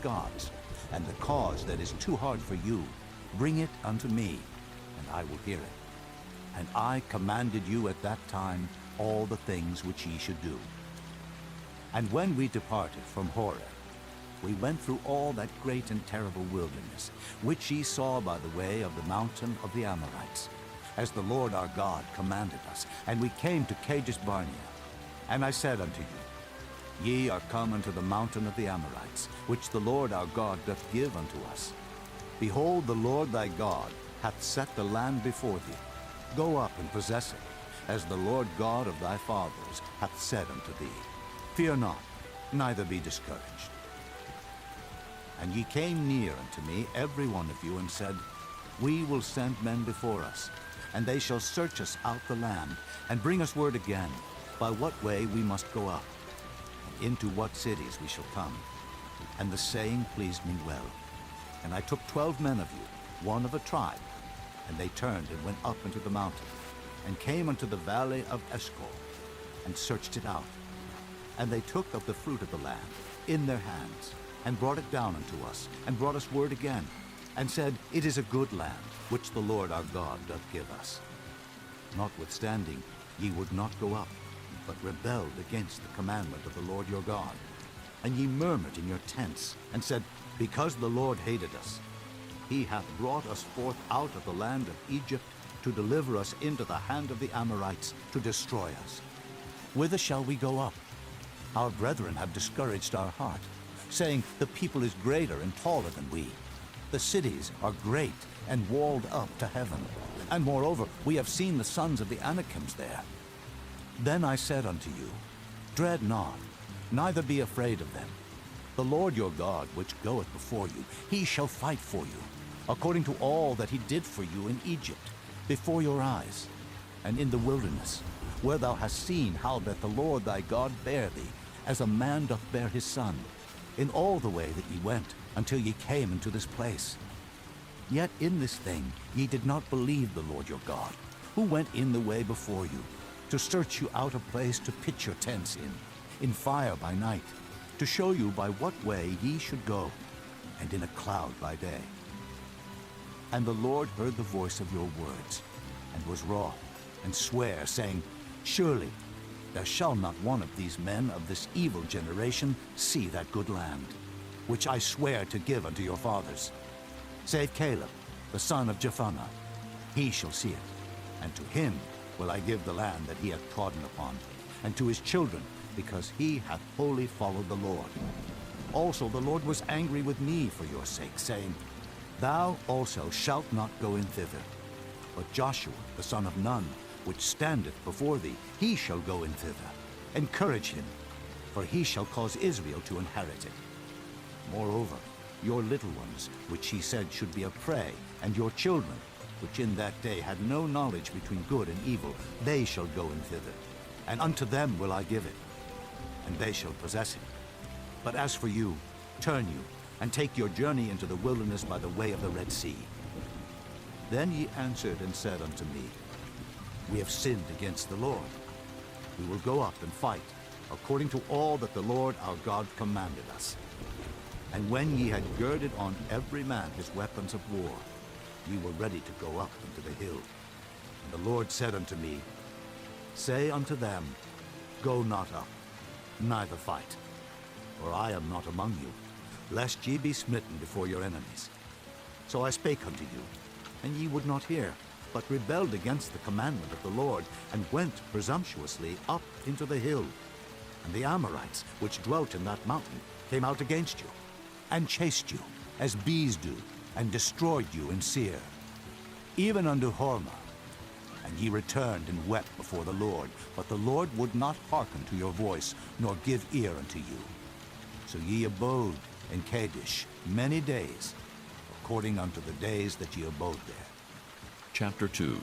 gods, and the cause that is too hard for you, bring it unto me, and I will hear it. And I commanded you at that time all the things which ye should do. And when we departed from Horeb, we went through all that great and terrible wilderness, which ye saw by the way of the mountain of the Amorites, as the Lord our God commanded us. And we came to Kadesh Barnea. And I said unto you, Ye are come unto the mountain of the Amorites, which the Lord our God doth give unto us. Behold, the Lord thy God hath set the land before thee. Go up and possess it, as the Lord God of thy fathers hath said unto thee. Fear not, neither be discouraged. And ye came near unto me, every one of you, and said, We will send men before us, and they shall search us out the land, and bring us word again, by what way we must go up, and into what cities we shall come. And the saying pleased me well. And I took 12 men of you, one of a tribe, and they turned and went up into the mountain, and came unto the valley of Eshcol, and searched it out. And they took of the fruit of the land in their hands, and brought it down unto us, and brought us word again, and said, It is a good land, which the Lord our God doth give us. Notwithstanding, ye would not go up, but rebelled against the commandment of the Lord your God. And ye murmured in your tents, and said, Because the Lord hated us, he hath brought us forth out of the land of Egypt, to deliver us into the hand of the Amorites, to destroy us. Whither shall we go up? Our brethren have discouraged our heart, saying, The people is greater and taller than we. The cities are great and walled up to heaven. And moreover, we have seen the sons of the Anakims there. Then I said unto you, Dread not, neither be afraid of them. The Lord your God, which goeth before you, he shall fight for you, according to all that he did for you in Egypt, before your eyes, and in the wilderness, where thou hast seen how that the Lord thy God bare thee, as a man doth bear his son, in all the way that ye went, until ye came into this place. Yet in this thing ye did not believe the Lord your God, who went in the way before you, to search you out a place to pitch your tents in fire by night, to show you by what way ye should go, and in a cloud by day. And the Lord heard the voice of your words, and was wroth, and sware, saying, Surely there shall not one of these men of this evil generation see that good land, which I swear to give unto your fathers, save Caleb, the son of Jephunneh. He shall see it, and to him will I give the land that he hath trodden upon, and to his children, because he hath wholly followed the Lord. Also the Lord was angry with me for your sake, saying, Thou also shalt not go in thither. But Joshua, the son of Nun, which standeth before thee, he shall go in thither. Encourage him, for he shall cause Israel to inherit it. Moreover, your little ones, which he said should be a prey, and your children, which in that day had no knowledge between good and evil, they shall go in thither. And unto them will I give it, and they shall possess it. But as for you, turn you, and take your journey into the wilderness by the way of the Red Sea. Then ye answered and said unto me, We have sinned against the Lord. We will go up and fight, according to all that the Lord our God commanded us. And when ye had girded on every man his weapons of war, ye were ready to go up into the hill. And the Lord said unto me, Say unto them, Go not up, neither fight, for I am not among you, lest ye be smitten before your enemies. So I spake unto you, and ye would not hear, but rebelled against the commandment of the Lord, and went presumptuously up into the hill. And the Amorites, which dwelt in that mountain, came out against you, and chased you, as bees do, and destroyed you in Seir, even unto Hormah. And ye returned and wept before the Lord, but the Lord would not hearken to your voice, nor give ear unto you. So ye abode in Kadesh many days, according unto the days that ye abode there. Chapter 2.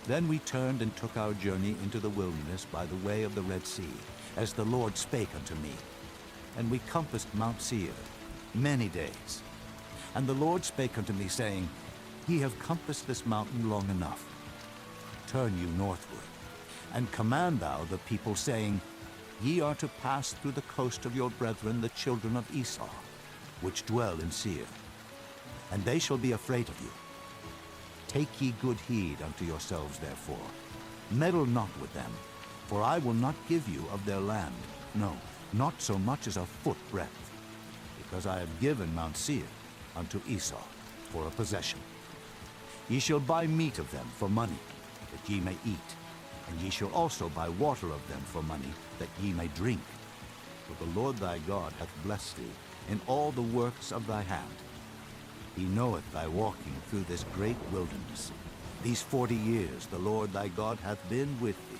Then we turned and took our journey into the wilderness by the way of the Red Sea, as the Lord spake unto me. And we compassed Mount Seir many days. And the Lord spake unto me, saying, Ye have compassed this mountain long enough. Turn you northward, and command thou the people, saying, Ye are to pass through the coast of your brethren the children of Esau, which dwell in Seir, and they shall be afraid of you. Take ye good heed unto yourselves, therefore. Meddle not with them, for I will not give you of their land, no, not so much as a foot breadth, because I have given Mount Seir unto Esau for a possession. Ye shall buy meat of them for money, that ye may eat, and ye shall also buy water of them for money, that ye may drink. For the Lord thy God hath blessed thee in all the works of thy hand. He knoweth thy walking through this great wilderness. These 40 years the Lord thy God hath been with thee.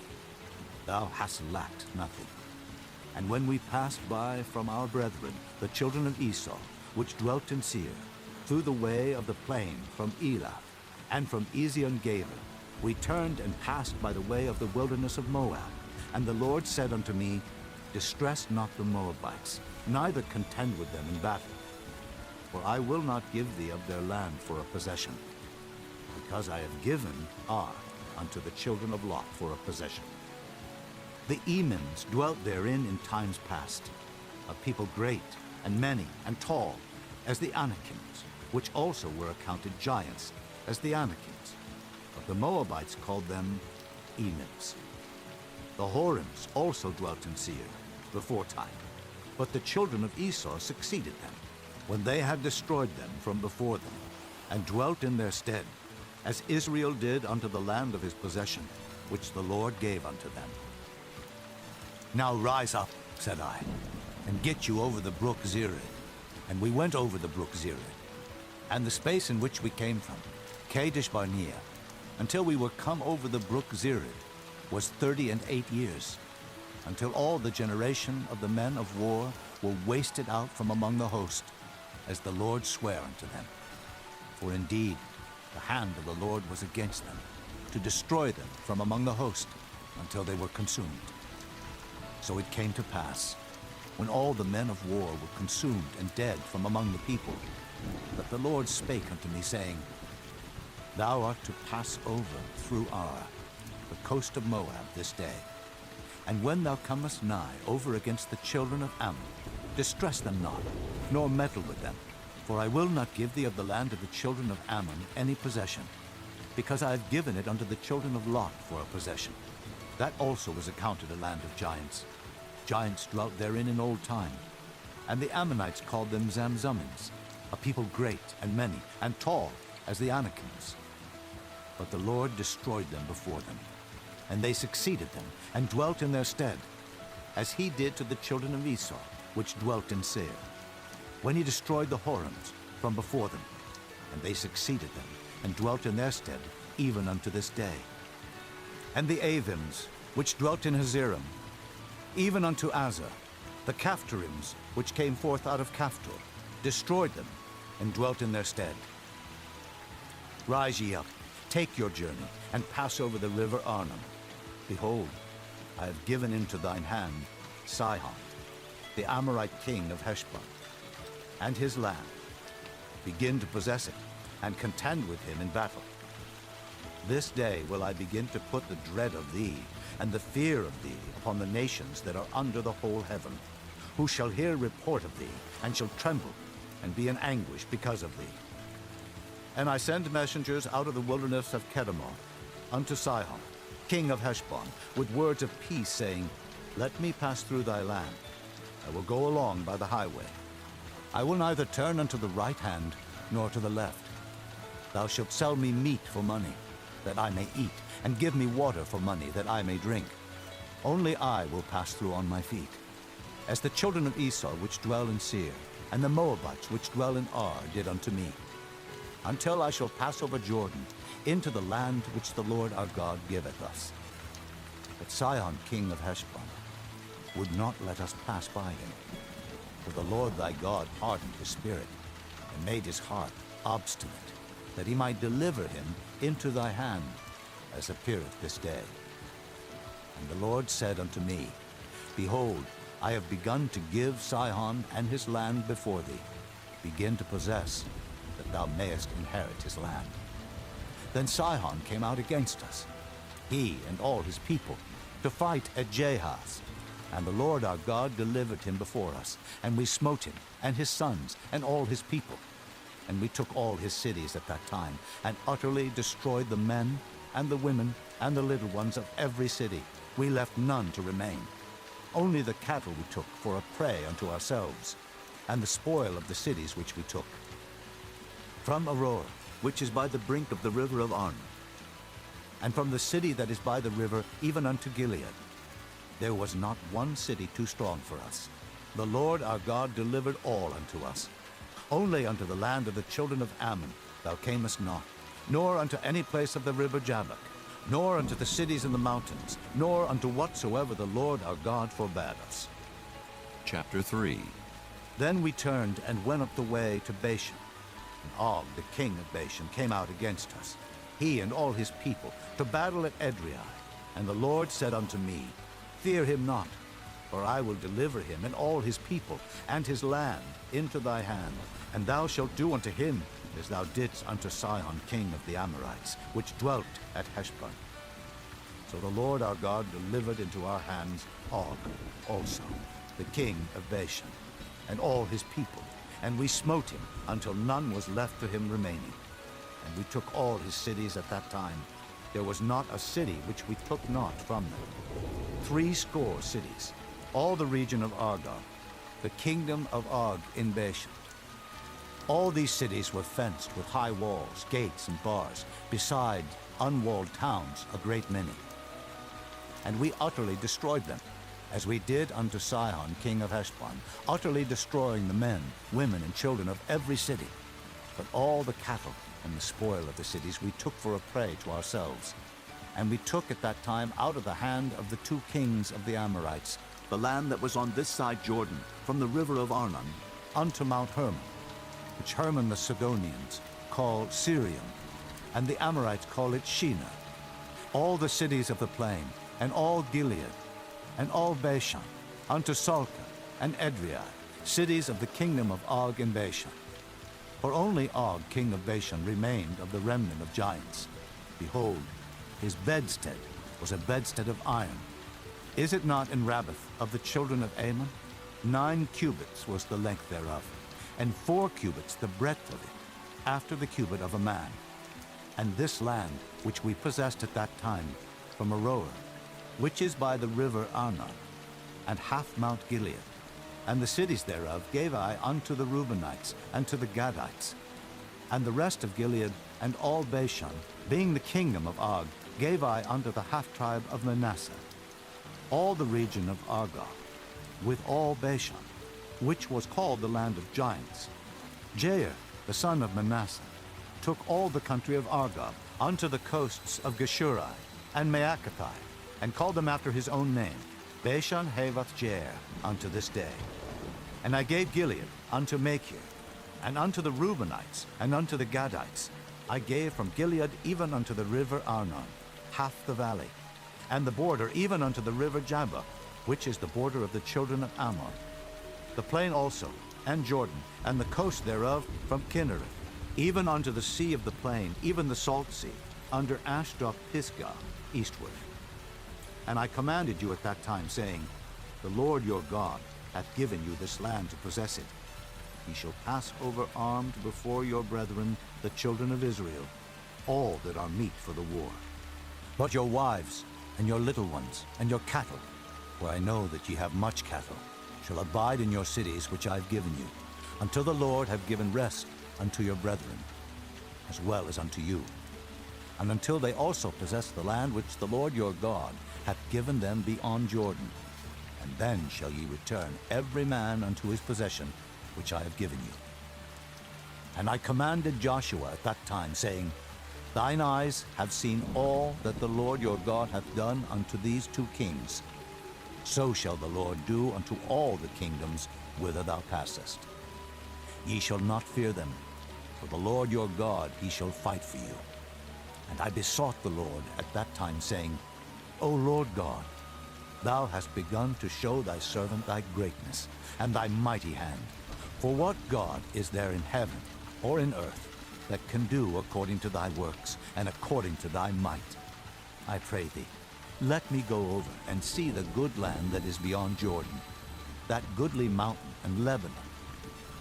Thou hast lacked nothing. And when we passed by from our brethren, the children of Esau, which dwelt in Seir, through the way of the plain from Elath, and from Ezion-Geber, we turned and passed by the way of the wilderness of Moab. And the Lord said unto me, Distress not the Moabites, neither contend with them in battle. For I will not give thee of their land for a possession, because I have given Ar unto the children of Lot for a possession. The Emims dwelt therein in times past, a people great and many and tall, as the Anakims, which also were accounted giants, as the Anakims. But the Moabites called them Emims. The Horims also dwelt in Seir beforetime, but the children of Esau succeeded them, when they had destroyed them from before them, and dwelt in their stead, as Israel did unto the land of his possession, which the Lord gave unto them. Now rise up, said I, and get you over the brook Zered. And we went over the brook Zered, and the space in which we came from, Kadesh Barnea, until we were come over the brook Zered, was 38 years, until all the generation of the men of war were wasted out from among the host, as the Lord sware unto them. For indeed, the hand of the Lord was against them, to destroy them from among the host, until they were consumed. So it came to pass, when all the men of war were consumed and dead from among the people, that the Lord spake unto me, saying, Thou art to pass over through Ar, the coast of Moab, this day. And when thou comest nigh over against the children of Ammon, distress them not, nor meddle with them, for I will not give thee of the land of the children of Ammon any possession, because I have given it unto the children of Lot for a possession. That also was accounted a land of giants. Giants dwelt therein in old time, and the Ammonites called them Zamzummins, a people great and many and tall as the Anakims. But the Lord destroyed them before them, and they succeeded them and dwelt in their stead, as he did to the children of Esau, which dwelt in Seir, when he destroyed the Horims from before them, and they succeeded them and dwelt in their stead, even unto this day. And the Avims, which dwelt in Hazerim, even unto Azar, the Caphtorims, which came forth out of Caphtor, destroyed them, and dwelt in their stead. Rise ye up, take your journey, and pass over the river Arnon. Behold, I have given into thine hand Sihon, the Amorite king of Heshbon, and his land. Begin to possess it, and contend with him in battle. This day will I begin to put the dread of thee, and the fear of thee, upon the nations that are under the whole heaven, who shall hear report of thee, and shall tremble, and be in anguish because of thee. And I send messengers out of the wilderness of Kedemoth unto Sihon, king of Heshbon, with words of peace, saying, Let me pass through thy land. I will go along by the highway. I will neither turn unto the right hand, nor to the left. Thou shalt sell me meat for money, that I may eat, and give me water for money, that I may drink. Only I will pass through on my feet. As the children of Esau which dwell in Seir, and the Moabites which dwell in Ar did unto me, until I shall pass over Jordan, into the land which the Lord our God giveth us. But Sihon king of Heshbon would not let us pass by him. For the Lord thy God hardened his spirit, and made his heart obstinate, that he might deliver him into thy hand, as appeareth this day. And the Lord said unto me, Behold, I have begun to give Sihon and his land before thee. Begin to possess, that thou mayest inherit his land. Then Sihon came out against us, he and all his people, to fight at Jahaz. And the Lord our God delivered him before us, and we smote him, and his sons, and all his people. And we took all his cities at that time, and utterly destroyed the men, and the women, and the little ones of every city. We left none to remain. Only the cattle we took for a prey unto ourselves, and the spoil of the cities which we took. From Aroer, which is by the brink of the river of Arnon, and from the city that is by the river even unto Gilead, there was not one city too strong for us. The Lord our God delivered all unto us. Only unto the land of the children of Ammon thou camest not, nor unto any place of the river Jabbok, nor unto the cities in the mountains, nor unto whatsoever the Lord our God forbade us. Chapter 3. Then we turned and went up the way to Bashan. And Og, the king of Bashan, came out against us, he and all his people, to battle at Edrei. And the Lord said unto me, Fear him not, for I will deliver him and all his people and his land into thy hand, and thou shalt do unto him as thou didst unto Sihon king of the Amorites, which dwelt at Heshbon. So the Lord our God delivered into our hands Og also, the king of Bashan, and all his people, and we smote him until none was left to him remaining. And we took all his cities at that time. There was not a city which we took not from them. 70 cities, all the region of Argob, the kingdom of Og in Bashan. All these cities were fenced with high walls, gates, and bars, beside unwalled towns a great many. And we utterly destroyed them, as we did unto Sihon king of Heshbon, utterly destroying the men, women, and children of every city. But all the cattle and the spoil of the cities we took for a prey to ourselves. And we took at that time out of the hand of the 2 kings of the Amorites the land that was on this side Jordan, from the river of Arnon unto Mount Hermon, which Hermon the Sidonians call Sirium, and the Amorites call it Shinar. All the cities of the plain, and all Gilead, and all Bashan, unto Salca and Edrei, cities of the kingdom of Og in Bashan. For only Og, king of Bashan, remained of the remnant of giants. Behold, his bedstead was a bedstead of iron. Is it not in Rabbath of the children of Ammon? 9 cubits was the length thereof, and 4 cubits the breadth of it, after the cubit of a man. And this land which we possessed at that time, from Aroer, which is by the river Arnon, and half Mount Gilead, and the cities thereof gave I unto the Reubenites and to the Gadites. And the rest of Gilead and all Bashan, being the kingdom of Og, gave I unto the half-tribe of Manasseh. All the region of Argob, with all Bashan, which was called the land of giants. Jair, the son of Manasseh, took all the country of Argob unto the coasts of Geshurai and Maacathai, and called them after his own name, Bashan Havoth Jair, unto this day. And I gave Gilead unto Machir, and unto the Reubenites, and unto the Gadites. I gave from Gilead even unto the river Arnon, half the valley, and the border even unto the river Jabbok, which is the border of the children of Ammon. The plain also, and Jordan, and the coast thereof from Kinnereth, even unto the sea of the plain, even the salt sea, under Ashdod Pisgah, eastward. And I commanded you at that time, saying, The Lord your God hath given you this land to possess it. Ye shall pass over armed before your brethren, the children of Israel, all that are meet for the war. But your wives, and your little ones, and your cattle, for I know that ye have much cattle, shall abide in your cities which I have given you, until the Lord have given rest unto your brethren, as well as unto you, and until they also possess the land which the Lord your God hath given them beyond Jordan. And then shall ye return every man unto his possession, which I have given you. And I commanded Joshua at that time, saying, Thine eyes have seen all that the Lord your God hath done unto these 2 kings. So shall the Lord do unto all the kingdoms whither thou passest. Ye shall not fear them, for the Lord your God, he shall fight for you. And I besought the Lord at that time, saying, O Lord God, thou hast begun to show thy servant thy greatness, and thy mighty hand. For what God is there in heaven or in earth that can do according to thy works, and according to thy might? I pray thee, Let me go over and see the good land that is beyond Jordan, that goodly mountain and Lebanon.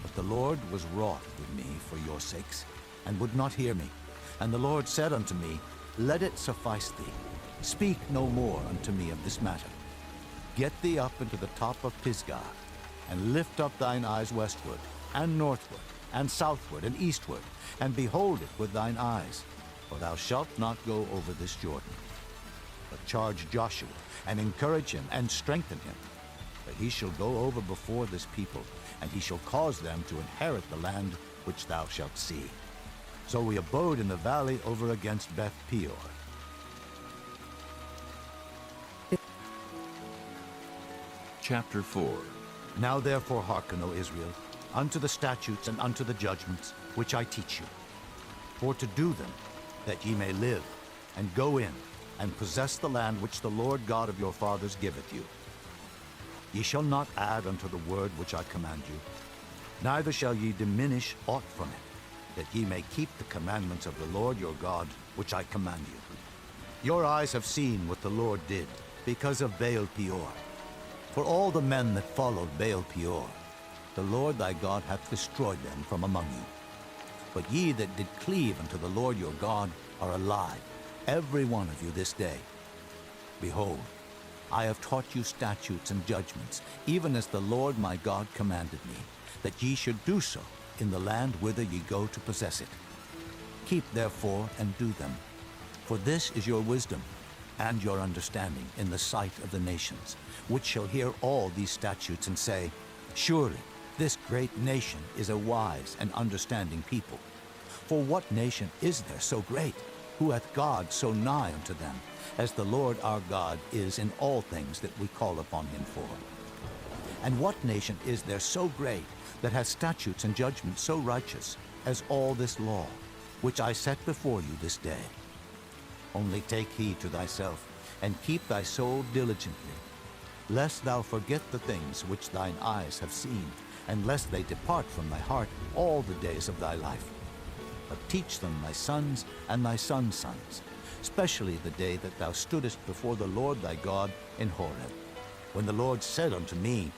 But the Lord was wroth with me for your sakes, and would not hear me. And the Lord said unto me, Let it suffice thee. Speak no more unto me of this matter. Get thee up into the top of Pisgah, and lift up thine eyes westward, and northward, and southward, and eastward, and behold it with thine eyes, for thou shalt not go over this Jordan. But charge Joshua, and encourage him, and strengthen him, for he shall go over before this people, and he shall cause them to inherit the land which thou shalt see. So we abode in the valley over against Beth Peor. Chapter 4. Now therefore hearken, O Israel, unto the statutes and unto the judgments which I teach you, for to do them, that ye may live, and go in, and possess the land which the Lord God of your fathers giveth you. Ye shall not add unto the word which I command you, neither shall ye diminish aught from it, that ye may keep the commandments of the Lord your God, which I command you. Your eyes have seen what the Lord did, because of Baal Peor. For all the men that followed Baal Peor, the Lord thy God hath destroyed them from among you. But ye that did cleave unto the Lord your God are alive, every one of you this day. Behold, I have taught you statutes and judgments, even as the Lord my God commanded me, that ye should do so in the land whither ye go to possess it. Keep therefore and do them, for this is your wisdom and your understanding in the sight of the nations, which shall hear all these statutes and say, Surely this great nation is a wise and understanding people. For what nation is there so great, who hath God so nigh unto them, as the Lord our God is in all things that we call upon him for? And what nation is there so great, that hath statutes and judgments so righteous, as all this law, which I set before you this day? Only take heed to thyself, and keep thy soul diligently, lest thou forget the things which thine eyes have seen, and lest they depart from thy heart all the days of thy life. But teach them thy sons and thy sons' sons, especially the day that thou stoodest before the Lord thy God in Horeb, when the Lord said unto me,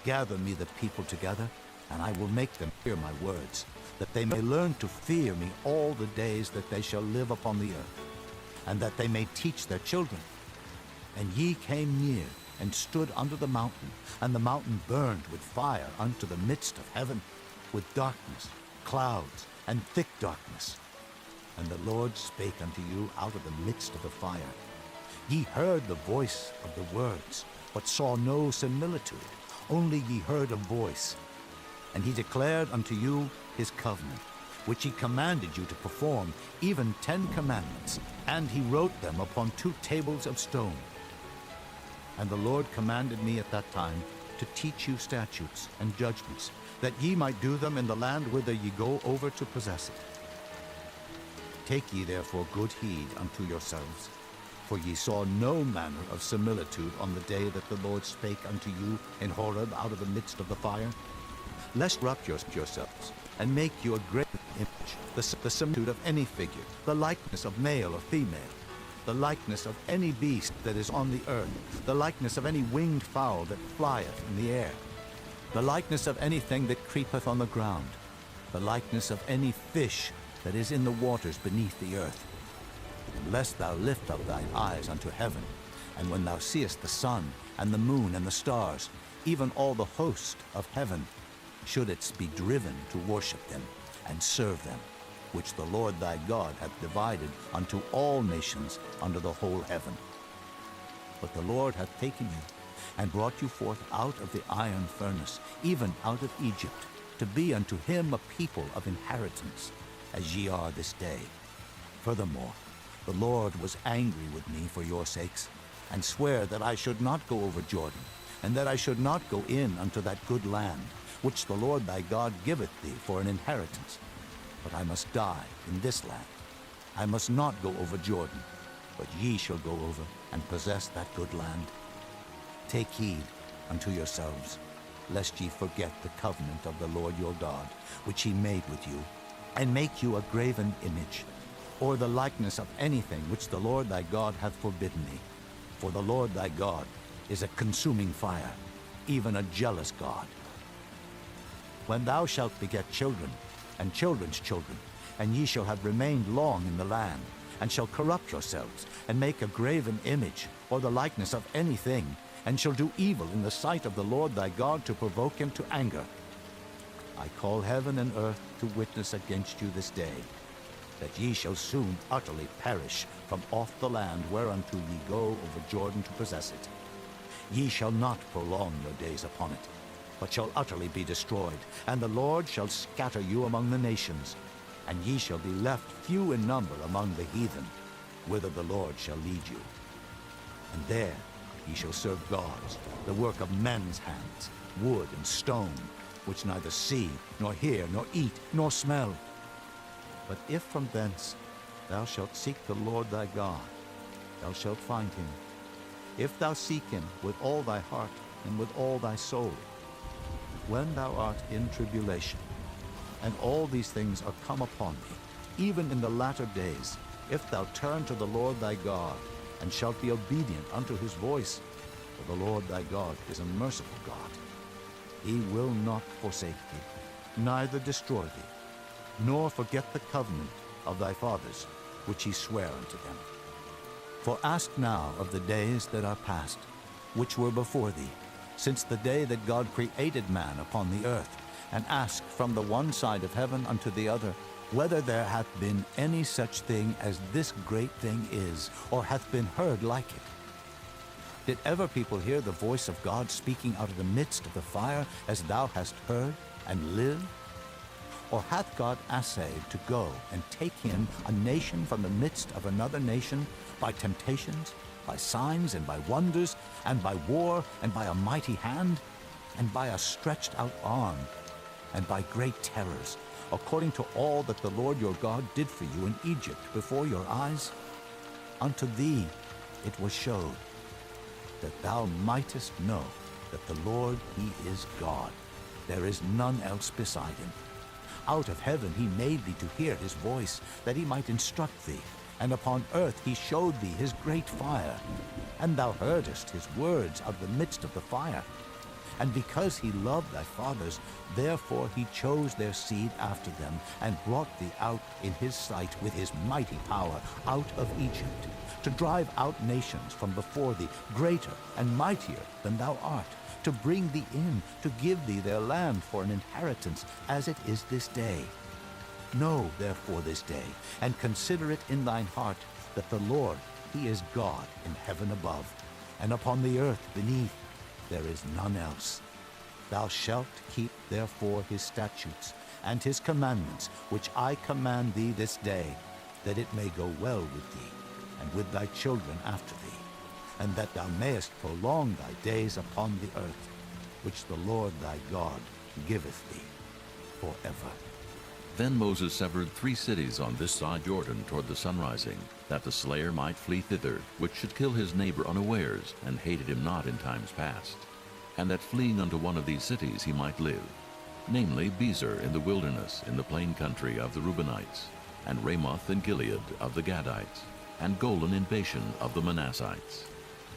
Gather me the people together, and I will make them hear my words, that they may learn to fear me all the days that they shall live upon the earth, and that they may teach their children. And ye came near, and stood under the mountain, and the mountain burned with fire unto the midst of heaven, with darkness, clouds, and thick darkness. And the Lord spake unto you out of the midst of the fire. Ye heard the voice of the words, but saw no similitude, only ye heard a voice. And he declared unto you his covenant, which he commanded you to perform, even 10 commandments, and he wrote them upon 2 tables of stone. And the Lord commanded me at that time to teach you statutes and judgments, that ye might do them in the land whither ye go over to possess it. Take ye therefore good heed unto yourselves, for ye saw no manner of similitude on the day that the Lord spake unto you in Horeb out of the midst of the fire, lest corrupt yourselves, and make you a great image, the similitude of any figure, the likeness of male or female, the likeness of any beast that is on the earth, the likeness of any winged fowl that flieth in the air, the likeness of anything that creepeth on the ground, the likeness of any fish that is in the waters beneath the earth. Lest thou lift up thine eyes unto heaven, and when thou seest the sun, and the moon, and the stars, even all the host of heaven, shouldest be driven to worship them, and serve them, which the Lord thy God hath divided unto all nations under the whole heaven. But the Lord hath taken you, and brought you forth out of the iron furnace, even out of Egypt, to be unto him a people of inheritance, as ye are this day. Furthermore, the Lord was angry with me for your sakes, and sware that I should not go over Jordan, and that I should not go in unto that good land, which the Lord thy God giveth thee for an inheritance. But I must die in this land. I must not go over Jordan, but ye shall go over and possess that good land. Take heed unto yourselves, lest ye forget the covenant of the Lord your God, which he made with you, and make you a graven image, or the likeness of anything which the Lord thy God hath forbidden thee, For the Lord thy God is a consuming fire, even a jealous God. When thou shalt beget children, and children's children, and ye shall have remained long in the land, and shall corrupt yourselves, and make a graven image, or the likeness of anything, and shall do evil in the sight of the Lord thy God to provoke him to anger, I call heaven and earth to witness against you this day, that ye shall soon utterly perish from off the land whereunto ye go over Jordan to possess it. Ye shall not prolong your days upon it, but shall utterly be destroyed, and the Lord shall scatter you among the nations, and ye shall be left few in number among the heathen, whither the Lord shall lead you. And there ye shall serve gods, the work of men's hands, wood and stone, which neither see, nor hear, nor eat, nor smell. But if from thence thou shalt seek the Lord thy God, thou shalt find him, if thou seek him with all thy heart and with all thy soul. When thou art in tribulation, and all these things are come upon thee, even in the latter days, if thou turn to the Lord thy God, and shalt be obedient unto his voice, for the Lord thy God is a merciful God. He will not forsake thee, neither destroy thee, nor forget the covenant of thy fathers, which he sware unto them. For ask now of the days that are past, which were before thee, since the day that God created man upon the earth, and ask from the one side of heaven unto the other, whether there hath been any such thing as this great thing is, or hath been heard like it. Did ever people hear the voice of God speaking out of the midst of the fire, as thou hast heard, and live? Or hath God assayed to go and take him a nation from the midst of another nation, by temptations, by signs, and by wonders, and by war, and by a mighty hand, and by a stretched out arm, and by great terrors, according to all that the Lord your God did for you in Egypt before your eyes? Unto thee it was showed, that thou mightest know that the Lord, he is God. There is none else beside him. Out of heaven he made thee to hear his voice, that he might instruct thee. And upon earth he showed thee his great fire. And thou heardest his words of the midst of the fire. And because he loved thy fathers, therefore he chose their seed after them, and brought thee out in his sight with his mighty power out of Egypt, to drive out nations from before thee, greater and mightier than thou art, to bring thee in, to give thee their land for an inheritance, as it is this day. Know therefore this day, and consider it in thine heart, that the Lord, he is God in heaven above, and upon the earth beneath. There is none else. Thou shalt keep therefore his statutes and his commandments, which I command thee this day, that it may go well with thee, and with thy children after thee, and that thou mayest prolong thy days upon the earth, which the Lord thy God giveth thee forever. Then Moses severed 3 cities on this side Jordan toward the sunrising, that the slayer might flee thither, which should kill his neighbor unawares, and hated him not in times past, and that fleeing unto one of these cities he might live, namely Bezer in the wilderness, in the plain country of the Reubenites, and Ramoth in Gilead of the Gadites, and Golan in Bashan of the Manassites.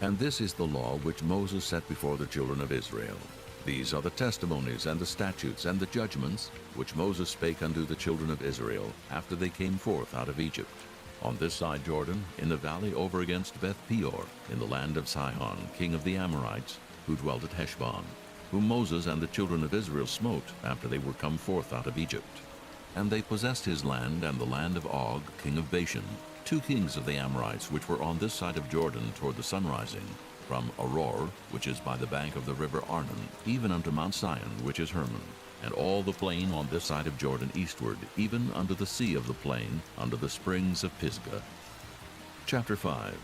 And this is the law which Moses set before the children of Israel. These are the testimonies and the statutes and the judgments which Moses spake unto the children of Israel after they came forth out of Egypt, on this side Jordan, in the valley over against Beth Peor, in the land of Sihon, king of the Amorites, who dwelt at Heshbon, whom Moses and the children of Israel smote after they were come forth out of Egypt. And they possessed his land and the land of Og, king of Bashan, 2 kings of the Amorites which were on this side of Jordan toward the sunrising, from Aroer, which is by the bank of the river Arnon, even unto Mount Sion, which is Hermon, and all the plain on this side of Jordan eastward, even unto the sea of the plain, unto the springs of Pisgah. Chapter 5.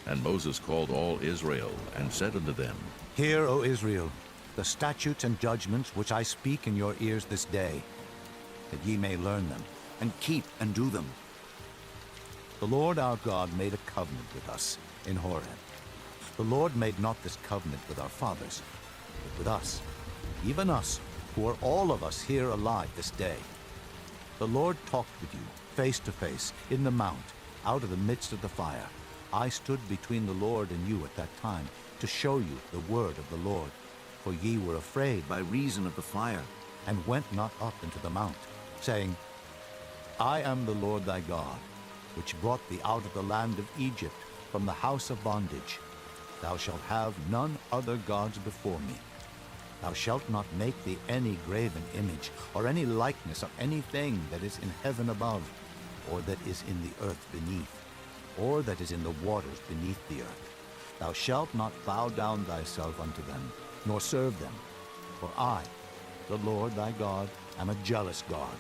And Moses called all Israel, and said unto them, Hear, O Israel, the statutes and judgments which I speak in your ears this day, that ye may learn them, and keep and do them. The Lord our God made a covenant with us in Horeb. The Lord made not this covenant with our fathers, but with us, even us, who are all of us here alive this day. The Lord talked with you face to face in the mount, out of the midst of the fire. I stood between the Lord and you at that time, to show you the word of the Lord. For ye were afraid by reason of the fire, and went not up into the mount, saying, I am the Lord thy God, which brought thee out of the land of Egypt, from the house of bondage. Thou shalt have none other gods before me. Thou shalt not make thee any graven image, or any likeness of anything that is in heaven above, or that is in the earth beneath, or that is in the waters beneath the earth. Thou shalt not bow down thyself unto them, nor serve them. For I, the Lord thy God, am a jealous God,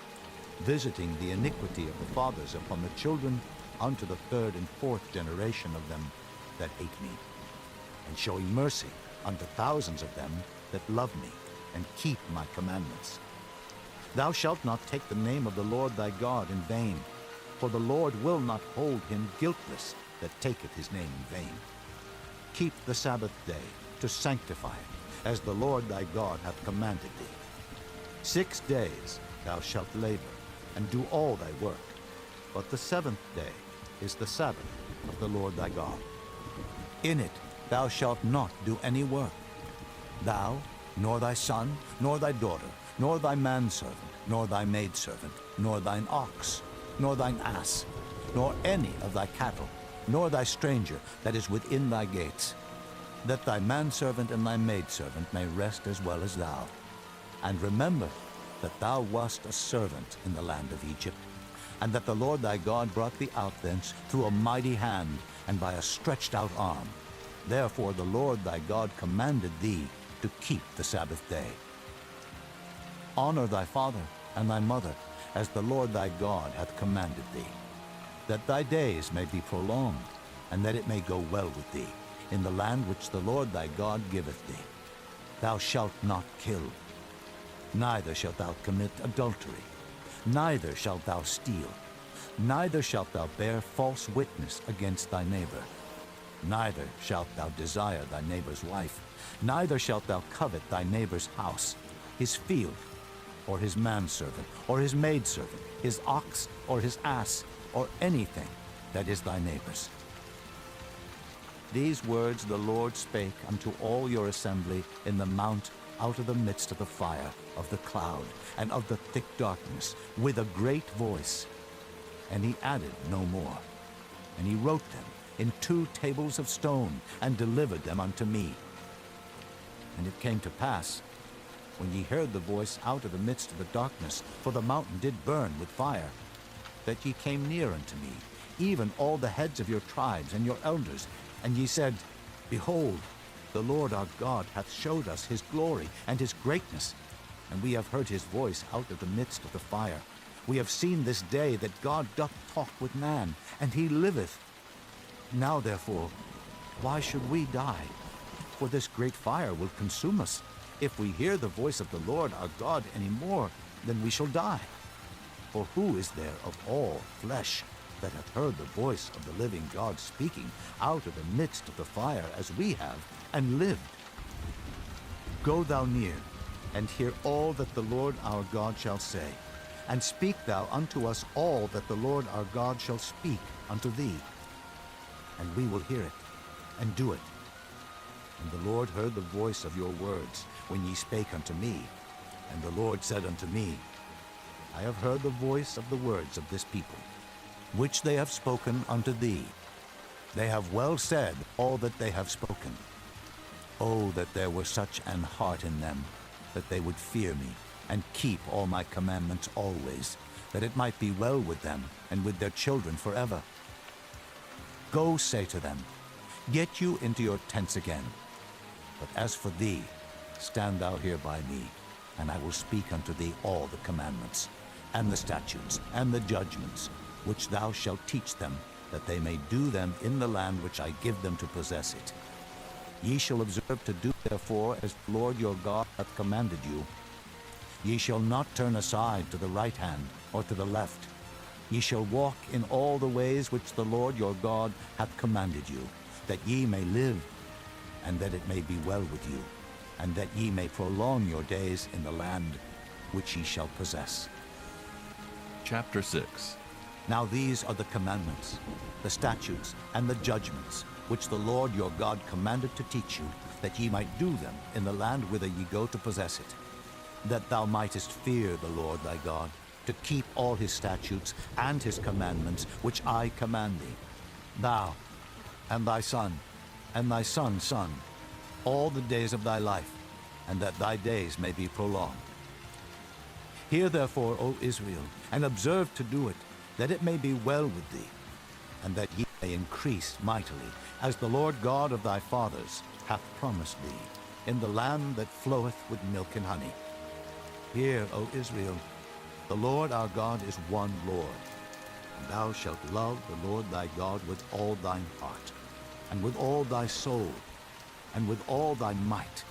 visiting the iniquity of the fathers upon the children unto the third and fourth generation of them that hate me, and showing mercy unto thousands of them that love me, and keep my commandments. Thou shalt not take the name of the Lord thy God in vain, for the Lord will not hold him guiltless that taketh his name in vain. Keep the Sabbath day to sanctify it, as the Lord thy God hath commanded thee. 6 days thou shalt labor, and do all thy work, but the seventh day is the Sabbath of the Lord thy God. In it thou shalt not do any work, thou, nor thy son, nor thy daughter, nor thy manservant, nor thy maidservant, nor thine ox, nor thine ass, nor any of thy cattle, nor thy stranger that is within thy gates, that thy manservant and thy maidservant may rest as well as thou. And remember that thou wast a servant in the land of Egypt, and that the Lord thy God brought thee out thence through a mighty hand and by a stretched out arm. Therefore the Lord thy God commanded thee to keep the Sabbath day. Honor thy father and thy mother, as the Lord thy God hath commanded thee, that thy days may be prolonged, and that it may go well with thee, in the land which the Lord thy God giveth thee. Thou shalt not kill, neither shalt thou commit adultery, neither shalt thou steal, neither shalt thou bear false witness against thy neighbor, neither shalt thou desire thy neighbor's wife, neither shalt thou covet thy neighbor's house, his field, or his manservant, or his maidservant, his ox, or his ass, or anything that is thy neighbor's. These words the Lord spake unto all your assembly in the mount out of the midst of the fire, of the cloud, and of the thick darkness, with a great voice. And he added no more. And he wrote them in 2 tables of stone, and delivered them unto me. And it came to pass, when ye heard the voice out of the midst of the darkness, for the mountain did burn with fire, that ye came near unto me, even all the heads of your tribes and your elders, and ye said, Behold, the Lord our God hath showed us his glory and his greatness, and we have heard his voice out of the midst of the fire. We have seen this day that God doth talk with man, and he liveth. Now therefore, why should we die? For this great fire will consume us. If we hear the voice of the Lord our God any more, then we shall die. For who is there of all flesh that hath heard the voice of the living God speaking out of the midst of the fire as we have, and lived? Go thou near, and hear all that the Lord our God shall say, and speak thou unto us all that the Lord our God shall speak unto thee. And we will hear it, and do it. And the Lord heard the voice of your words when ye spake unto me. And the Lord said unto me, I have heard the voice of the words of this people, which they have spoken unto thee. They have well said all that they have spoken. Oh, that there were such an heart in them, that they would fear me, and keep all my commandments always, that it might be well with them, and with their children forever. Go say to them, Get you into your tents again. But as for thee, stand thou here by me, and I will speak unto thee all the commandments, and the statutes, and the judgments, which thou shalt teach them, that they may do them in the land which I give them to possess it. Ye shall observe to do therefore as the Lord your God hath commanded you. Ye shall not turn aside to the right hand or to the left. Ye shall walk in all the ways which the Lord your God hath commanded you, that ye may live, and that it may be well with you, and that ye may prolong your days in the land which ye shall possess. Chapter 6. Now these are the commandments, the statutes, and the judgments, which the Lord your God commanded to teach you, that ye might do them in the land whither ye go to possess it, that thou mightest fear the Lord thy God, to keep all his statutes and his commandments, which I command thee, thou, and thy son, and thy son's son, all the days of thy life, and that thy days may be prolonged. Hear therefore, O Israel, and observe to do it, that it may be well with thee, and that ye may increase mightily, as the Lord God of thy fathers hath promised thee, in the land that floweth with milk and honey. Hear, O Israel, the Lord our God is one Lord, and thou shalt love the Lord thy God with all thine heart, and with all thy soul, and with all thy might.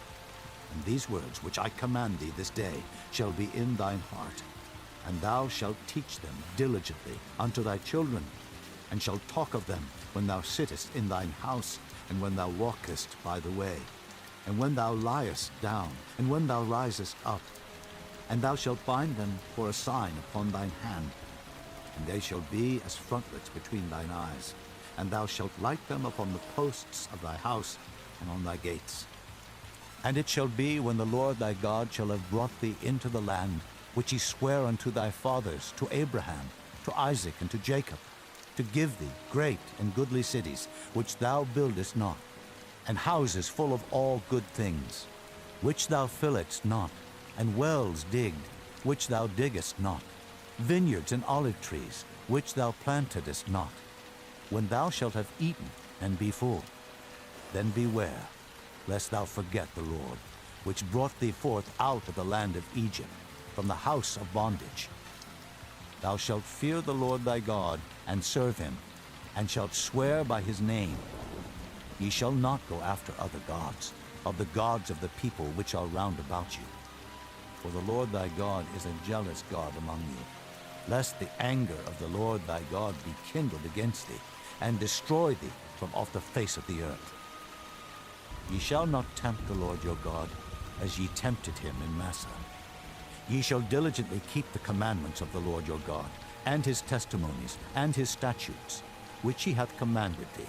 And these words which I command thee this day shall be in thine heart, and thou shalt teach them diligently unto thy children, and shalt talk of them when thou sittest in thine house, and when thou walkest by the way, and when thou liest down, and when thou risest up. And thou shalt bind them for a sign upon thine hand, and they shall be as frontlets between thine eyes, and thou shalt light them upon the posts of thy house and on thy gates. And it shall be, when the Lord thy God shall have brought thee into the land which he sware unto thy fathers, to Abraham, to Isaac, and to Jacob, to give thee great and goodly cities, which thou buildest not, and houses full of all good things, which thou filledst not, and wells digged, which thou diggest not, vineyards and olive trees, which thou plantedest not. When thou shalt have eaten and be full, then beware, lest thou forget the Lord, which brought thee forth out of the land of Egypt, from the house of bondage. Thou shalt fear the Lord thy God, and serve him, and shalt swear by his name. Ye shall not go after other gods, of the gods of the people which are round about you. For the Lord thy God is a jealous God among you, lest the anger of the Lord thy God be kindled against thee, and destroy thee from off the face of the earth. Ye shall not tempt the Lord your God, as ye tempted him in Massah. Ye shall diligently keep the commandments of the Lord your God, and his testimonies, and his statutes, which he hath commanded thee.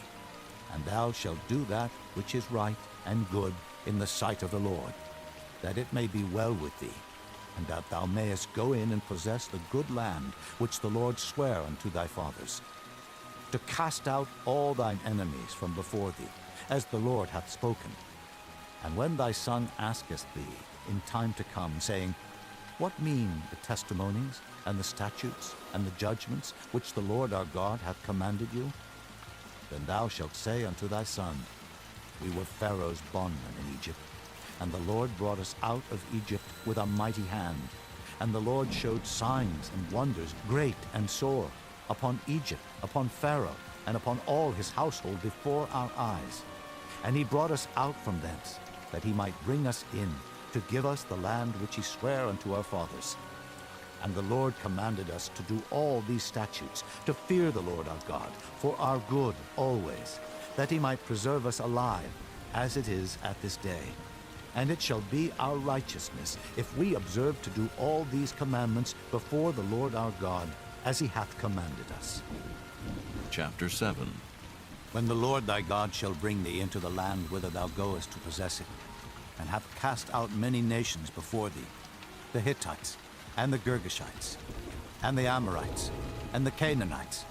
And thou shalt do that which is right and good in the sight of the Lord, that it may be well with thee, and that thou mayest go in and possess the good land which the Lord sware unto thy fathers, to cast out all thine enemies from before thee, as the Lord hath spoken. And when thy son asketh thee in time to come, saying, What mean the testimonies, and the statutes, and the judgments, which the Lord our God hath commanded you? Then thou shalt say unto thy son, We were Pharaoh's bondmen in Egypt, and the Lord brought us out of Egypt with a mighty hand. And the Lord showed signs and wonders great and sore upon Egypt, upon Pharaoh, and upon all his household before our eyes. And he brought us out from thence, that he might bring us in, to give us the land which he sware unto our fathers. And the Lord commanded us to do all these statutes, to fear the Lord our God, for our good always, that he might preserve us alive, as it is at this day. And it shall be our righteousness, if we observe to do all these commandments before the Lord our God, as he hath commanded us. Chapter 7. When the Lord thy God shall bring thee into the land whither thou goest to possess it, and hath cast out many nations before thee, the Hittites, and the Girgashites, and the Amorites, and the Canaanites,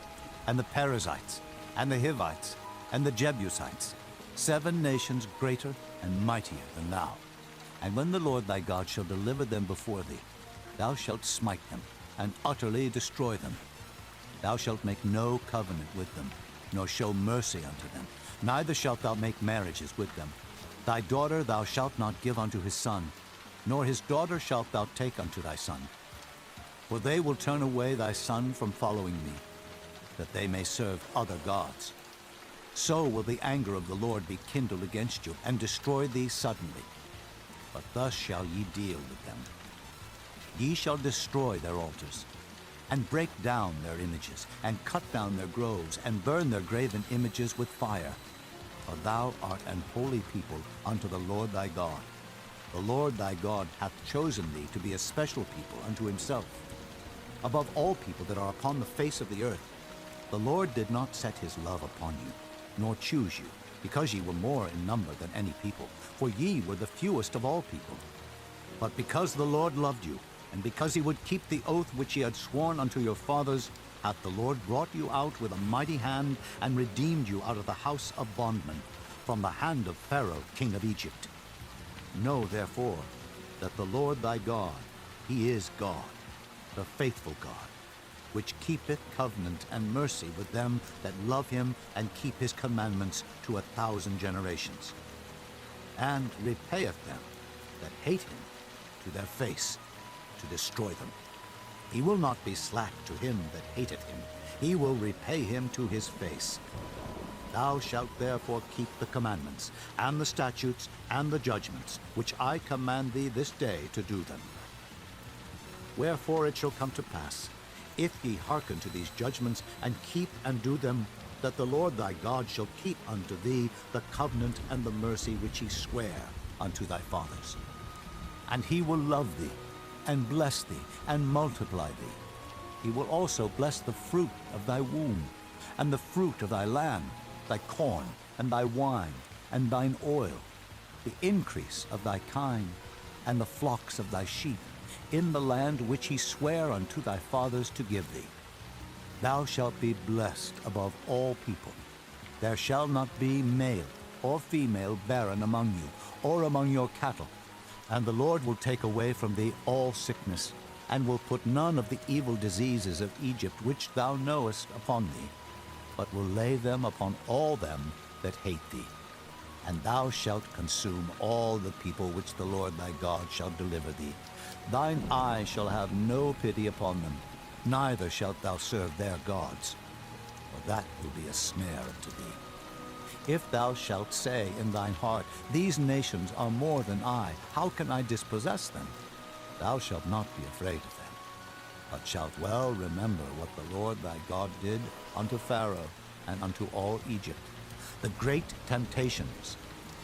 and the Perizzites, and the Hivites, and the Jebusites, 7 nations greater and mightier than thou. And when the Lord thy God shall deliver them before thee, thou shalt smite them, and utterly destroy them. Thou shalt make no covenant with them, nor show mercy unto them, neither shalt thou make marriages with them. Thy daughter thou shalt not give unto his son, nor his daughter shalt thou take unto thy son. For they will turn away thy son from following me, that they may serve other gods. So will the anger of the Lord be kindled against you, and destroy thee suddenly. But thus shall ye deal with them. Ye shall destroy their altars, and break down their images, and cut down their groves, and burn their graven images with fire. For thou art an holy people unto the Lord thy God. The Lord thy God hath chosen thee to be a special people unto himself. above all people that are upon the face of the earth. The Lord did not set his love upon you, nor choose you, because ye were more in number than any people, for ye were the fewest of all people. But because the Lord loved you, and because he would keep the oath which he had sworn unto your fathers, hath the Lord brought you out with a mighty hand, and redeemed you out of the house of bondmen, from the hand of Pharaoh king of Egypt. Know therefore that the Lord thy God, he is God, the faithful God, which keepeth covenant and mercy with them that love him and keep his commandments to 1,000 generations, and repayeth them that hate him to their face, to destroy them. He will not be slack to him that hateth him. He will repay him to his face. Thou shalt therefore keep the commandments, and the statutes, and the judgments, which I command thee this day to do them. Wherefore it shall come to pass, if ye hearken to these judgments, and keep and do them, that the Lord thy God shall keep unto thee the covenant and the mercy which he sware unto thy fathers. And he will love thee, and bless thee, and multiply thee. He will also bless the fruit of thy womb, and the fruit of thy land, thy corn, and thy wine, and thine oil, the increase of thy kine, and the flocks of thy sheep, in the land which he sware unto thy fathers to give thee. Thou shalt be blessed above all people. There shall not be male or female barren among you, or among your cattle. And the Lord will take away from thee all sickness, and will put none of the evil diseases of Egypt which thou knowest upon thee, but will lay them upon all them that hate thee. And thou shalt consume all the people which the Lord thy God shall deliver thee. Thine eye shall have no pity upon them, neither shalt thou serve their gods, for that will be a snare unto thee. If thou shalt say in thine heart, These nations are more than I, how can I dispossess them? Thou shalt not be afraid of them, but shalt well remember what the Lord thy God did unto Pharaoh and unto all Egypt, the great temptations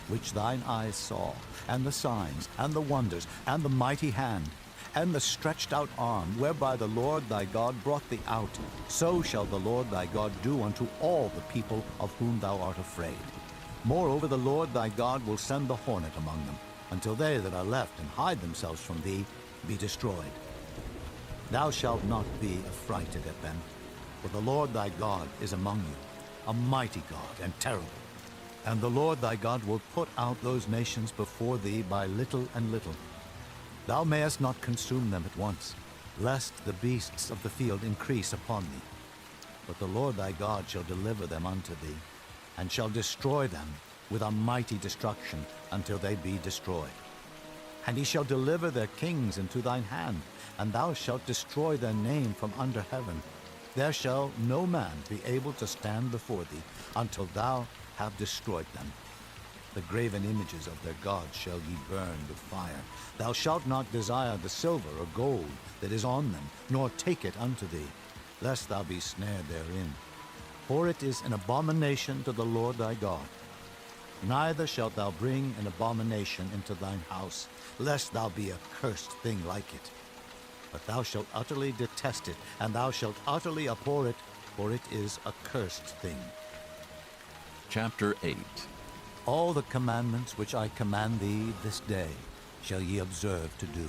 which thine eyes saw, and the signs, and the wonders, and the mighty hand, and the stretched out arm, whereby the Lord thy God brought thee out. So shall the Lord thy God do unto all the people of whom thou art afraid. Moreover, the Lord thy God will send the hornet among them, until they that are left and hide themselves from thee be destroyed. Thou shalt not be affrighted at them, for the Lord thy God is among you, a mighty God and terrible. And the Lord thy God will put out those nations before thee by little and little. Thou mayest not consume them at once, lest the beasts of the field increase upon thee. But the Lord thy God shall deliver them unto thee, and shall destroy them with a mighty destruction until they be destroyed. And he shall deliver their kings into thine hand, and thou shalt destroy their name from under heaven. There shall no man be able to stand before thee until thou have destroyed them. The graven images of their gods shall ye burn with fire. Thou shalt not desire the silver or gold that is on them, nor take it unto thee, lest thou be snared therein. For it is an abomination to the Lord thy God. Neither shalt thou bring an abomination into thine house, lest thou be a cursed thing like it. But thou shalt utterly detest it, and thou shalt utterly abhor it, for it is a cursed thing. Chapter 8. All the commandments which I command thee this day shall ye observe to do,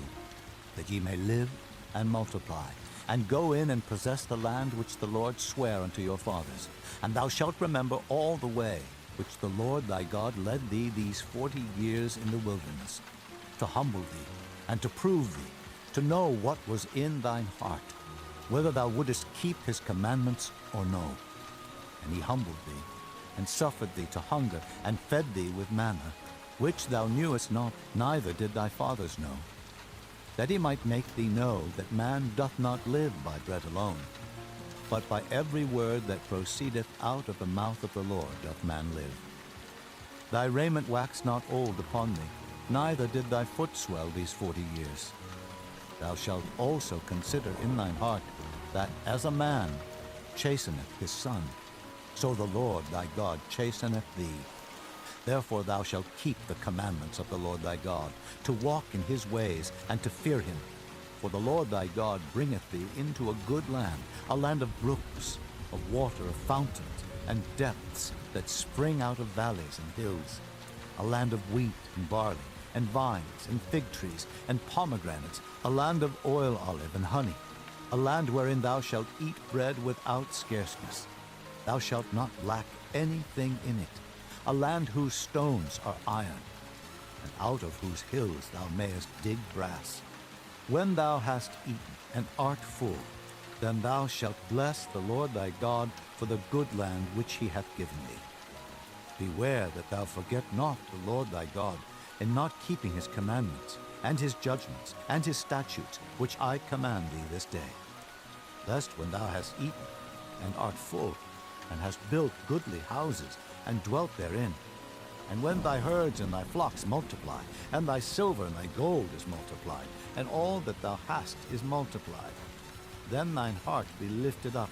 that ye may live and multiply, and go in and possess the land which the Lord sware unto your fathers. And thou shalt remember all the way which the Lord thy God led thee these 40 years in the wilderness, to humble thee, and to prove thee, to know what was in thine heart, whether thou wouldest keep his commandments or no. And he humbled thee, and suffered thee to hunger, and fed thee with manna, which thou knewest not, neither did thy fathers know, that he might make thee know that man doth not live by bread alone, but by every word that proceedeth out of the mouth of the Lord doth man live. Thy raiment waxed not old upon thee, neither did thy foot swell these 40 years. Thou shalt also consider in thine heart that as a man chasteneth his son, so the Lord thy God chasteneth thee. Therefore thou shalt keep the commandments of the Lord thy God, to walk in his ways, and to fear him. For the Lord thy God bringeth thee into a good land, a land of brooks, of water, of fountains, and depths that spring out of valleys and hills, a land of wheat and barley, and vines, and fig trees, and pomegranates, a land of oil olive and honey, a land wherein thou shalt eat bread without scarceness. Thou shalt not lack anything in it, a land whose stones are iron, and out of whose hills thou mayest dig brass. When thou hast eaten and art full, then thou shalt bless the Lord thy God for the good land which he hath given thee. Beware that thou forget not the Lord thy God, in not keeping his commandments, and his judgments, and his statutes, which I command thee this day. Lest when thou hast eaten, and art full, and hast built goodly houses, and dwelt therein, and when thy herds and thy flocks multiply, and thy silver and thy gold is multiplied, and all that thou hast is multiplied, then thine heart be lifted up,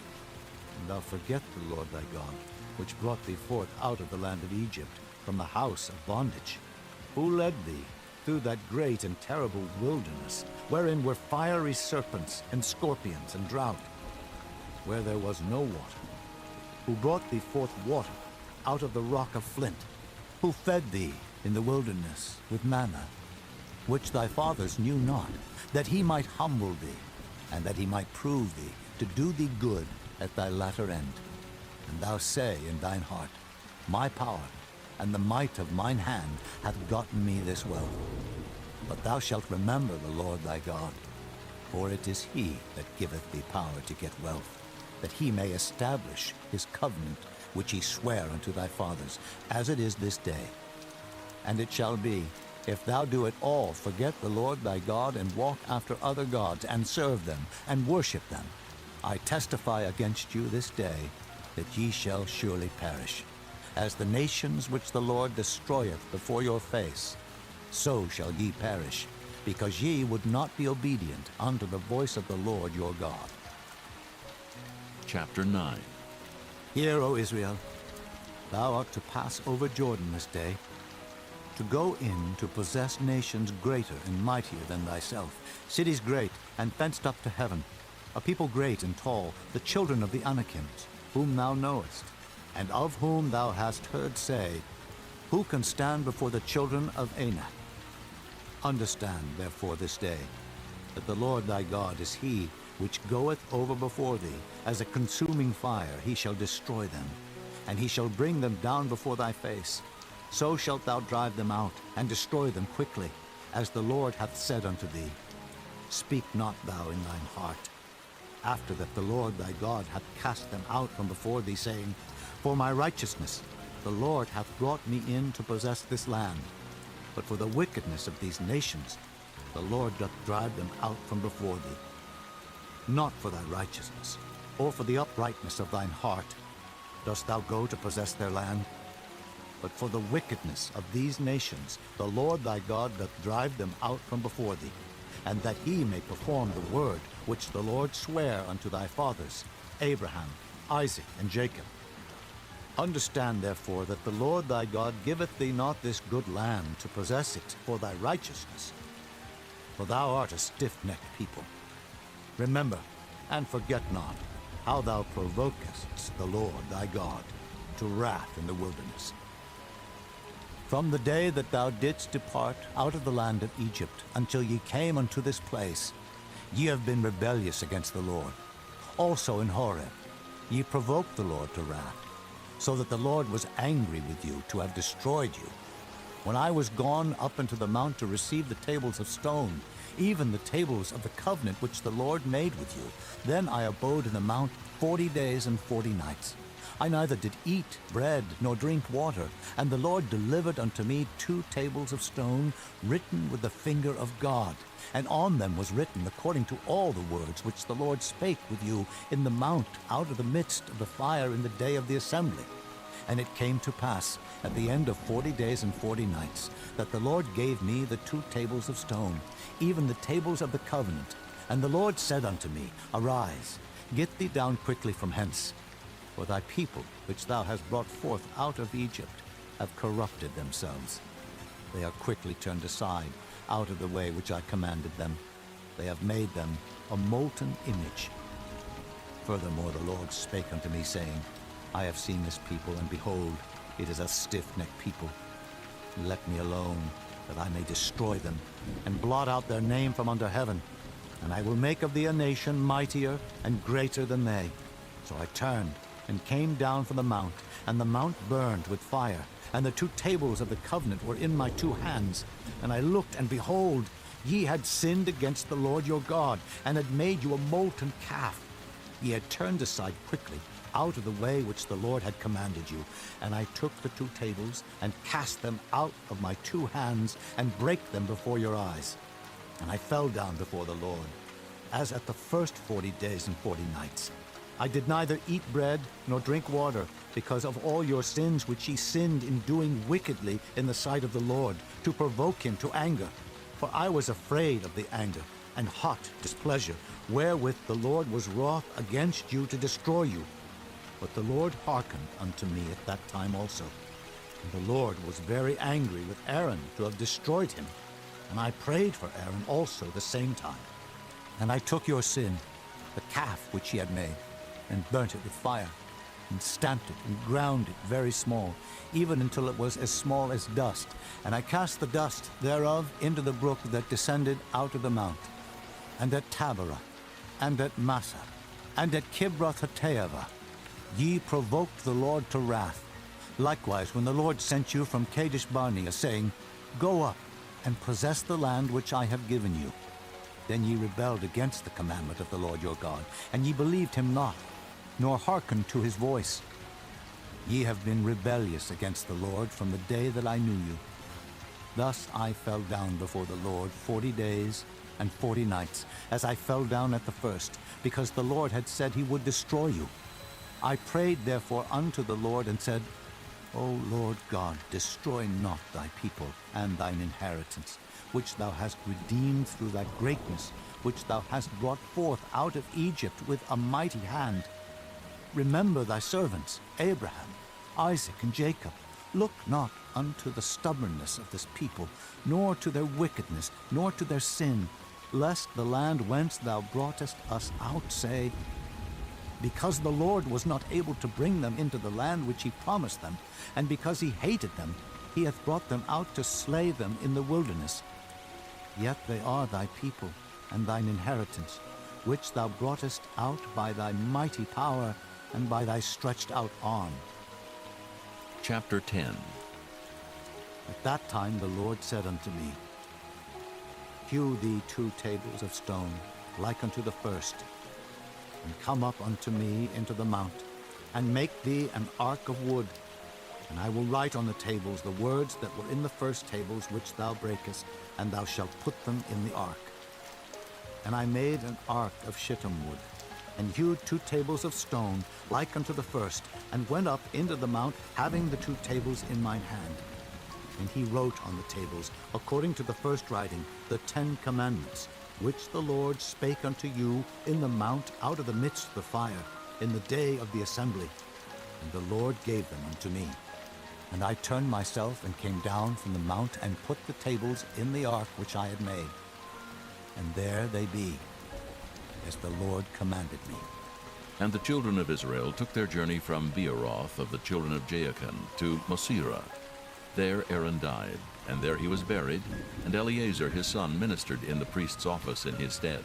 and thou forget the Lord thy God, which brought thee forth out of the land of Egypt, from the house of bondage, who led thee through that great and terrible wilderness, wherein were fiery serpents and scorpions and drought, where there was no water, who brought thee forth water out of the rock of flint, who fed thee in the wilderness with manna, which thy fathers knew not, that he might humble thee, and that he might prove thee, to do thee good at thy latter end. And thou say in thine heart, My power and the might of mine hand hath gotten me this wealth. But thou shalt remember the Lord thy God, for it is he that giveth thee power to get wealth, that he may establish his covenant which he sware unto thy fathers, as it is this day. And it shall be, if thou do at all forget the Lord thy God, and walk after other gods, and serve them, and worship them, I testify against you this day, that ye shall surely perish. As the nations which the Lord destroyeth before your face, so shall ye perish, because ye would not be obedient unto the voice of the Lord your God. Chapter 9. Hear, O Israel, thou art to pass over Jordan this day, to go in to possess nations greater and mightier than thyself, cities great and fenced up to heaven, a people great and tall, the children of the Anakims, whom thou knowest, and of whom thou hast heard say, Who can stand before the children of Anak? Understand, therefore, this day, that the Lord thy God is he which goeth over before thee, as a consuming fire he shall destroy them, and he shall bring them down before thy face. So shalt thou drive them out, and destroy them quickly, as the Lord hath said unto thee. Speak not thou in thine heart, after that the Lord thy God hath cast them out from before thee, saying, For my righteousness the Lord hath brought me in to possess this land. But for the wickedness of these nations the Lord doth drive them out from before thee. Not for thy righteousness, or for the uprightness of thine heart, dost thou go to possess their land, but for the wickedness of these nations the Lord thy God doth drive them out from before thee, and that he may perform the word which the Lord sware unto thy fathers, Abraham, Isaac, and Jacob. Understand therefore that the Lord thy God giveth thee not this good land to possess it for thy righteousness, for thou art a stiff-necked people. Remember, and forget not, how thou provokest the Lord thy God to wrath in the wilderness. From the day that thou didst depart out of the land of Egypt until ye came unto this place, ye have been rebellious against the Lord. Also in Horeb ye provoked the Lord to wrath, so that the Lord was angry with you to have destroyed you. When I was gone up into the mount to receive the tables of stone, even the tables of the covenant which the Lord made with you, then I abode in the mount 40 days and 40 nights. I neither did eat bread nor drink water, and the Lord delivered unto me 2 tables of stone, written with the finger of God, and on them was written according to all the words which the Lord spake with you in the mount out of the midst of the fire in the day of the assembly. And it came to pass, at the end of 40 days and 40 nights, that the Lord gave me the 2 tables of stone, even the tables of the covenant. And the Lord said unto me, Arise, get thee down quickly from hence, for thy people, which thou hast brought forth out of Egypt, have corrupted themselves. They are quickly turned aside out of the way which I commanded them. They have made them a molten image. Furthermore, the Lord spake unto me, saying, I have seen this people, and behold, it is a stiff-necked people. Let me alone, that I may destroy them, and blot out their name from under heaven. And I will make of thee a nation mightier and greater than they. So I turned, and came down from the mount, and the mount burned with fire, and the 2 tables of the covenant were in my 2 hands. And I looked, and behold, ye had sinned against the Lord your God, and had made you a molten calf. Ye had turned aside quickly, out of the way which the Lord had commanded you. And I took the 2 tables, and cast them out of my 2 hands, and brake them before your eyes. And I fell down before the Lord, as at the first 40 days and 40 nights. I did neither eat bread nor drink water, because of all your sins which ye sinned in doing wickedly in the sight of the Lord, to provoke him to anger. For I was afraid of the anger and hot displeasure, wherewith the Lord was wroth against you to destroy you. But the Lord hearkened unto me at that time also. And the Lord was very angry with Aaron to have destroyed him. And I prayed for Aaron also the same time. And I took your sin, the calf which ye had made, and burnt it with fire, and stamped it, and ground it very small, even until it was as small as dust. And I cast the dust thereof into the brook that descended out of the mount. And at Taberah, and at Massa, and at Kibroth-hattaavah, ye provoked the Lord to wrath. Likewise, when the Lord sent you from Kadesh-barnea, saying, Go up, and possess the land which I have given you. Then ye rebelled against the commandment of the Lord your God, and ye believed him not, nor hearkened to his voice. Ye have been rebellious against the Lord from the day that I knew you. Thus I fell down before the Lord 40 days and 40 nights, as I fell down at the first, because the Lord had said he would destroy you. I prayed therefore unto the Lord, and said, O Lord God, destroy not thy people and thine inheritance, which thou hast redeemed through thy greatness, which thou hast brought forth out of Egypt with a mighty hand. Remember thy servants, Abraham, Isaac, and Jacob. Look not unto the stubbornness of this people, nor to their wickedness, nor to their sin, lest the land whence thou broughtest us out say, Because the Lord was not able to bring them into the land which he promised them, and because he hated them, he hath brought them out to slay them in the wilderness. Yet they are thy people, and thine inheritance, which thou broughtest out by thy mighty power, and by thy stretched out arm. Chapter 10. At that time the Lord said unto me, Hew thee 2 tables of stone, like unto the first, and come up unto me into the mount, and make thee an ark of wood. And I will write on the tables the words that were in the first tables which thou breakest, and thou shalt put them in the ark. And I made an ark of shittim wood, and hewed 2 tables of stone, like unto the first, and went up into the mount, having the 2 tables in mine hand. And he wrote on the tables, according to the first writing, the 10 commandments, which the Lord spake unto you in the mount out of the midst of the fire, in the day of the assembly. And the Lord gave them unto me. And I turned myself, and came down from the mount, and put the tables in the ark which I had made. And there they be, as the Lord commanded me. And the children of Israel took their journey from Beeroth of the children of Jaachan to Mosera. There Aaron died, and there he was buried, and Eleazar his son ministered in the priest's office in his stead.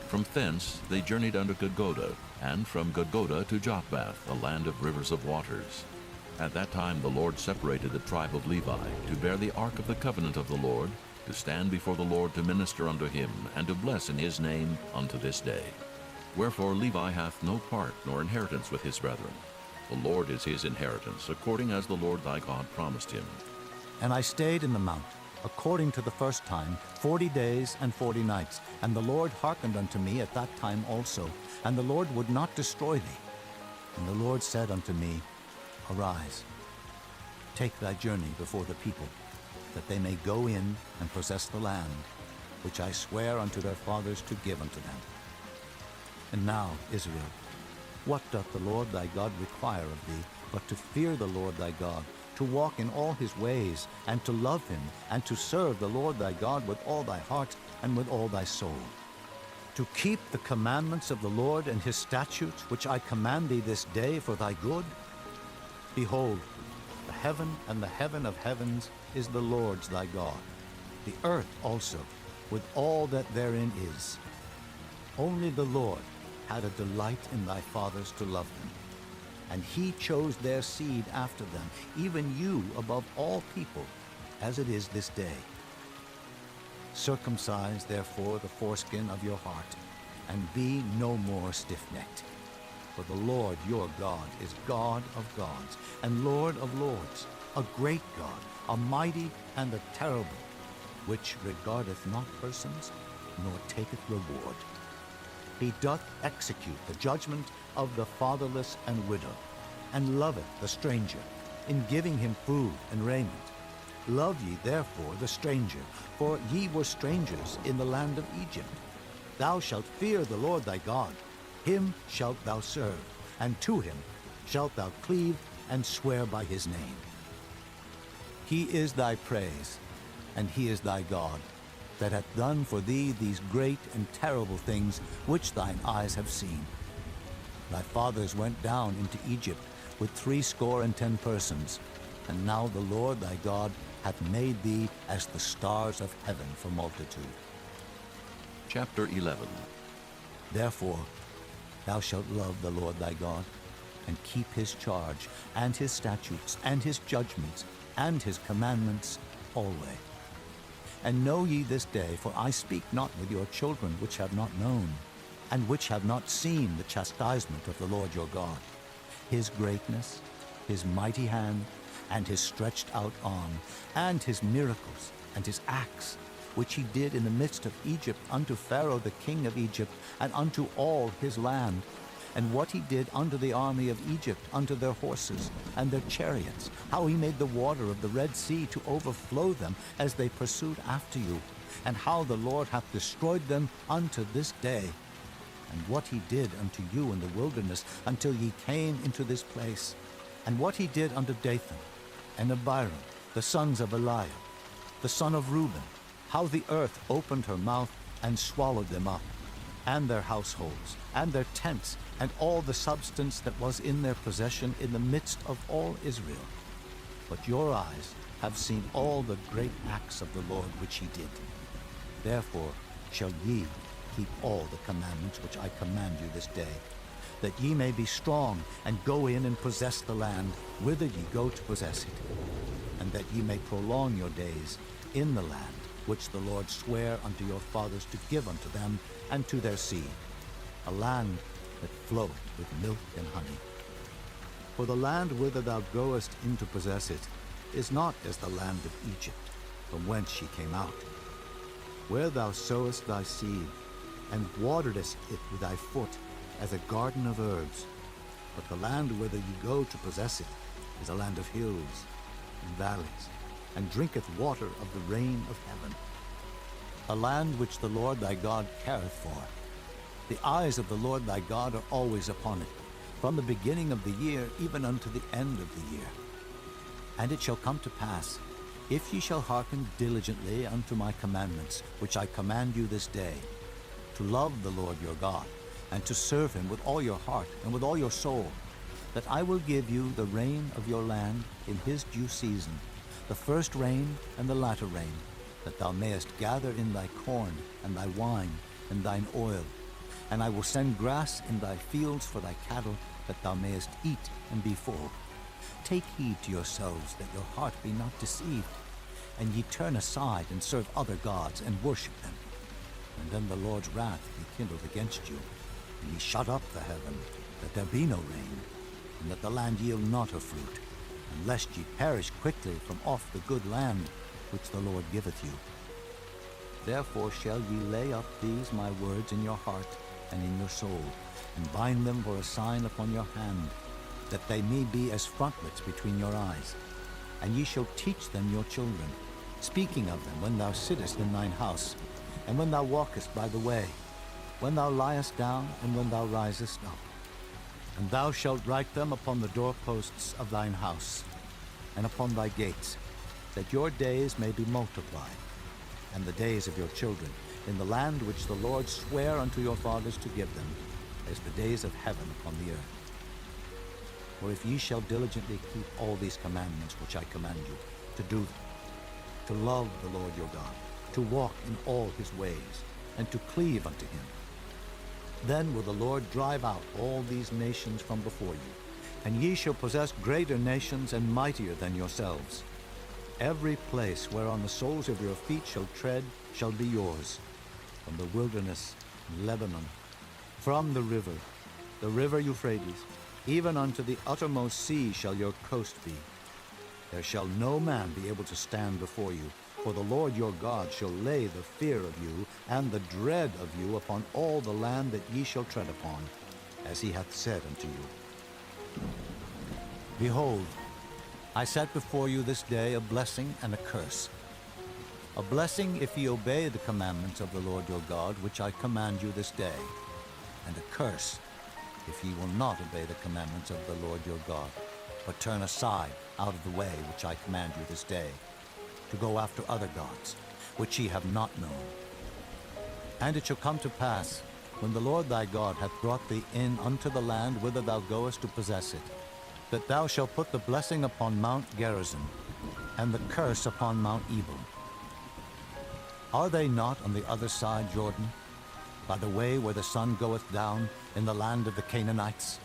From thence they journeyed unto Gudgoda, and from Gudgoda to Jotbath, a land of rivers of waters. At that time the Lord separated the tribe of Levi to bear the ark of the covenant of the Lord, to stand before the Lord to minister unto him, and to bless in his name unto this day. Wherefore Levi hath no part nor inheritance with his brethren. The Lord is his inheritance, according as the Lord thy God promised him. And I stayed in the mount, according to the first time, 40 days and 40 nights. And the Lord hearkened unto me at that time also, and the Lord would not destroy thee. And the Lord said unto me, Arise, take thy journey before the people, that they may go in and possess the land, which I swear unto their fathers to give unto them. And now, Israel, what doth the Lord thy God require of thee, but to fear the Lord thy God, to walk in all his ways, and to love him, and to serve the Lord thy God with all thy heart and with all thy soul? to keep the commandments of the Lord and his statutes, which I command thee this day for thy good? Behold, the heaven and the heaven of heavens is the Lord's thy God, the earth also, with all that therein is. Only the Lord had a delight in thy fathers to love them, and he chose their seed after them, even you above all people, as it is this day. Circumcise therefore the foreskin of your heart, and be no more stiff-necked. For the Lord your God is God of gods, and Lord of lords, a great God, a mighty and a terrible, which regardeth not persons, nor taketh reward. He doth execute the judgment of the fatherless and widow, and loveth the stranger, in giving him food and raiment. Love ye therefore the stranger, for ye were strangers in the land of Egypt. Thou shalt fear the Lord thy God, him shalt thou serve, and to him shalt thou cleave and swear by his name. He is thy praise, and he is thy God, that hath done for thee these great and terrible things which thine eyes have seen. Thy fathers went down into Egypt with 70 persons, and now the Lord thy God hath made thee as the stars of heaven for multitude. Chapter 11. Therefore thou shalt love the Lord thy God, and keep his charge, and his statutes, and his judgments, and his commandments always. And know ye this day, for I speak not with your children which have not known, and which have not seen the chastisement of the Lord your God, his greatness, his mighty hand, and his stretched out arm, and his miracles, and his acts, which he did in the midst of Egypt unto Pharaoh the king of Egypt, and unto all his land, and what he did unto the army of Egypt, unto their horses and their chariots, how he made the water of the Red Sea to overflow them as they pursued after you, and how the Lord hath destroyed them unto this day, and what he did unto you in the wilderness until ye came into this place, and what he did unto Dathan and Abiram, the sons of Eliab, the son of Reuben, how the earth opened her mouth and swallowed them up, and their households, and their tents, and all the substance that was in their possession in the midst of all Israel. But your eyes have seen all the great acts of the Lord which he did. Therefore shall ye keep all the commandments which I command you this day, that ye may be strong, and go in and possess the land whither ye go to possess it, and that ye may prolong your days in the land which the Lord sware unto your fathers to give unto them and to their seed, a land that floweth with milk and honey. For the land whither thou goest in to possess it is not as the land of Egypt, from whence ye came out, where thou sowest thy seed, and waterest it with thy foot, as a garden of herbs. But the land whither ye go to possess it is a land of hills and valleys, and drinketh water of the rain of heaven, a land which the Lord thy God careth for. The eyes of the Lord thy God are always upon it, from the beginning of the year even unto the end of the year. And it shall come to pass, if ye shall hearken diligently unto my commandments, which I command you this day, to love the Lord your God, and to serve him with all your heart and with all your soul, that I will give you the rain of your land in his due season, the first rain and the latter rain, that thou mayest gather in thy corn and thy wine and thine oil. And I will send grass in thy fields for thy cattle, that thou mayest eat and be full. Take heed to yourselves that your heart be not deceived, and ye turn aside and serve other gods and worship them. And then the Lord's wrath be kindled against you, and ye shut up the heaven, that there be no rain, and that the land yield not her fruit, and lest ye perish quickly from off the good land which the Lord giveth you. Therefore shall ye lay up these my words in your heart and in your soul, and bind them for a sign upon your hand, that they may be as frontlets between your eyes. And ye shall teach them your children, speaking of them when thou sittest in thine house, and when thou walkest by the way, when thou liest down, and when thou risest up. And thou shalt write them upon the doorposts of thine house, and upon thy gates, that your days may be multiplied, and the days of your children, in the land which the Lord sware unto your fathers to give them, as the days of heaven upon the earth. For if ye shall diligently keep all these commandments which I command you, to do them, to love the Lord your God, to walk in all his ways, and to cleave unto him, then will the Lord drive out all these nations from before you, and ye shall possess greater nations and mightier than yourselves. Every place whereon the soles of your feet shall tread shall be yours, from the wilderness, Lebanon, from the river Euphrates, even unto the uttermost sea shall your coast be. There shall no man be able to stand before you, for the Lord your God shall lay the fear of you and the dread of you upon all the land that ye shall tread upon, as he hath said unto you. Behold, I set before you this day a blessing and a curse. A blessing if ye obey the commandments of the Lord your God, which I command you this day, and a curse if ye will not obey the commandments of the Lord your God, but turn aside out of the way which I command you this day, to go after other gods, which ye have not known. And it shall come to pass, when the Lord thy God hath brought thee in unto the land whither thou goest to possess it, that thou shalt put the blessing upon Mount Gerizim, and the curse upon Mount Ebal. Are they not on the other side Jordan, by the way where the sun goeth down, in the land of the Canaanites,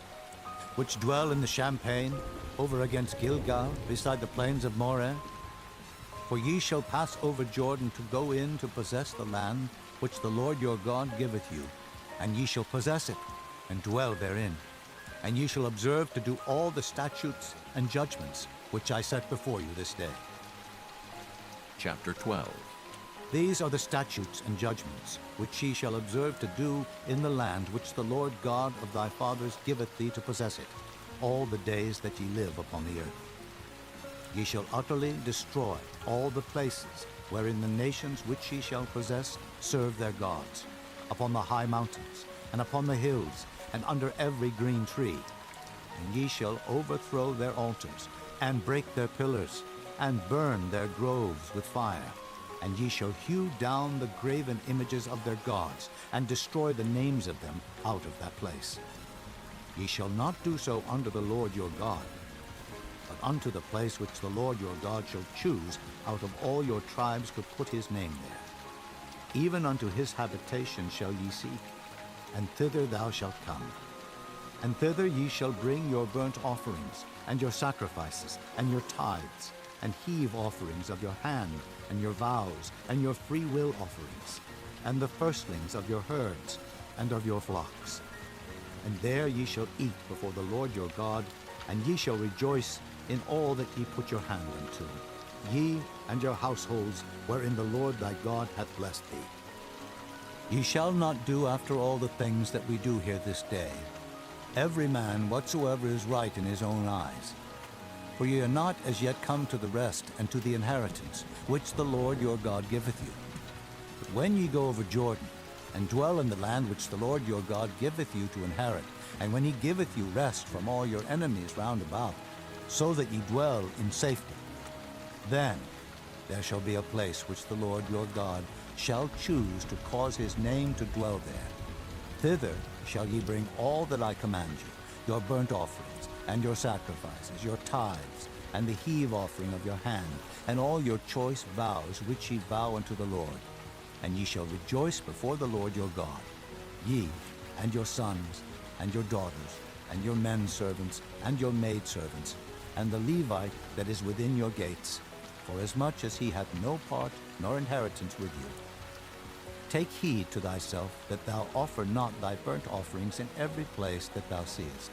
which dwell in the champaign, over against Gilgal, beside the plains of Moreh? For ye shall pass over Jordan to go in to possess the land which the Lord your God giveth you, and ye shall possess it, and dwell therein. And ye shall observe to do all the statutes and judgments which I set before you this day. Chapter 12. These are the statutes and judgments which ye shall observe to do in the land which the Lord God of thy fathers giveth thee to possess it, all the days that ye live upon the earth. Ye shall utterly destroy all the places wherein the nations which ye shall possess serve their gods, upon the high mountains, and upon the hills, and under every green tree. And ye shall overthrow their altars, and break their pillars, and burn their groves with fire. And ye shall hew down the graven images of their gods, and destroy the names of them out of that place. Ye shall not do so unto the Lord your God, but unto the place which the Lord your God shall choose out of all your tribes to put his name there. Even unto his habitation shall ye seek, and thither thou shalt come. And thither ye shall bring your burnt offerings, and your sacrifices, and your tithes, and heave offerings of your hand, and your vows, and your free will offerings, and the firstlings of your herds, and of your flocks. And there ye shall eat before the Lord your God, and ye shall rejoice in all that ye put your hand unto, ye and your households, wherein the Lord thy God hath blessed thee. Ye shall not do after all the things that we do here this day, every man whatsoever is right in his own eyes. For ye are not as yet come to the rest and to the inheritance, which the Lord your God giveth you. But when ye go over Jordan, and dwell in the land which the Lord your God giveth you to inherit, and when he giveth you rest from all your enemies round about, so that ye dwell in safety, then there shall be a place which the Lord your God shall choose to cause his name to dwell there. Thither shall ye bring all that I command you, your burnt offerings, and your sacrifices, your tithes, and the heave offering of your hand, and all your choice vows which ye vow unto the Lord. And ye shall rejoice before the Lord your God, ye, and your sons, and your daughters, and your men servants, and your maid servants, and the Levite that is within your gates, forasmuch as he hath no part nor inheritance with you. Take heed to thyself that thou offer not thy burnt offerings in every place that thou seest,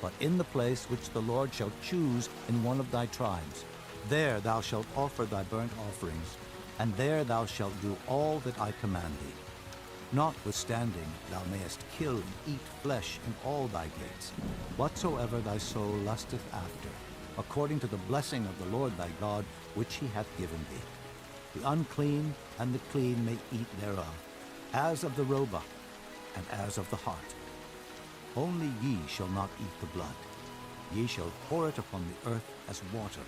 but in the place which the Lord shall choose in one of thy tribes. There thou shalt offer thy burnt offerings, and there thou shalt do all that I command thee. Notwithstanding, thou mayest kill and eat flesh in all thy gates, whatsoever thy soul lusteth after, according to the blessing of the Lord thy God, which he hath given thee. The unclean and the clean may eat thereof, as of the roebuck, and as of the hart. Only ye shall not eat the blood. Ye shall pour it upon the earth as water.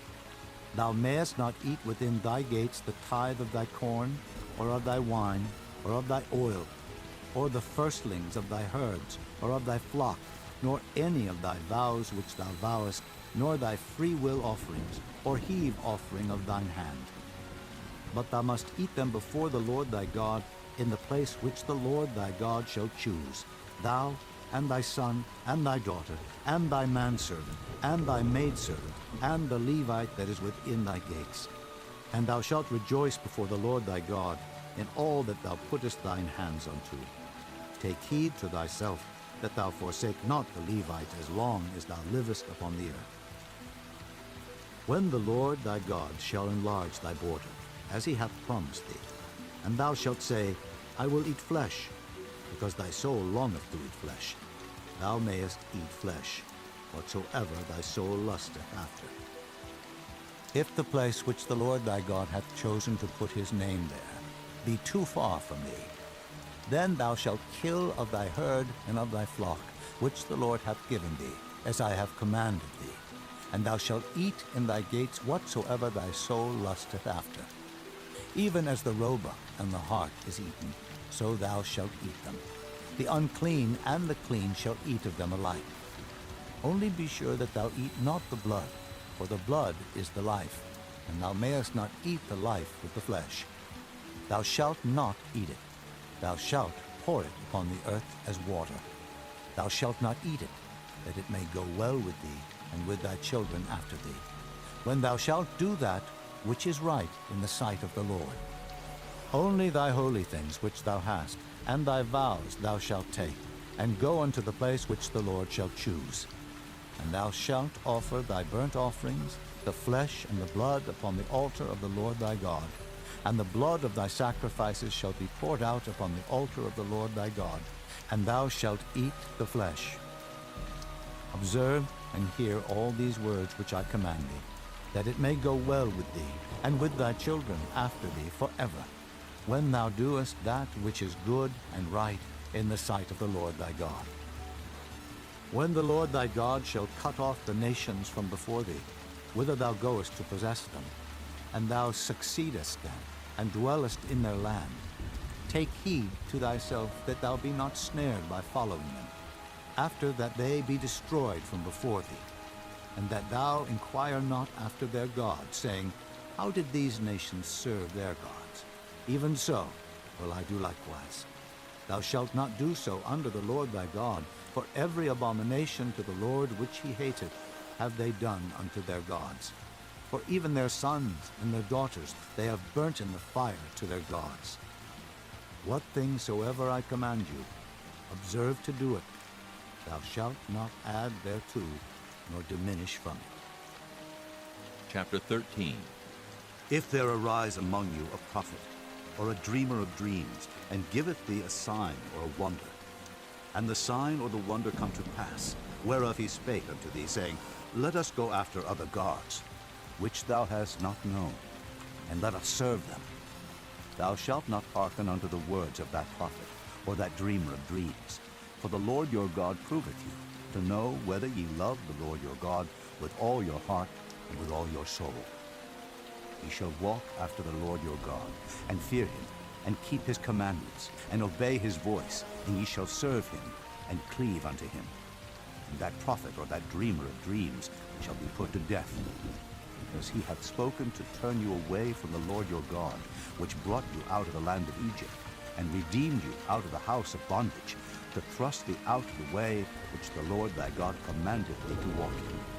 Thou mayest not eat within thy gates the tithe of thy corn, or of thy wine, or of thy oil, or the firstlings of thy herds, or of thy flock, nor any of thy vows which thou vowest, nor thy free will offerings, or heave offering of thine hand. But thou must eat them before the Lord thy God, in the place which the Lord thy God shall choose, thou, and thy son, and thy daughter, and thy manservant, and thy maidservant, and the Levite that is within thy gates. And thou shalt rejoice before the Lord thy God in all that thou puttest thine hands unto. Take heed to thyself, that thou forsake not the Levite as long as thou livest upon the earth. When the Lord thy God shall enlarge thy border, as he hath promised thee, and thou shalt say, I will eat flesh, because thy soul longeth to eat flesh, thou mayest eat flesh, whatsoever thy soul lusteth after. If the place which the Lord thy God hath chosen to put his name there be too far from thee, then thou shalt kill of thy herd and of thy flock, which the Lord hath given thee, as I have commanded thee, and thou shalt eat in thy gates whatsoever thy soul lusteth after. Even as the roebuck and the hart is eaten, so thou shalt eat them. The unclean and the clean shall eat of them alike. Only be sure that thou eat not the blood, for the blood is the life, and thou mayest not eat the life with the flesh. Thou shalt not eat it. Thou shalt pour it upon the earth as water. Thou shalt not eat it, that it may go well with thee, and with thy children after thee, when thou shalt do that which is right in the sight of the Lord. Only thy holy things which thou hast, and thy vows thou shalt take, and go unto the place which the Lord shall choose. And thou shalt offer thy burnt offerings, the flesh and the blood upon the altar of the Lord thy God, and the blood of thy sacrifices shall be poured out upon the altar of the Lord thy God, and thou shalt eat the flesh. Observe and hear all these words which I command thee, that it may go well with thee, and with thy children after thee forever, when thou doest that which is good and right in the sight of the Lord thy God. When the Lord thy God shall cut off the nations from before thee, whither thou goest to possess them, and thou succeedest them, and dwellest in their land, take heed to thyself that thou be not snared by following them, after that they be destroyed from before thee, and that thou inquire not after their gods, saying, How did these nations serve their gods? Even so will I do likewise. Thou shalt not do so under the Lord thy God, for every abomination to the Lord which he hateth have they done unto their gods. For even their sons and their daughters they have burnt in the fire to their gods. What things soever I command you, observe to do it. Thou shalt not add thereto, nor diminish from it. Chapter 13. If there arise among you a prophet, or a dreamer of dreams, and giveth thee a sign or a wonder, and the sign or the wonder come to pass, whereof he spake unto thee, saying, Let us go after other gods, which thou hast not known, and let us serve them. Thou shalt not hearken unto the words of that prophet, or that dreamer of dreams. For the Lord your God proveth you, to know whether ye love the Lord your God with all your heart and with all your soul. Ye shall walk after the Lord your God, and fear him, and keep his commandments, and obey his voice, and ye shall serve him, and cleave unto him. And that prophet or that dreamer of dreams shall be put to death, because he hath spoken to turn you away from the Lord your God, which brought you out of the land of Egypt, and redeemed you out of the house of bondage, to thrust thee out of the way which the Lord thy God commanded thee to walk in.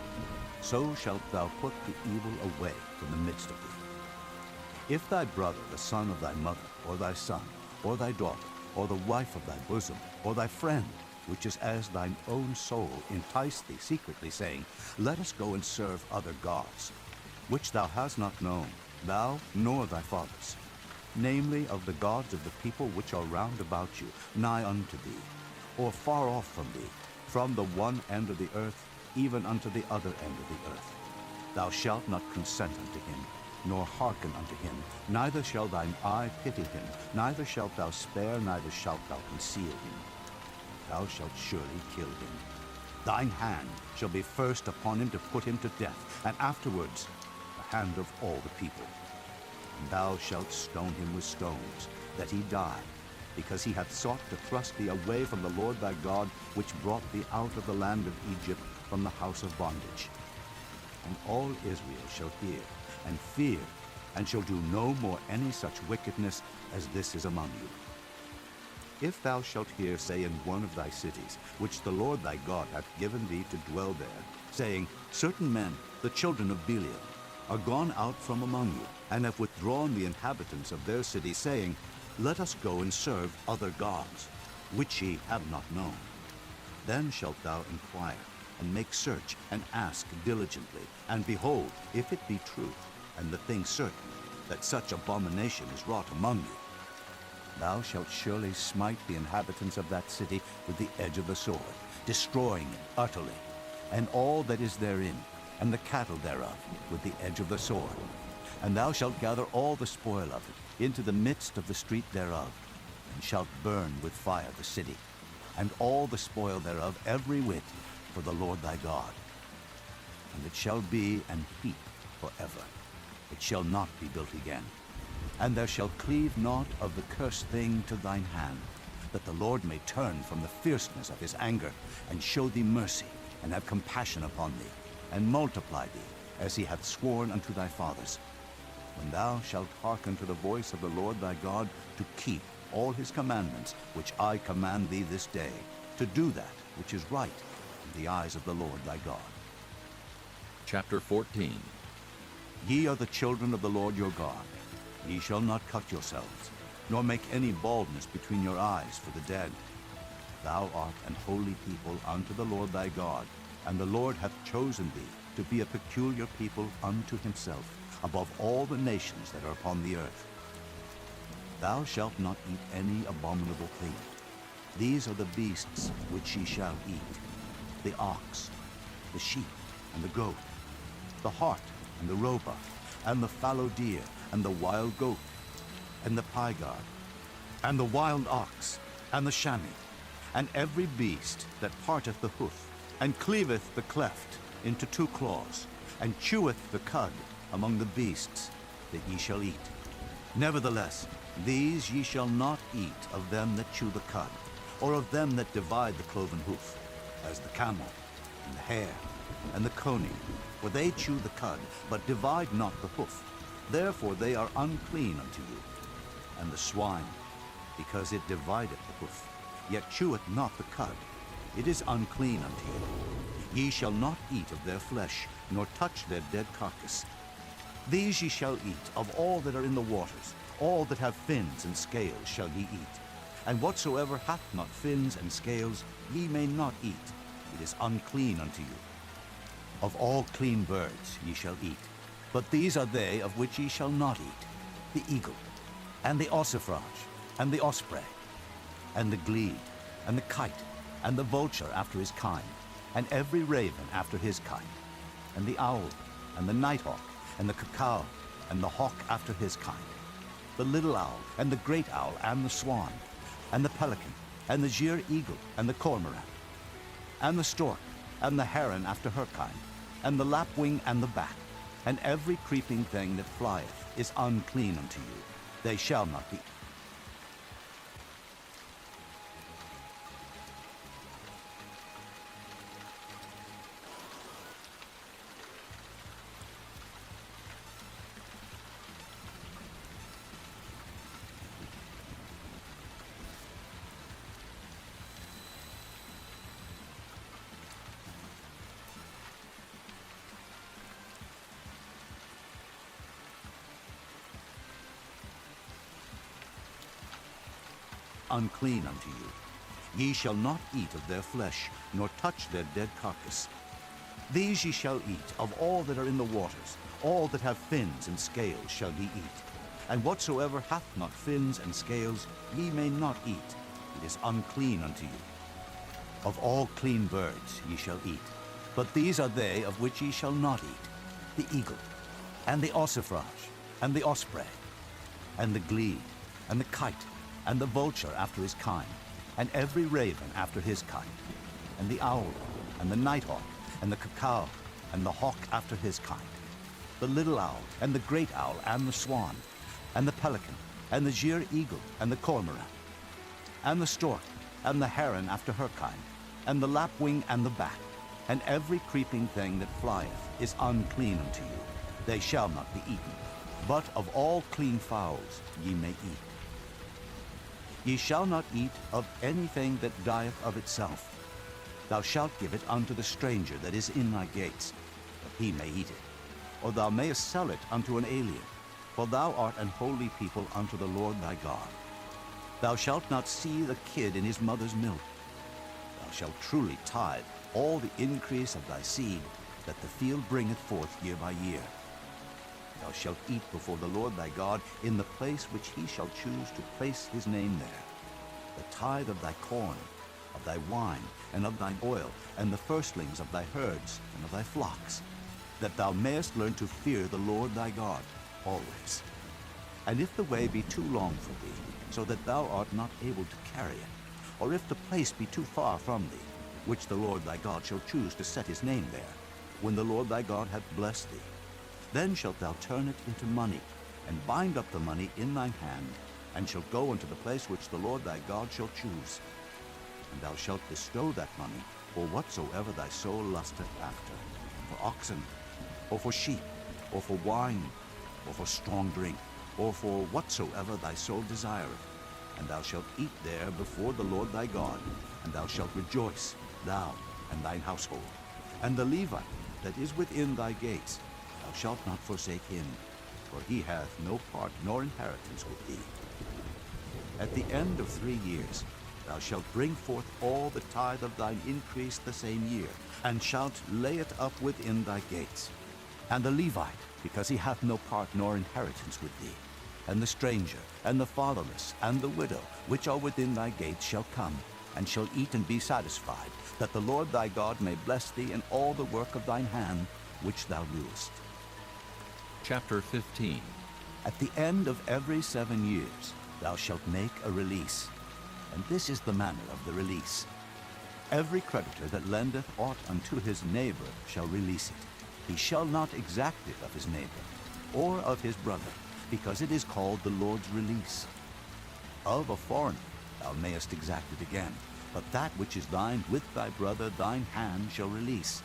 So shalt thou put the evil away from the midst of thee. If thy brother, the son of thy mother, or thy son, or thy daughter, or the wife of thy bosom, or thy friend, which is as thine own soul, entice thee secretly, saying, Let us go and serve other gods, which thou hast not known, thou nor thy fathers, namely of the gods of the people which are round about you, nigh unto thee, or far off from thee, from the one end of the earth even unto the other end of the earth. Thou shalt not consent unto him, nor hearken unto him, neither shall thine eye pity him, neither shalt thou spare, neither shalt thou conceal him. Thou shalt surely kill him. Thine hand shall be first upon him to put him to death, and afterwards the hand of all the people. And thou shalt stone him with stones, that he die, because he hath sought to thrust thee away from the Lord thy God, which brought thee out of the land of Egypt from the house of bondage. And all Israel shall hear, and fear, and shall do no more any such wickedness as this is among you. If thou shalt hear say in one of thy cities, which the Lord thy God hath given thee to dwell there, saying, Certain men, the children of Belial, are gone out from among you, and have withdrawn the inhabitants of their city, saying, Let us go and serve other gods, which ye have not known. Then shalt thou inquire, and make search, and ask diligently, and behold, if it be truth, and the thing certain, that such abomination is wrought among you, thou shalt surely smite the inhabitants of that city with the edge of the sword, destroying it utterly, and all that is therein, and the cattle thereof, with the edge of the sword. And thou shalt gather all the spoil of it into the midst of the street thereof, and shalt burn with fire the city, and all the spoil thereof every whit, for the Lord thy God. And it shall be an heap forever. It shall not be built again. And there shall cleave naught of the cursed thing to thine hand, that the Lord may turn from the fierceness of his anger, and show thee mercy, and have compassion upon thee, and multiply thee, as he hath sworn unto thy fathers. When thou shalt hearken to the voice of the Lord thy God, to keep all his commandments, which I command thee this day, to do that which is right in the eyes of the Lord thy God. Chapter 14. Ye are the children of the Lord your God. Ye shall not cut yourselves, nor make any baldness between your eyes for the dead. Thou art an holy people unto the Lord thy God, and the Lord hath chosen thee to be a peculiar people unto himself, above all the nations that are upon the earth. Thou shalt not eat any abominable thing. These are the beasts which ye shall eat: the ox, the sheep, and the goat, the hart, and the roebuck, and the fallow deer, and the wild goat, and the pygard, and the wild ox, and the chamois, and every beast that parteth the hoof, and cleaveth the cleft into two claws, and cheweth the cud among the beasts that ye shall eat. Nevertheless, these ye shall not eat of them that chew the cud, or of them that divide the cloven hoof, as the camel, and the hare, and the coney, for they chew the cud, but divide not the hoof. Therefore they are unclean unto you. And the swine, because it divideth the hoof, yet cheweth not the cud, it is unclean unto you. Ye shall not eat of their flesh, nor touch their dead carcass. These ye shall eat of all that are in the waters, all that have fins and scales shall ye eat. And whatsoever hath not fins and scales ye may not eat, it is unclean unto you. Of all clean birds ye shall eat, but these are they of which ye shall not eat: the eagle, and the ossifrage, and the osprey, and the glede, and the kite, and the vulture after his kind, and every raven after his kind, and the owl, and the nighthawk, and the cuckoo, and the hawk after his kind, the little owl, and the great owl, and the swan, and the pelican, and the gier eagle, and the cormorant, and the stork, and the heron after her kind, and the lapwing, and the bat, and every creeping thing that flieth is unclean unto you. They shall not be. Unclean unto you. Ye shall not eat of their flesh, nor touch their dead carcass. These ye shall eat of all that are in the waters, all that have fins and scales shall ye eat. And whatsoever hath not fins and scales ye may not eat, it is unclean unto you. Of all clean birds ye shall eat, but these are they of which ye shall not eat: the eagle, and the ossifrage, and the osprey, and the glede, and the kite, and the vulture after his kind, and every raven after his kind, and the owl, and the nighthawk, and the cuckoo, and the hawk after his kind, the little owl, and the great owl, and the swan, and the pelican, and the gier eagle, and the cormorant, and the stork, and the heron after her kind, and the lapwing and the bat, and every creeping thing that flieth is unclean unto you. They shall not be eaten. But of all clean fowls ye may eat. Ye shall not eat of anything that dieth of itself. Thou shalt give it unto the stranger that is in thy gates, that he may eat it. Or thou mayest sell it unto an alien, for thou art an holy people unto the Lord thy God. Thou shalt not see the kid in his mother's milk. Thou shalt truly tithe all the increase of thy seed, that the field bringeth forth year by year. Thou shalt eat before the Lord thy God in the place which he shall choose to place his name there. The tithe of thy corn, of thy wine, and of thine oil, and the firstlings of thy herds and of thy flocks, that thou mayest learn to fear the Lord thy God always. And if the way be too long for thee, so that thou art not able to carry it, or if the place be too far from thee, which the Lord thy God shall choose to set his name there, when the Lord thy God hath blessed thee, then shalt thou turn it into money, and bind up the money in thine hand, and shalt go unto the place which the Lord thy God shall choose. And thou shalt bestow that money for whatsoever thy soul lusteth after, for oxen, or for sheep, or for wine, or for strong drink, or for whatsoever thy soul desireth. And thou shalt eat there before the Lord thy God, and thou shalt rejoice, thou and thine household. And the Levite that is within thy gates, thou shalt not forsake him, for he hath no part nor inheritance with thee. At the end of 3 years thou shalt bring forth all the tithe of thine increase the same year, and shalt lay it up within thy gates. And the Levite, because he hath no part nor inheritance with thee, and the stranger, and the fatherless, and the widow, which are within thy gates, shall come, and shall eat and be satisfied, that the Lord thy God may bless thee in all the work of thine hand, which thou doest. Chapter 15. At the end of every 7 years thou shalt make a release, and this is the manner of the release. Every creditor that lendeth aught unto his neighbor shall release it. He shall not exact it of his neighbor, or of his brother, because it is called the Lord's release. Of a foreigner thou mayest exact it again, but that which is thine with thy brother thine hand shall release,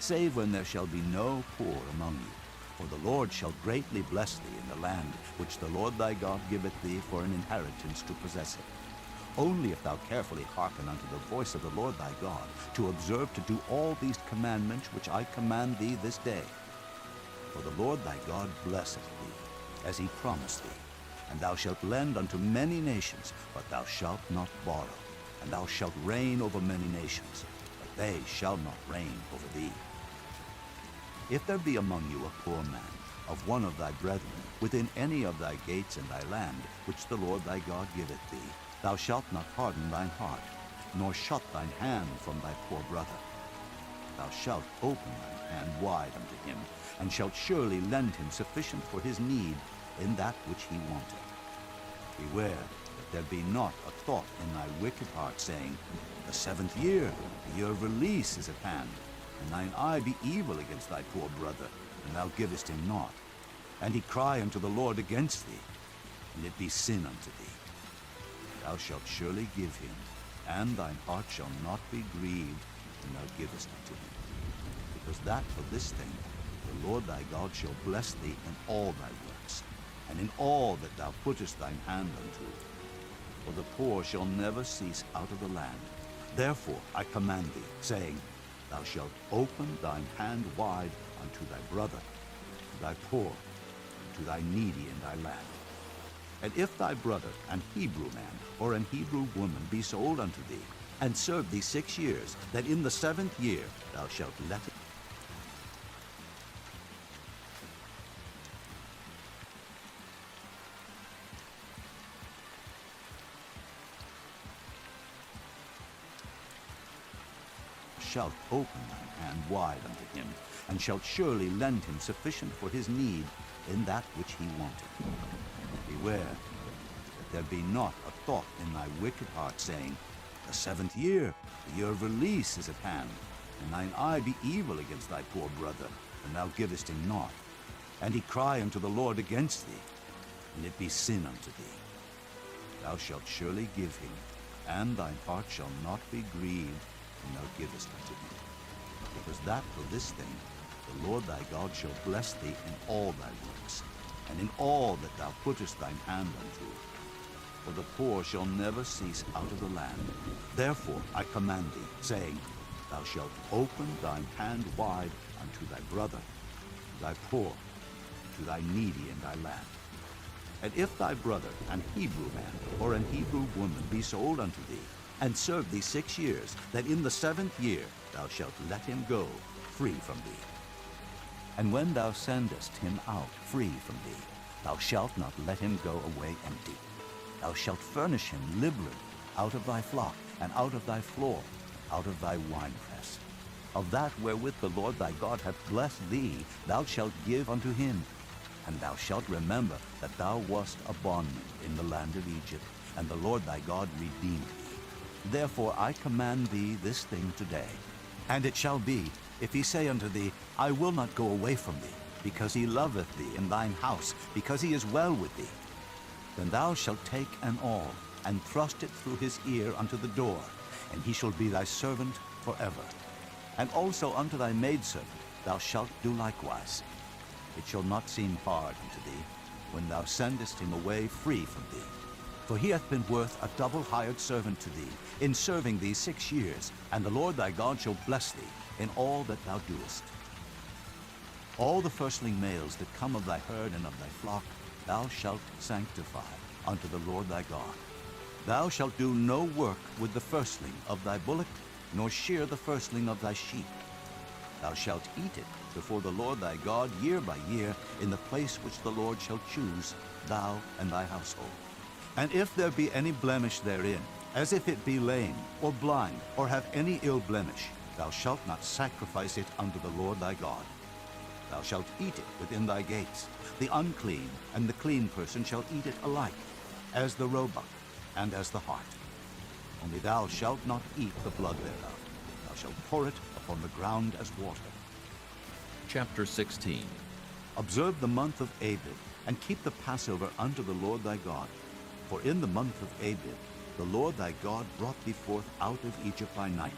save when there shall be no poor among you. For the Lord shall greatly bless thee in the land which the Lord thy God giveth thee for an inheritance to possess it. Only if thou carefully hearken unto the voice of the Lord thy God, to observe to do all these commandments which I command thee this day. For the Lord thy God blesseth thee, as he promised thee. And thou shalt lend unto many nations, but thou shalt not borrow. And thou shalt reign over many nations, but they shall not reign over thee. If there be among you a poor man, of one of thy brethren, within any of thy gates in thy land, which the Lord thy God giveth thee, thou shalt not harden thine heart, nor shut thine hand from thy poor brother. Thou shalt open thine hand wide unto him, and shalt surely lend him sufficient for his need in that which he wanteth. Beware that there be not a thought in thy wicked heart, saying, The 7th year, the year of release, is at hand, and thine eye be evil against thy poor brother, and thou givest him naught. And he cry unto the Lord against thee, and it be sin unto thee. Thou shalt surely give him, and thine heart shall not be grieved when thou givest unto him. Because that for this thing the Lord thy God shall bless thee in all thy works, and in all that thou puttest thine hand unto. For the poor shall never cease out of the land. Therefore I command thee, saying, Thou shalt open thine hand wide unto thy brother, to thy poor, to thy needy in thy land. And if thy brother, an Hebrew man or an Hebrew woman, be sold unto thee, and serve thee 6 years, then in the 7th year thou shalt let it. Shalt open thine hand wide unto him, and shalt surely lend him sufficient for his need in that which he wanteth. Beware that there be not a thought in thy wicked heart, saying, The 7th year, the year of release, is at hand, and thine eye be evil against thy poor brother, and thou givest him naught. And he cry unto the Lord against thee, and it be sin unto thee. Thou shalt surely give him, and thine heart shall not be grieved when thou givest unto him. Because that for this thing the Lord thy God shall bless thee in all thy works, and in all that thou puttest thine hand unto. For the poor shall never cease out of the land. Therefore I command thee, saying, Thou shalt open thine hand wide unto thy brother, to thy poor, to thy needy in thy land. And if thy brother, an Hebrew man or an Hebrew woman, be sold unto thee, and serve thee 6 years, then in the 7th year thou shalt let him go free from thee. And when thou sendest him out free from thee, thou shalt not let him go away empty. Thou shalt furnish him liberally out of thy flock, and out of thy floor, and out of thy winepress. Of that wherewith the Lord thy God hath blessed thee, thou shalt give unto him. And thou shalt remember that thou wast a bondman in the land of Egypt, and the Lord thy God redeemed thee. Therefore I command thee this thing today. And it shall be, if he say unto thee, I will not go away from thee, because he loveth thee in thine house, because he is well with thee, then thou shalt take an awl, and thrust it through his ear unto the door, and he shall be thy servant forever. And also unto thy maidservant thou shalt do likewise. It shall not seem hard unto thee, when thou sendest him away free from thee. For he hath been worth a double hired servant to thee, in serving thee 6 years, and the Lord thy God shall bless thee in all that thou doest. All the firstling males that come of thy herd and of thy flock thou shalt sanctify unto the Lord thy God. Thou shalt do no work with the firstling of thy bullock, nor shear the firstling of thy sheep. Thou shalt eat it before the Lord thy God year by year, in the place which the Lord shall choose, thou and thy household. And if there be any blemish therein, as if it be lame, or blind, or have any ill blemish, thou shalt not sacrifice it unto the Lord thy God. Thou shalt eat it within thy gates. The unclean and the clean person shall eat it alike, as the roebuck and as the hart. Only thou shalt not eat the blood thereof. Thou shalt pour it upon the ground as water. Chapter 16. Observe the month of Abib, and keep the Passover unto the Lord thy God. For in the month of Abib the Lord thy God brought thee forth out of Egypt by night.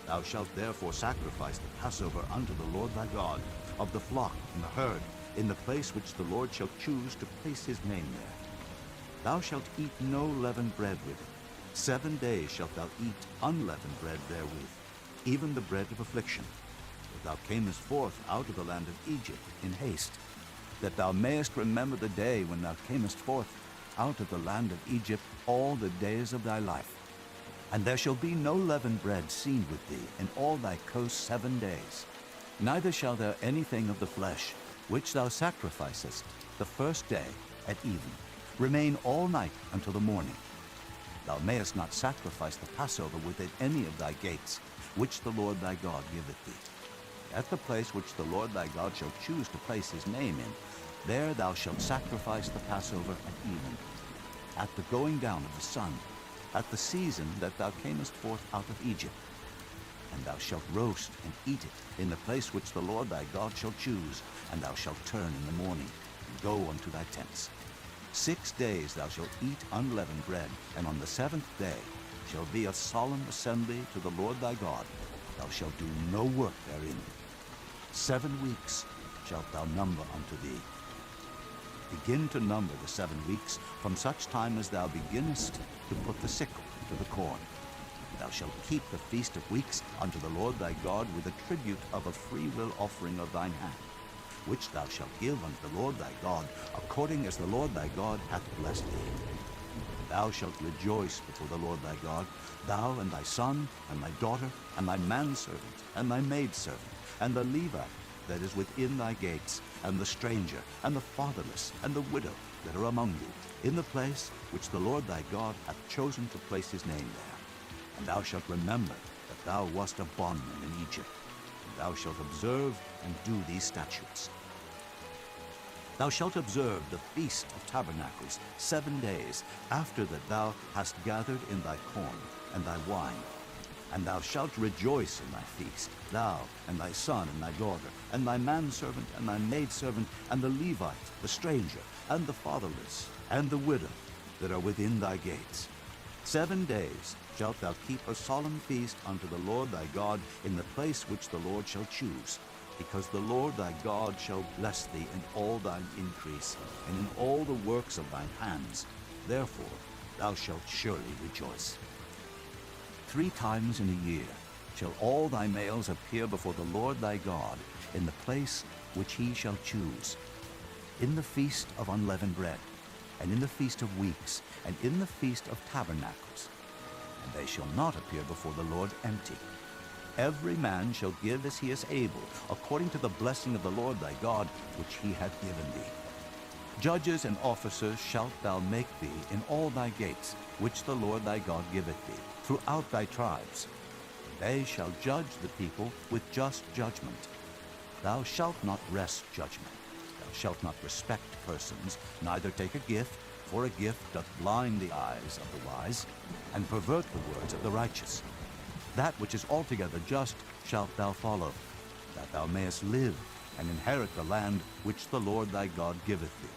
Thou shalt therefore sacrifice the Passover unto the Lord thy God, of the flock and the herd, in the place which the Lord shall choose to place his name there. Thou shalt eat no leavened bread with it. 7 days shalt thou eat unleavened bread therewith, even the bread of affliction. For thou camest forth out of the land of Egypt in haste, that thou mayest remember the day when thou camest forth out of the land of Egypt all the days of thy life. And there shall be no leavened bread seen with thee in all thy coasts 7 days. Neither shall there anything of the flesh, which thou sacrificest the first day at even, remain all night until the morning. Thou mayest not sacrifice the Passover within any of thy gates, which the Lord thy God giveth thee. At the place which the Lord thy God shall choose to place his name in, there thou shalt sacrifice the Passover at even, at the going down of the sun, at the season that thou camest forth out of Egypt. And thou shalt roast and eat it in the place which the Lord thy God shall choose, and thou shalt turn in the morning, and go unto thy tents. 6 days thou shalt eat unleavened bread, and on the 7th day shall be a solemn assembly to the Lord thy God. Thou shalt do no work therein. 7 weeks shalt thou number unto thee. Begin to number the 7 weeks from such time as thou beginnest to put the sickle to the corn. Thou shalt keep the feast of weeks unto the Lord thy God with a tribute of a freewill offering of thine hand, which thou shalt give unto the Lord thy God, according as the Lord thy God hath blessed thee. And thou shalt rejoice before the Lord thy God, thou and thy son, and thy daughter, and thy manservant, and thy maidservant, and the Levite that is within thy gates, and the stranger, and the fatherless, and the widow that are among you, in the place which the Lord thy God hath chosen to place his name there. And thou shalt remember that thou wast a bondman in Egypt, and thou shalt observe and do these statutes. Thou shalt observe the Feast of Tabernacles 7 days after that thou hast gathered in thy corn and thy wine. And thou shalt rejoice in thy feast, thou and thy son and thy daughter, and thy manservant and thy maidservant, and the Levite, the stranger, and the fatherless, and the widow that are within thy gates. 7 days shalt thou keep a solemn feast unto the Lord thy God in the place which the Lord shall choose, because the Lord thy God shall bless thee in all thine increase, and in all the works of thine hands. Therefore thou shalt surely rejoice. 3 times in a year shall all thy males appear before the Lord thy God in the place which he shall choose, in the feast of unleavened bread, and in the feast of weeks, and in the feast of tabernacles. And they shall not appear before the Lord empty. Every man shall give as he is able, according to the blessing of the Lord thy God, which he hath given thee. Judges and officers shalt thou make thee in all thy gates, which the Lord thy God giveth thee, throughout thy tribes. They shall judge the people with just judgment. Thou shalt not wrest judgment. Thou shalt not respect persons, neither take a gift, for a gift doth blind the eyes of the wise, and pervert the words of the righteous. That which is altogether just shalt thou follow, that thou mayest live, and inherit the land which the Lord thy God giveth thee.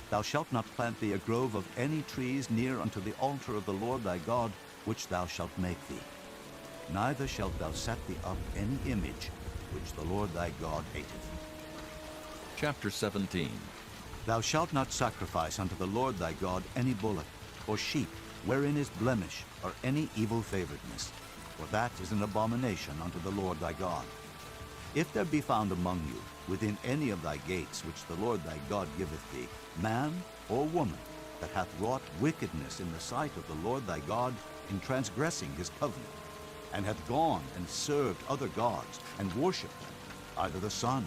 Thou shalt not plant thee a grove of any trees near unto the altar of the Lord thy God, which thou shalt make thee. Neither shalt thou set thee up any image, which the Lord thy God hateth. Chapter 17. Thou shalt not sacrifice unto the Lord thy God any bullock, or sheep, wherein is blemish, or any evil favoredness, for that is an abomination unto the Lord thy God. If there be found among you, within any of thy gates which the Lord thy God giveth thee, man or woman that hath wrought wickedness in the sight of the Lord thy God in transgressing his covenant, and hath gone and served other gods, and worshipped them, either the sun,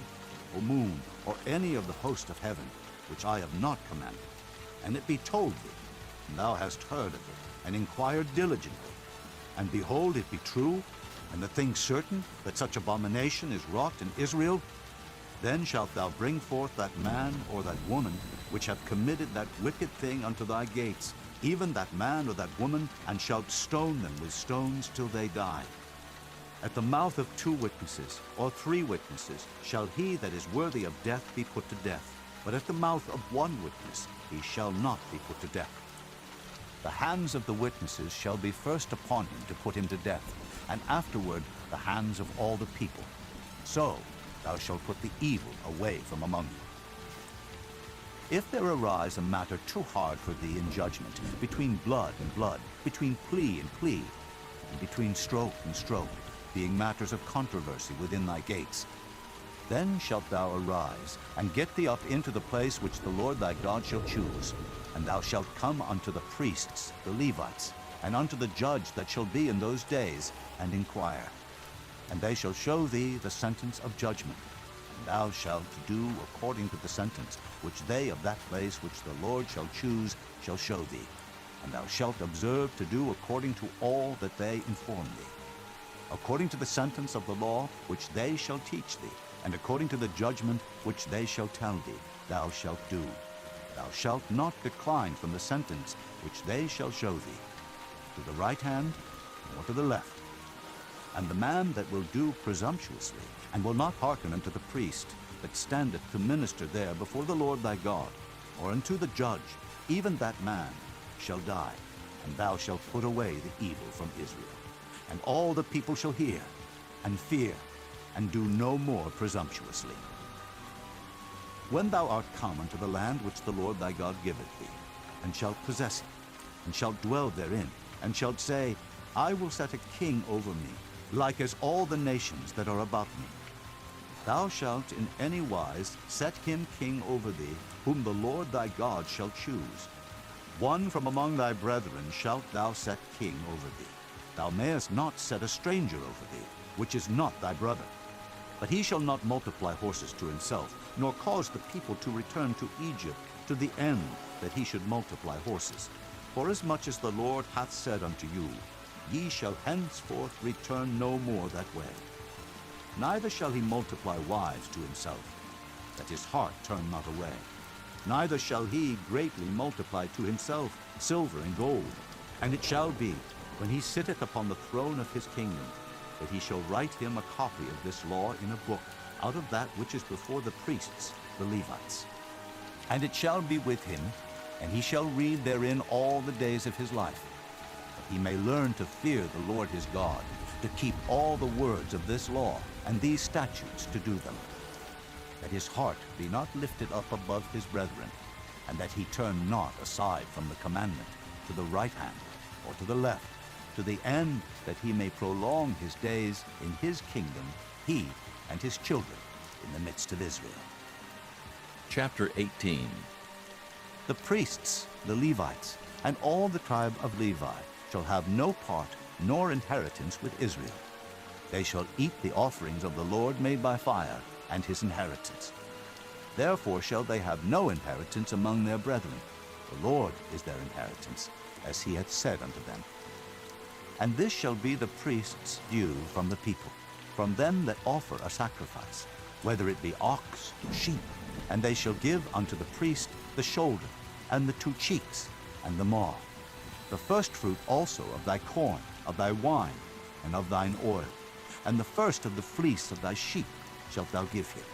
or moon, or any of the host of heaven, which I have not commanded, and it be told thee, and thou hast heard of it, and inquired diligently, and behold, it be true, and the thing certain, that such abomination is wrought in Israel, then shalt thou bring forth that man or that woman which hath committed that wicked thing unto thy gates, even that man or that woman, and shalt stone them with stones till they die. At the mouth of 2 witnesses, or 3 witnesses, shall he that is worthy of death be put to death, but at the mouth of 1 witness he shall not be put to death. The hands of the witnesses shall be first upon him to put him to death, and afterward the hands of all the people. So thou shalt put the evil away from among you. If there arise a matter too hard for thee in judgment, between blood and blood, between plea and plea, and between stroke and stroke, being matters of controversy within thy gates, then shalt thou arise, and get thee up into the place which the Lord thy God shall choose, and thou shalt come unto the priests, the Levites, and unto the judge that shall be in those days, and inquire. And they shall show thee the sentence of judgment, and thou shalt do according to the sentence which they of that place which the Lord shall choose shall show thee. And thou shalt observe to do according to all that they inform thee, according to the sentence of the law which they shall teach thee, and according to the judgment which they shall tell thee, thou shalt do. Thou shalt not decline from the sentence which they shall show thee, to the right hand or to the left. And the man that will do presumptuously, and will not hearken unto the priest that standeth to minister there before the Lord thy God, or unto the judge, even that man shall die, and thou shalt put away the evil from Israel. And all the people shall hear, and fear, and do no more presumptuously. When thou art come unto the land which the Lord thy God giveth thee, and shalt possess it, and shalt dwell therein, and shalt say, I will set a king over me, like as all the nations that are about me. Thou shalt in any wise set him king over thee, whom the Lord thy God shall choose. One from among thy brethren shalt thou set king over thee. Thou mayest not set a stranger over thee, which is not thy brother. But he shall not multiply horses to himself, nor cause the people to return to Egypt, to the end that he should multiply horses. Forasmuch as the Lord hath said unto you, Ye shall henceforth return no more that way. Neither shall he multiply wives to himself, that his heart turn not away. Neither shall he greatly multiply to himself silver and gold. And it shall be, when he sitteth upon the throne of his kingdom, that he shall write him a copy of this law in a book, out of that which is before the priests, the Levites. And it shall be with him, and he shall read therein all the days of his life, he may learn to fear the Lord his God, to keep all the words of this law and these statutes to do them, that his heart be not lifted up above his brethren, and that he turn not aside from the commandment to the right hand or to the left, to the end that he may prolong his days in his kingdom, he and his children in the midst of Israel. Chapter 18. The priests, the Levites, and all the tribe of Levi shall have no part nor inheritance with Israel. They shall eat the offerings of the Lord made by fire, and his inheritance. Therefore shall they have no inheritance among their brethren. The Lord is their inheritance, as he hath said unto them. And this shall be the priest's due from the people, from them that offer a sacrifice, whether it be ox or sheep. And they shall give unto the priest the shoulder, and the 2 cheeks, and the maw, the firstfruit also of thy corn, of thy wine, and of thine oil, and the first of the fleece of thy sheep shalt thou give him.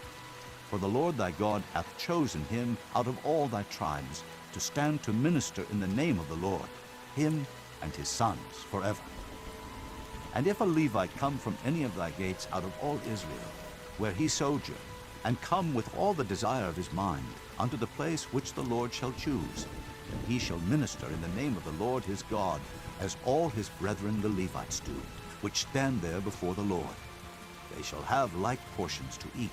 For the Lord thy God hath chosen him out of all thy tribes to stand to minister in the name of the Lord, him and his sons forever. And if a Levite come from any of thy gates out of all Israel, where he sojourn, and come with all the desire of his mind unto the place which the Lord shall choose, then he shall minister in the name of the Lord his God, as all his brethren the Levites do, which stand there before the Lord. They shall have like portions to eat,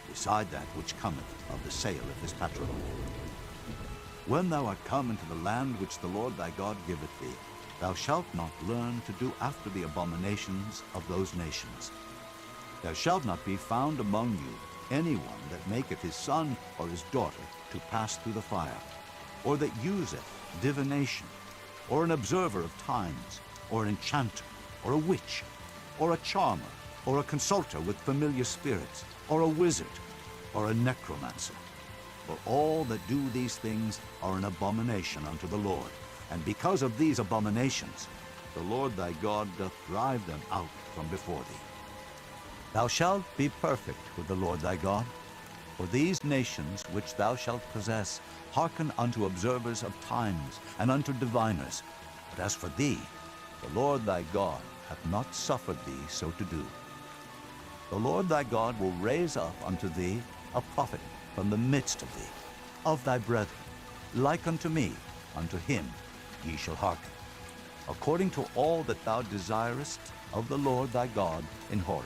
beside that which cometh of the sale of his patrimony. When thou art come into the land which the Lord thy God giveth thee, thou shalt not learn to do after the abominations of those nations. There shall not be found among you any one that maketh his son or his daughter to pass through the fire, or that useth divination, or an observer of times, or an enchanter, or a witch, or a charmer, or a consulter with familiar spirits, or a wizard, or a necromancer. For all that do these things are an abomination unto the Lord, and because of these abominations the Lord thy God doth drive them out from before thee. Thou shalt be perfect with the Lord thy God, for these nations which thou shalt possess hearken unto observers of times and unto diviners. But as for thee, the Lord thy God hath not suffered thee so to do. The Lord thy God will raise up unto thee a prophet from the midst of thee, of thy brethren, like unto me. Unto him ye shall hearken, according to all that thou desirest of the Lord thy God in Horeb,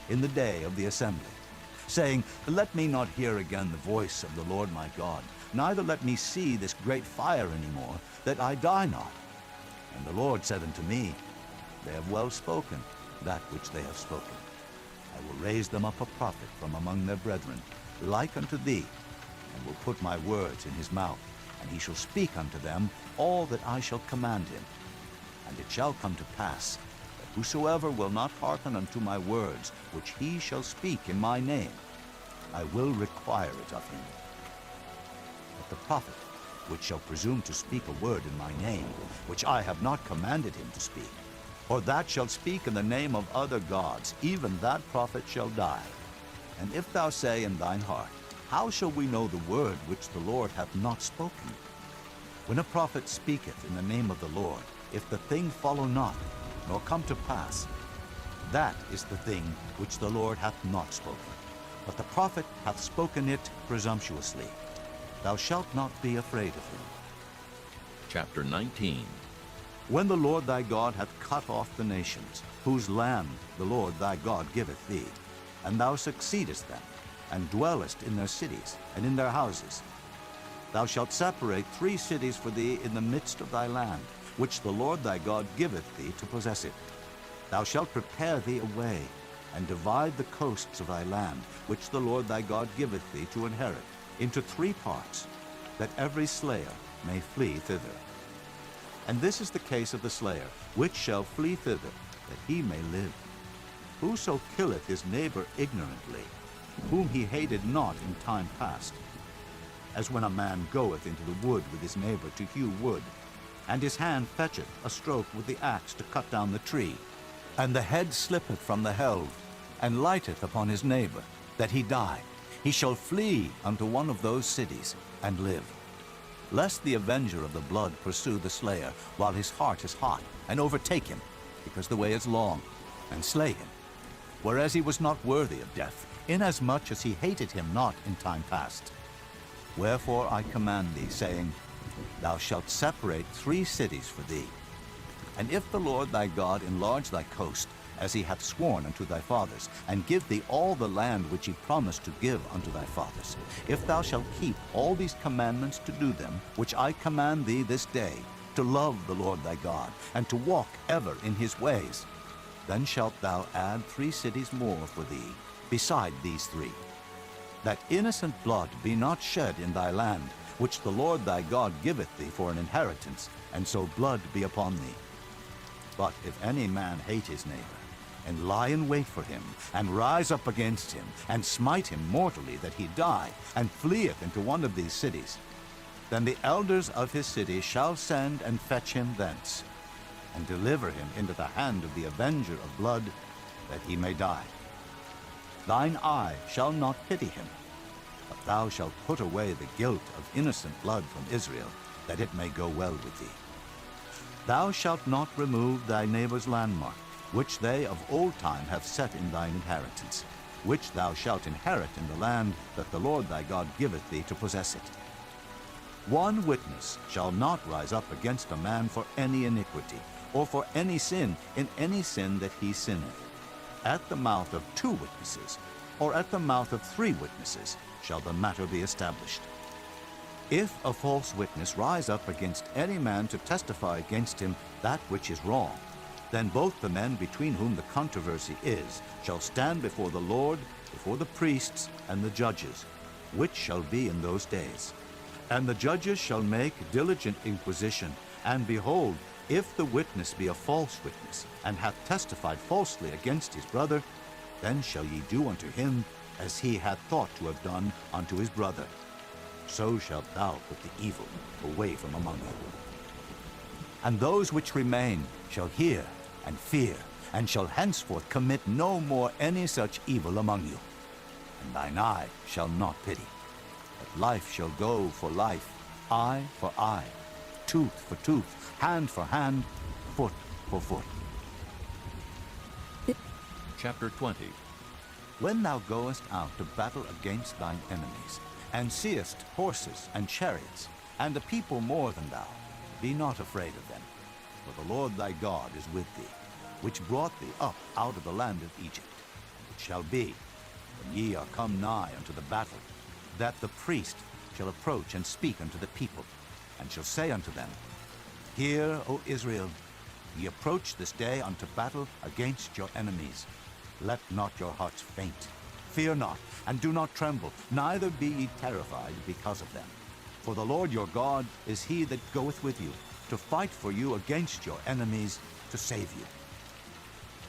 in the day of the assembly, saying, Let me not hear again the voice of the Lord my God, neither let me see this great fire any more, that I die not. And the Lord said unto me, They have well spoken that which they have spoken. I will raise them up a prophet from among their brethren, like unto thee, and will put my words in his mouth, and he shall speak unto them all that I shall command him. And it shall come to pass, that whosoever will not hearken unto my words, which he shall speak in my name, I will require it of him. But the prophet, which shall presume to speak a word in my name, which I have not commanded him to speak, or that shall speak in the name of other gods, even that prophet shall die. And if thou say in thine heart, How shall we know the word which the Lord hath not spoken? When a prophet speaketh in the name of the Lord, if the thing follow not, nor come to pass, that is the thing which the Lord hath not spoken. But the prophet hath spoken it presumptuously. Thou shalt not be afraid of him. Chapter 19. When the Lord thy God hath cut off the nations, whose land the Lord thy God giveth thee, and thou succeedest them, and dwellest in their cities and in their houses, thou shalt separate 3 cities for thee in the midst of thy land, which the Lord thy God giveth thee to possess it. Thou shalt prepare thee a way, and divide the coasts of thy land, which the Lord thy God giveth thee to inherit, into 3 parts, that every slayer may flee thither. And this is the case of the slayer, which shall flee thither, that he may live. Whoso killeth his neighbor ignorantly, whom he hated not in time past, as when a man goeth into the wood with his neighbor to hew wood, and his hand fetcheth a stroke with the axe to cut down the tree, and the head slippeth from the helve, and lighteth upon his neighbor, that he die, he shall flee unto one of those cities, and live. Lest the avenger of the blood pursue the slayer, while his heart is hot, and overtake him, because the way is long, and slay him, whereas he was not worthy of death, inasmuch as he hated him not in time past. Wherefore I command thee, saying, Thou shalt separate 3 cities for thee. And if the Lord thy God enlarge thy coast, as he hath sworn unto thy fathers, and give thee all the land which he promised to give unto thy fathers, if thou shalt keep all these commandments to do them, which I command thee this day, to love the Lord thy God, and to walk ever in his ways, then shalt thou add 3 cities more for thee, beside these 3, that innocent blood be not shed in thy land, which the Lord thy God giveth thee for an inheritance, and so blood be upon thee. But if any man hate his neighbor, and lie in wait for him, and rise up against him, and smite him mortally that he die, and fleeth into one of these cities, then the elders of his city shall send and fetch him thence, and deliver him into the hand of the avenger of blood, that he may die. Thine eye shall not pity him, but thou shalt put away the guilt of innocent blood from Israel, that it may go well with thee. Thou shalt not remove thy neighbor's landmark, which they of old time have set in thine inheritance, which thou shalt inherit in the land that the Lord thy God giveth thee to possess it. One witness shall not rise up against a man for any iniquity, or for any sin in any sin that he sinneth. At the mouth of 2 witnesses, or at the mouth of 3 witnesses, shall the matter be established. If a false witness rise up against any man to testify against him that which is wrong, then both the men between whom the controversy is shall stand before the Lord, before the priests and the judges, which shall be in those days. And the judges shall make diligent inquisition, and behold, if the witness be a false witness, and hath testified falsely against his brother, then shall ye do unto him as he hath thought to have done unto his brother. So shalt thou put the evil away from among you. And those which remain shall hear and fear, and shall henceforth commit no more any such evil among you. And thine eye shall not pity, but life shall go for life, eye for eye, tooth for tooth, hand for hand, foot for foot. Chapter 20. When thou goest out to battle against thine enemies, and seest horses and chariots, and a people more than thou, be not afraid of them, for the Lord thy God is with thee, which brought thee up out of the land of Egypt. And it shall be, when ye are come nigh unto the battle, that the priest shall approach and speak unto the people, and shall say unto them, Hear, O Israel, ye approach this day unto battle against your enemies. Let not your hearts faint. Fear not, and do not tremble, neither be ye terrified because of them. For the Lord your God is he that goeth with you, to fight for you against your enemies, to save you.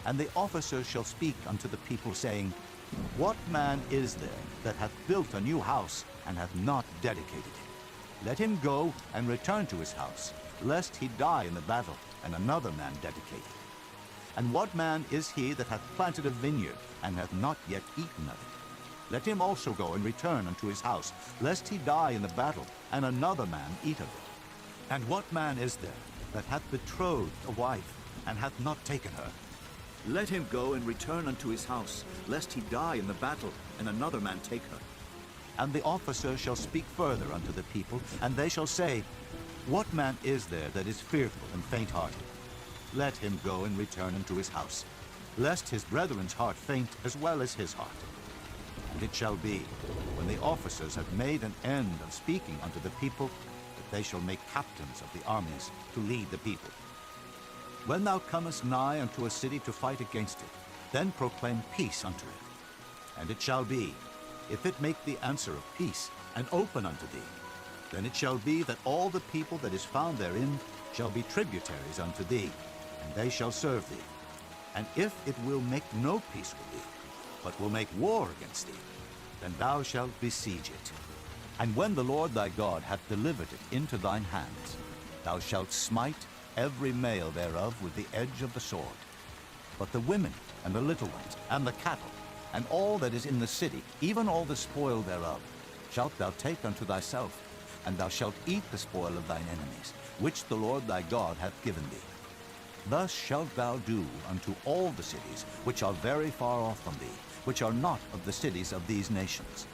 And the officers shall speak unto the people, saying, What man is there that hath built a new house, and hath not dedicated it? Let him go and return to his house, lest he die in the battle, and another man dedicate it. And what man is he that hath planted a vineyard, and hath not yet eaten of it? Let him also go and return unto his house, lest he die in the battle, and another man eat of it. And what man is there that hath betrothed a wife, and hath not taken her? Let him go and return unto his house, lest he die in the battle, and another man take her. And the officers shall speak further unto the people, and they shall say, What man is there that is fearful and faint-hearted? Let him go and return unto his house, lest his brethren's heart faint as well as his heart. And it shall be, when the officers have made an end of speaking unto the people, that they shall make captains of the armies to lead the people. When thou comest nigh unto a city to fight against it, then proclaim peace unto it. And it shall be, if it make thee answer of peace, and open unto thee, then it shall be that all the people that is found therein shall be tributaries unto thee, and they shall serve thee. And if it will make no peace with thee, but will make war against thee, then thou shalt besiege it. And when the Lord thy God hath delivered it into thine hands, thou shalt smite every male thereof with the edge of the sword. But the women, and the little ones, and the cattle, and all that is in the city, even all the spoil thereof, shalt thou take unto thyself, and thou shalt eat the spoil of thine enemies, which the Lord thy God hath given thee. Thus shalt thou do unto all the cities which are very far off from thee, which are not of the cities of these nations.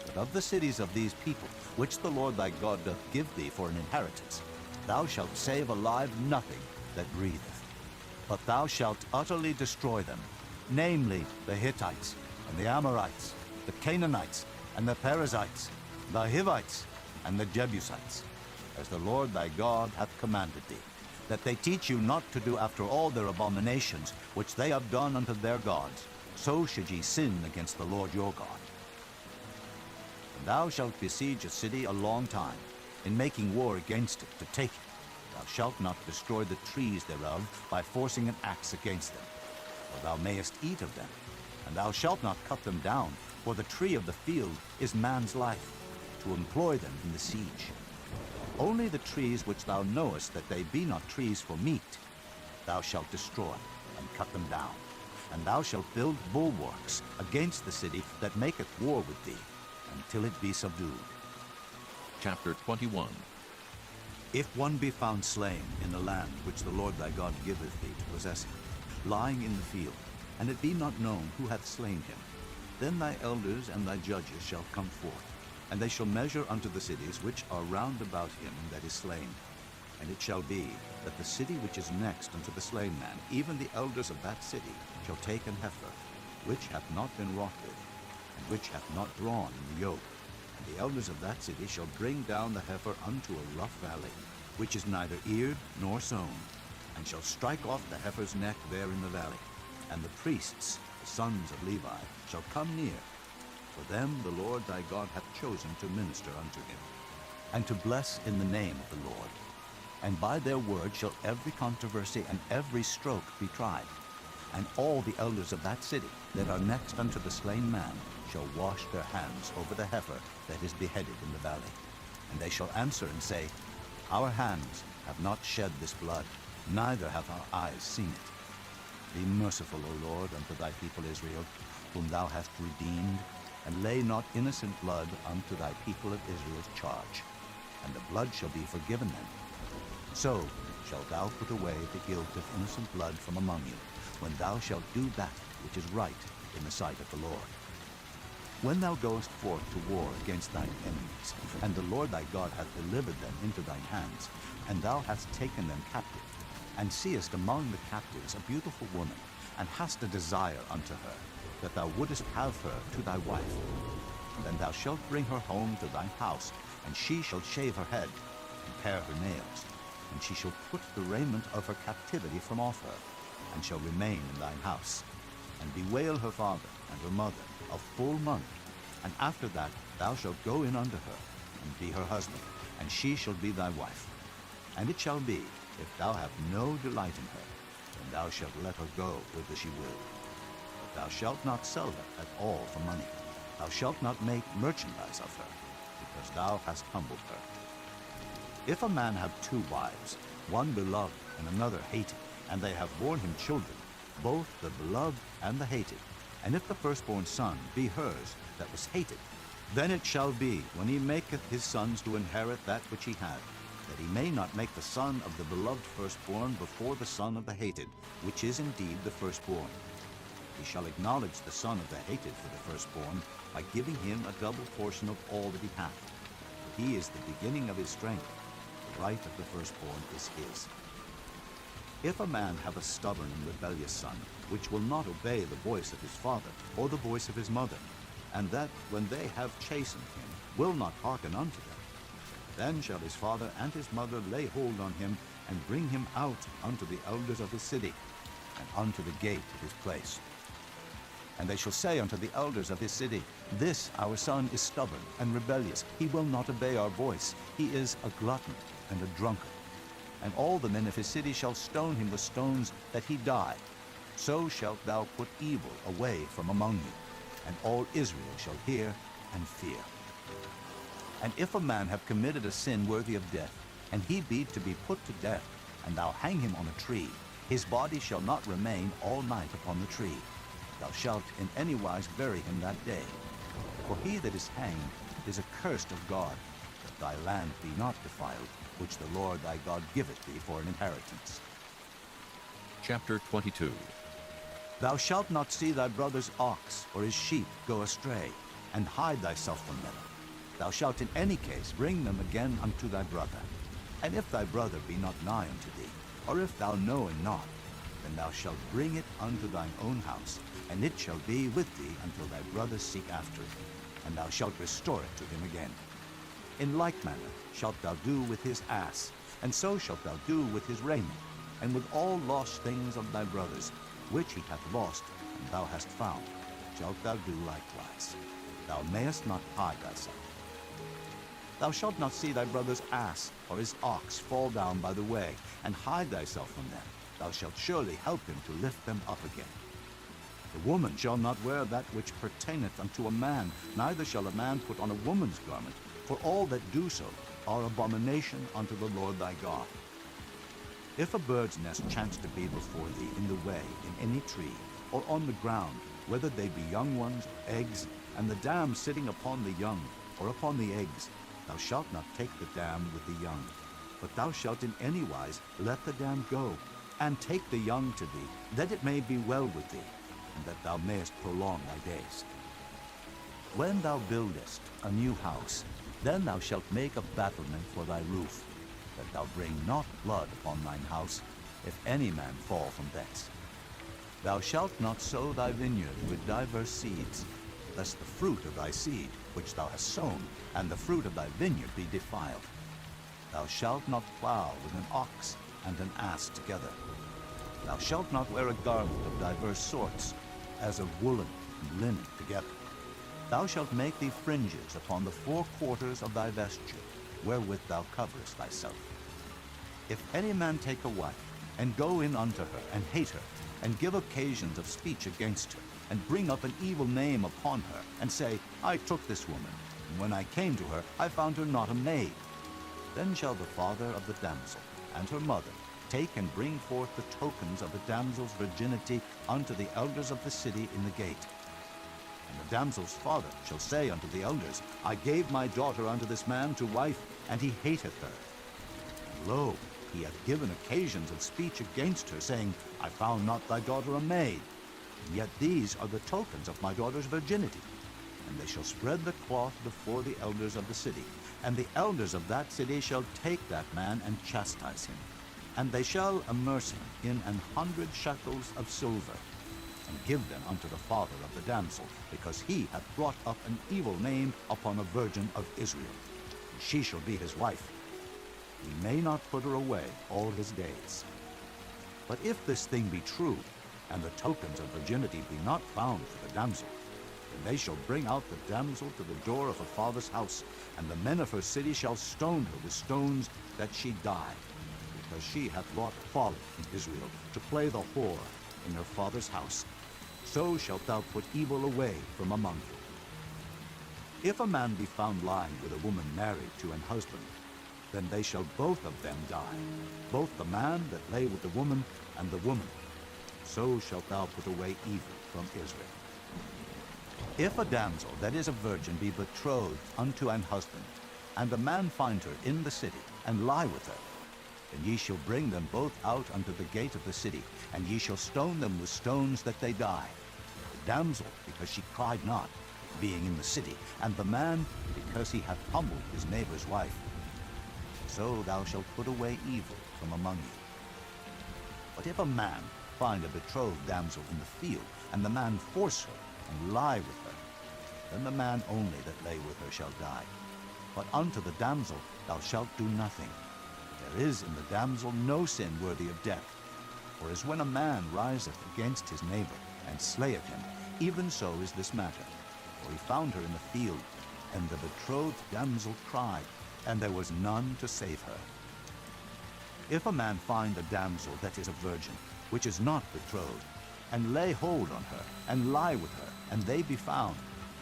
But of the cities of these people, which the Lord thy God doth give thee for an inheritance, thou shalt save alive nothing that breatheth. But thou shalt utterly destroy them, namely the Hittites, and the Amorites, the Canaanites, and the Perizzites, the Hivites, and the Jebusites, as the Lord thy God hath commanded thee, that they teach you not to do after all their abominations which they have done unto their gods. So should ye sin against the Lord your God. And thou shalt besiege a city a long time, in making war against it, to take it. Thou shalt not destroy the trees thereof by forcing an axe against them, for thou mayest eat of them. And thou shalt not cut them down, for the tree of the field is man's life, to employ them in the siege. Only the trees which thou knowest that they be not trees for meat, thou shalt destroy and cut them down. And thou shalt build bulwarks against the city that maketh war with thee, until it be subdued. Chapter 21. If one be found slain in the land which the Lord thy God giveth thee to possess it, lying in the field, and it be not known who hath slain him, then thy elders and thy judges shall come forth, and they shall measure unto the cities which are round about him that is slain. And it shall be that the city which is next unto the slain man, even the elders of that city, shall take an heifer, which hath not been wrought with, and which hath not drawn in the yoke. And the elders of that city shall bring down the heifer unto a rough valley, which is neither eared nor sown, and shall strike off the heifer's neck there in the valley. And the priests, the sons of Levi, shall come near. For them the Lord thy God hath chosen to minister unto him, and to bless in the name of the Lord. And by their word shall every controversy and every stroke be tried. And all the elders of that city that are next unto the slain man shall wash their hands over the heifer that is beheaded in the valley. And they shall answer and say, Our hands have not shed this blood, neither have our eyes seen it. Be merciful, O Lord, unto thy people Israel, whom thou hast redeemed, and lay not innocent blood unto thy people of Israel's charge, and the blood shall be forgiven them. So shalt thou put away the guilt of innocent blood from among you, when thou shalt do that which is right in the sight of the Lord. When thou goest forth to war against thine enemies, and the Lord thy God hath delivered them into thine hands, and thou hast taken them captive, and seest among the captives a beautiful woman, and hast a desire unto her, that thou wouldest have her to thy wife, then thou shalt bring her home to thine house, and she shall shave her head, and pare her nails, and she shall put the raiment of her captivity from off her, and shall remain in thine house, and bewail her father and her mother a full month. And after that thou shalt go in unto her, and be her husband, and she shall be thy wife. And it shall be, if thou have no delight in her, then thou shalt let her go whither she will. But thou shalt not sell her at all for money. Thou shalt not make merchandise of her, because thou hast humbled her. If a man have two wives, one beloved and another hated, and they have borne him children, both the beloved and the hated, and if the firstborn son be hers that was hated, then it shall be, when he maketh his sons to inherit that which he had, that he may not make the son of the beloved firstborn before the son of the hated, which is indeed the firstborn. He shall acknowledge the son of the hated for the firstborn, by giving him a double portion of all that he hath. For he is the beginning of his strength. The right of the firstborn is his. If a man have a stubborn and rebellious son, which will not obey the voice of his father, or the voice of his mother, and that, when they have chastened him, will not hearken unto them, then shall his father and his mother lay hold on him, and bring him out unto the elders of his city, and unto the gate of his place. And they shall say unto the elders of his city, This our son is stubborn and rebellious. He will not obey our voice. He is a glutton and a drunkard. And all the men of his city shall stone him with stones, that he die. So shalt thou put evil away from among you, and all Israel shall hear and fear. And if a man have committed a sin worthy of death, and he be to be put to death, and thou hang him on a tree, his body shall not remain all night upon the tree. Thou shalt in any wise bury him that day. For he that is hanged is accursed of God, that thy land be not defiled, which the Lord thy God giveth thee for an inheritance. Chapter 22. Thou shalt not see thy brother's ox or his sheep go astray, and hide thyself from them. Thou shalt in any case bring them again unto thy brother. And if thy brother be not nigh unto thee, or if thou know him not, then thou shalt bring it unto thine own house, and it shall be with thee until thy brother seek after it, and thou shalt restore it to him again. In like manner shalt thou do with his ass, and so shalt thou do with his raiment, and with all lost things of thy brothers, which he hath lost, and thou hast found, shalt thou do likewise. Thou mayest not hide thyself. Thou shalt not see thy brother's ass or his ox fall down by the way, and hide thyself from them. Thou shalt surely help him to lift them up again. The woman shall not wear that which pertaineth unto a man, neither shall a man put on a woman's garment, for all that do so are abomination unto the Lord thy God. If a bird's nest chance to be before thee in the way, in any tree, or on the ground, whether they be young ones or eggs, and the dam sitting upon the young, or upon the eggs, thou shalt not take the dam with the young, but thou shalt in any wise let the dam go, and take the young to thee, that it may be well with thee, and that thou mayest prolong thy days. When thou buildest a new house, then thou shalt make a battlement for thy roof, that thou bring not blood upon thine house, if any man fall from thence. Thou shalt not sow thy vineyard with diverse seeds, lest the fruit of thy seed, which thou hast sown, and the fruit of thy vineyard be defiled. Thou shalt not plow with an ox and an ass together. Thou shalt not wear a garment of diverse sorts, as of woolen and linen together. Thou shalt make thee fringes upon the four quarters of thy vesture, wherewith thou coverest thyself. If any man take a wife, and go in unto her, and hate her, and give occasions of speech against her, and bring up an evil name upon her, and say, I took this woman, and when I came to her, I found her not a maid, then shall the father of the damsel and her mother take and bring forth the tokens of the damsel's virginity unto the elders of the city in the gate. And the damsel's father shall say unto the elders, I gave my daughter unto this man to wife, and he hateth her. And lo, he hath given occasions of speech against her, saying, I found not thy daughter a maid. And yet these are the tokens of my daughter's virginity. And they shall spread the cloth before the elders of the city. And the elders of that city shall take that man and chastise him. And they shall amerce him in 100 shekels of silver, and give them unto the father of the damsel, because he hath brought up an evil name upon a virgin of Israel. And she shall be his wife. He may not put her away all his days. But if this thing be true, and the tokens of virginity be not found for the damsel, then they shall bring out the damsel to the door of her father's house, and the men of her city shall stone her with stones, that she die, because she hath wrought folly in Israel, to play the whore in her father's house. So shalt thou put evil away from among you. If a man be found lying with a woman married to an husband, then they shall both of them die, both the man that lay with the woman, and the woman. So shalt thou put away evil from Israel. If a damsel that is a virgin be betrothed unto an husband, and a man find her in the city, and lie with her, then ye shall bring them both out unto the gate of the city, and ye shall stone them with stones that they die. The damsel, because she cried not, being in the city, and the man, because he hath humbled his neighbor's wife. So thou shalt put away evil from among you. But if a man find a betrothed damsel in the field, and the man force her, and lie with her, then the man only that lay with her shall die. But unto the damsel thou shalt do nothing. There is in the damsel no sin worthy of death. For as when a man riseth against his neighbor, and slayeth him, even so is this matter. For he found her in the field, and the betrothed damsel cried, and there was none to save her. If a man find a damsel that is a virgin, which is not betrothed, and lay hold on her, and lie with her, and they be found,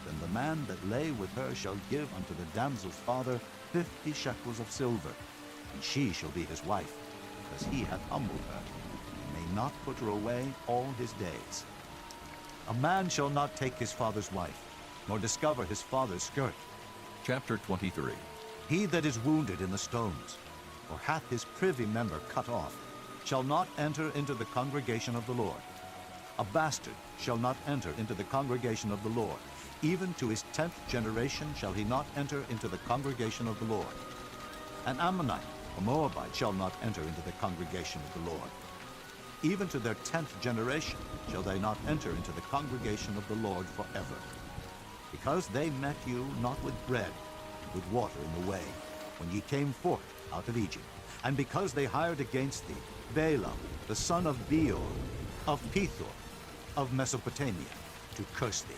then the man that lay with her shall give unto the damsel's father 50 shekels of silver, and she shall be his wife, because he hath humbled her, and may not put her away all his days. A man shall not take his father's wife, nor discover his father's skirt. Chapter 23. He that is wounded in the stones, or hath his privy member cut off, shall not enter into the congregation of the Lord. A bastard shall not enter into the congregation of the Lord. Even to his 10th generation shall he not enter into the congregation of the Lord. An Ammonite or Moabite shall not enter into the congregation of the Lord. Even to their 10th generation shall they not enter into the congregation of the Lord forever. Because they met you not with bread, but with water in the way, when ye came forth out of Egypt, and because they hired against thee Balaam, the son of Beor, of Pethor, of Mesopotamia, to curse thee.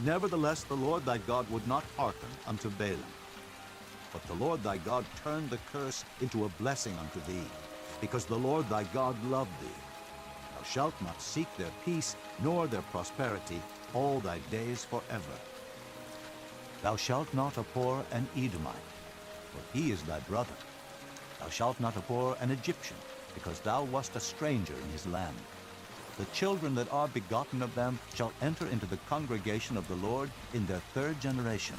Nevertheless, the Lord thy God would not hearken unto Balaam. But the Lord thy God turned the curse into a blessing unto thee, because the Lord thy God loved thee. Thou shalt not seek their peace, nor their prosperity, all thy days forever. Thou shalt not abhor an Edomite, for he is thy brother. Thou shalt not abhor an Egyptian, because thou wast a stranger in his land. The children that are begotten of them shall enter into the congregation of the Lord in their 3rd generation.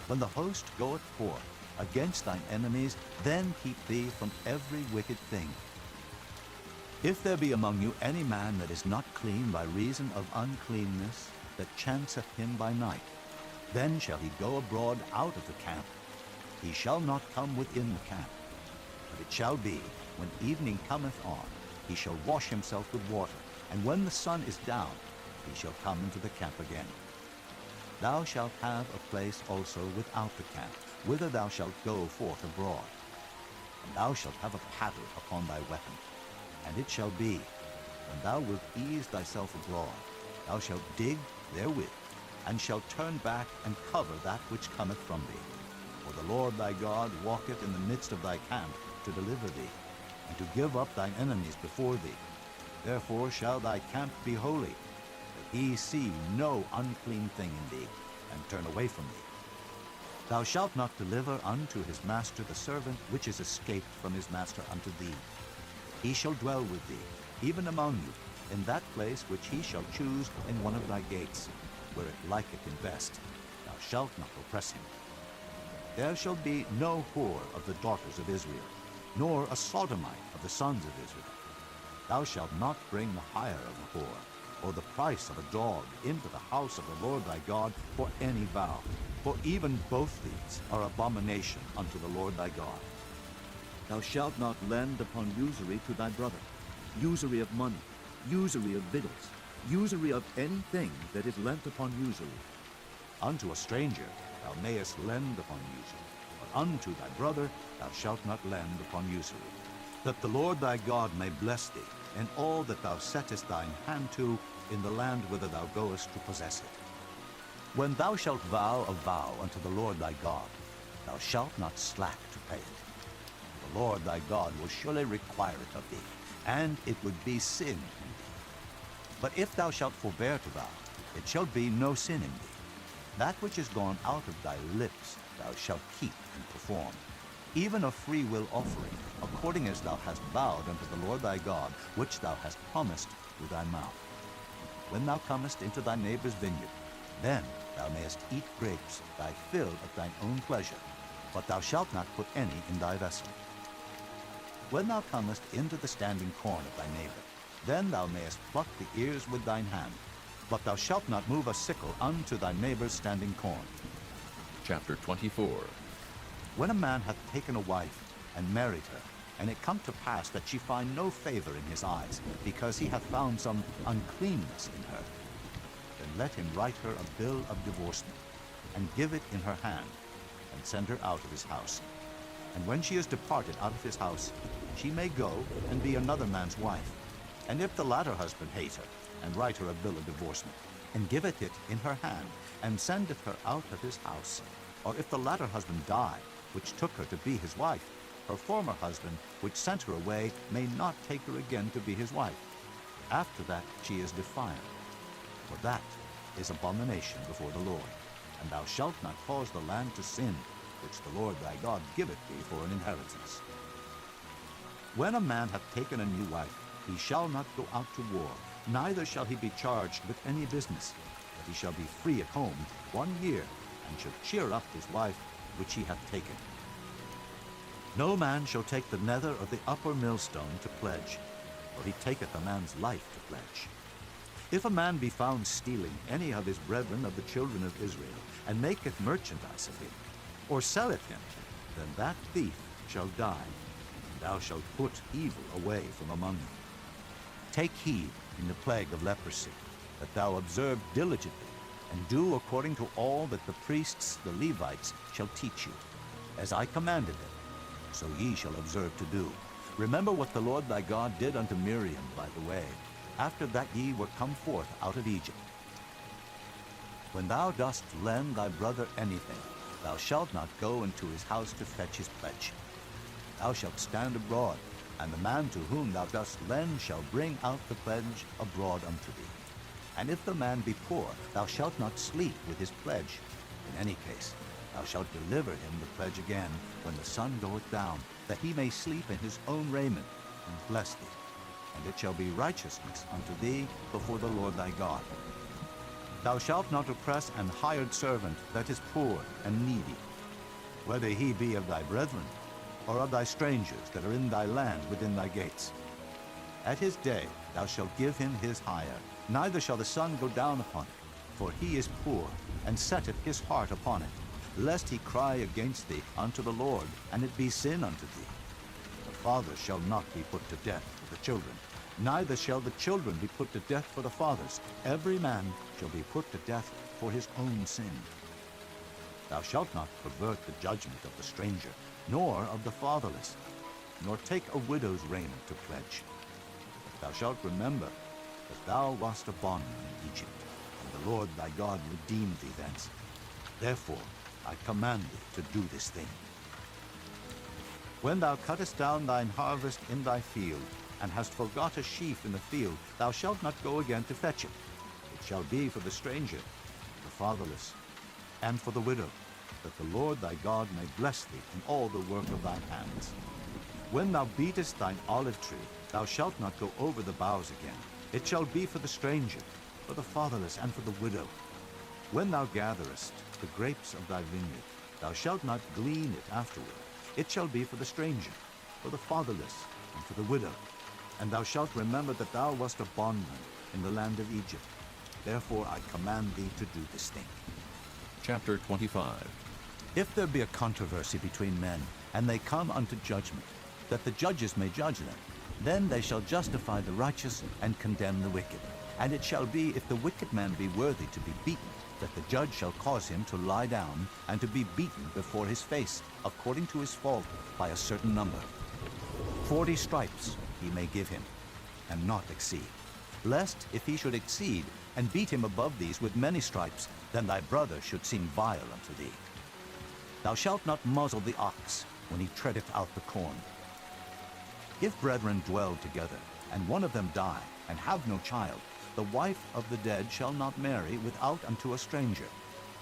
When the host goeth forth against thine enemies, then keep thee from every wicked thing. If there be among you any man that is not clean by reason of uncleanness, that chanceth him by night, then shall he go abroad out of the camp. He shall not come within the camp. But it shall be, when evening cometh on, he shall wash himself with water, and when the sun is down, he shall come into the camp again. Thou shalt have a place also without the camp, whither thou shalt go forth abroad. And thou shalt have a paddle upon thy weapon. And it shall be, when thou wilt ease thyself abroad, thou shalt dig therewith, and shalt turn back and cover that which cometh from thee. For the Lord thy God walketh in the midst of thy camp to deliver thee, and to give up thine enemies before thee. Therefore shall thy camp be holy, that he see no unclean thing in thee, and turn away from thee. Thou shalt not deliver unto his master the servant which is escaped from his master unto thee. He shall dwell with thee, even among you, in that place which he shall choose in one of thy gates, where it liketh him best. Thou shalt not oppress him. There shall be no whore of the daughters of Israel, nor a sodomite of the sons of Israel. Thou shalt not bring the hire of a whore, or the price of a dog, into the house of the Lord thy God for any vow. For even both these are abomination unto the Lord thy God. Thou shalt not lend upon usury to thy brother, usury of money, usury of victuals, usury of anything that is lent upon usury. Unto a stranger thou mayest lend upon usury, but unto thy brother thou shalt not lend upon usury. That the Lord thy God may bless thee in all that thou settest thine hand to in the land whither thou goest to possess it. When thou shalt vow a vow unto the Lord thy God, thou shalt not slack to pay it. The Lord thy God will surely require it of thee, and it would be sin in thee. But if thou shalt forbear to vow, it shall be no sin in thee. That which is gone out of thy lips thou shalt keep and perform, even a free will offering, according as thou hast vowed unto the Lord thy God, which thou hast promised with thy mouth. When thou comest into thy neighbor's vineyard, then thou mayest eat grapes, thy fill at thine own pleasure, but thou shalt not put any in thy vessel. When thou comest into the standing corn of thy neighbor, then thou mayest pluck the ears with thine hand, but thou shalt not move a sickle unto thy neighbor's standing corn. Chapter 24. When a man hath taken a wife and married her, and it come to pass that she find no favor in his eyes, because he hath found some uncleanness in her, then let him write her a bill of divorcement, and give it in her hand, and send her out of his house. And when she is departed out of his house, she may go and be another man's wife. And if the latter husband hate her, and write her a bill of divorcement, and giveth it in her hand, and sendeth her out of his house, or if the latter husband die, which took her to be his wife, her former husband, which sent her away, may not take her again to be his wife. After that she is defiled. For that is abomination before the Lord. And thou shalt not cause the land to sin, which the Lord thy God giveth thee for an inheritance. When a man hath taken a new wife, he shall not go out to war, neither shall he be charged with any business, but he shall be free at home 1 year, and shall cheer up his wife which he hath taken. No man shall take the nether of the upper millstone to pledge, for he taketh a man's life to pledge. If a man be found stealing any of his brethren of the children of Israel, and maketh merchandise of him, or selleth him, then that thief shall die, and thou shalt put evil away from among them. Take heed in the plague of leprosy, that thou observe diligently, and do according to all that the priests, the Levites, shall teach you. As I commanded them, so ye shall observe to do. Remember what the Lord thy God did unto Miriam by the way, after that ye were come forth out of Egypt. When thou dost lend thy brother anything, thou shalt not go into his house to fetch his pledge. Thou shalt stand abroad, and the man to whom thou dost lend shall bring out the pledge abroad unto thee. And if the man be poor, thou shalt not sleep with his pledge. In any case, thou shalt deliver him the pledge again when the sun goeth down, that he may sleep in his own raiment, and bless thee. And it shall be righteousness unto thee before the Lord thy God. Thou shalt not oppress an hired servant that is poor and needy, whether he be of thy brethren, or of thy strangers that are in thy land within thy gates. At his day thou shalt give him his hire, neither shall the sun go down upon it, for he is poor, and setteth his heart upon it, lest he cry against thee unto the Lord, and it be sin unto thee. The father shall not be put to death for the children, neither shall the children be put to death for the fathers. Every man shall be put to death for his own sin. Thou shalt not pervert the judgment of the stranger, nor of the fatherless, nor take a widow's raiment to pledge. But thou shalt remember that thou wast a bondman in Egypt, and the Lord thy God redeemed thee thence. Therefore I command thee to do this thing. When thou cuttest down thine harvest in thy field, and hast forgot a sheaf in the field, thou shalt not go again to fetch it. It shall be for the stranger, the fatherless, and for the widow, that the Lord thy God may bless thee in all the work of thine hands. When thou beatest thine olive tree, thou shalt not go over the boughs again. It shall be for the stranger, for the fatherless, and for the widow. When thou gatherest the grapes of thy vineyard, thou shalt not glean it afterward. It shall be for the stranger, for the fatherless, and for the widow. And thou shalt remember that thou wast a bondman in the land of Egypt. Therefore I command thee to do this thing. Chapter 25. If there be a controversy between men, and they come unto judgment, that the judges may judge them, then they shall justify the righteous and condemn the wicked. And it shall be, if the wicked man be worthy to be beaten, that the judge shall cause him to lie down, and to be beaten before his face, according to his fault, by a certain number. 40 stripes he may give him, and not exceed. Lest, if he should exceed, and beat him above these with many stripes, then thy brother should seem vile unto thee. Thou shalt not muzzle the ox when he treadeth out the corn. If brethren dwell together, and one of them die, and have no child, the wife of the dead shall not marry without unto a stranger.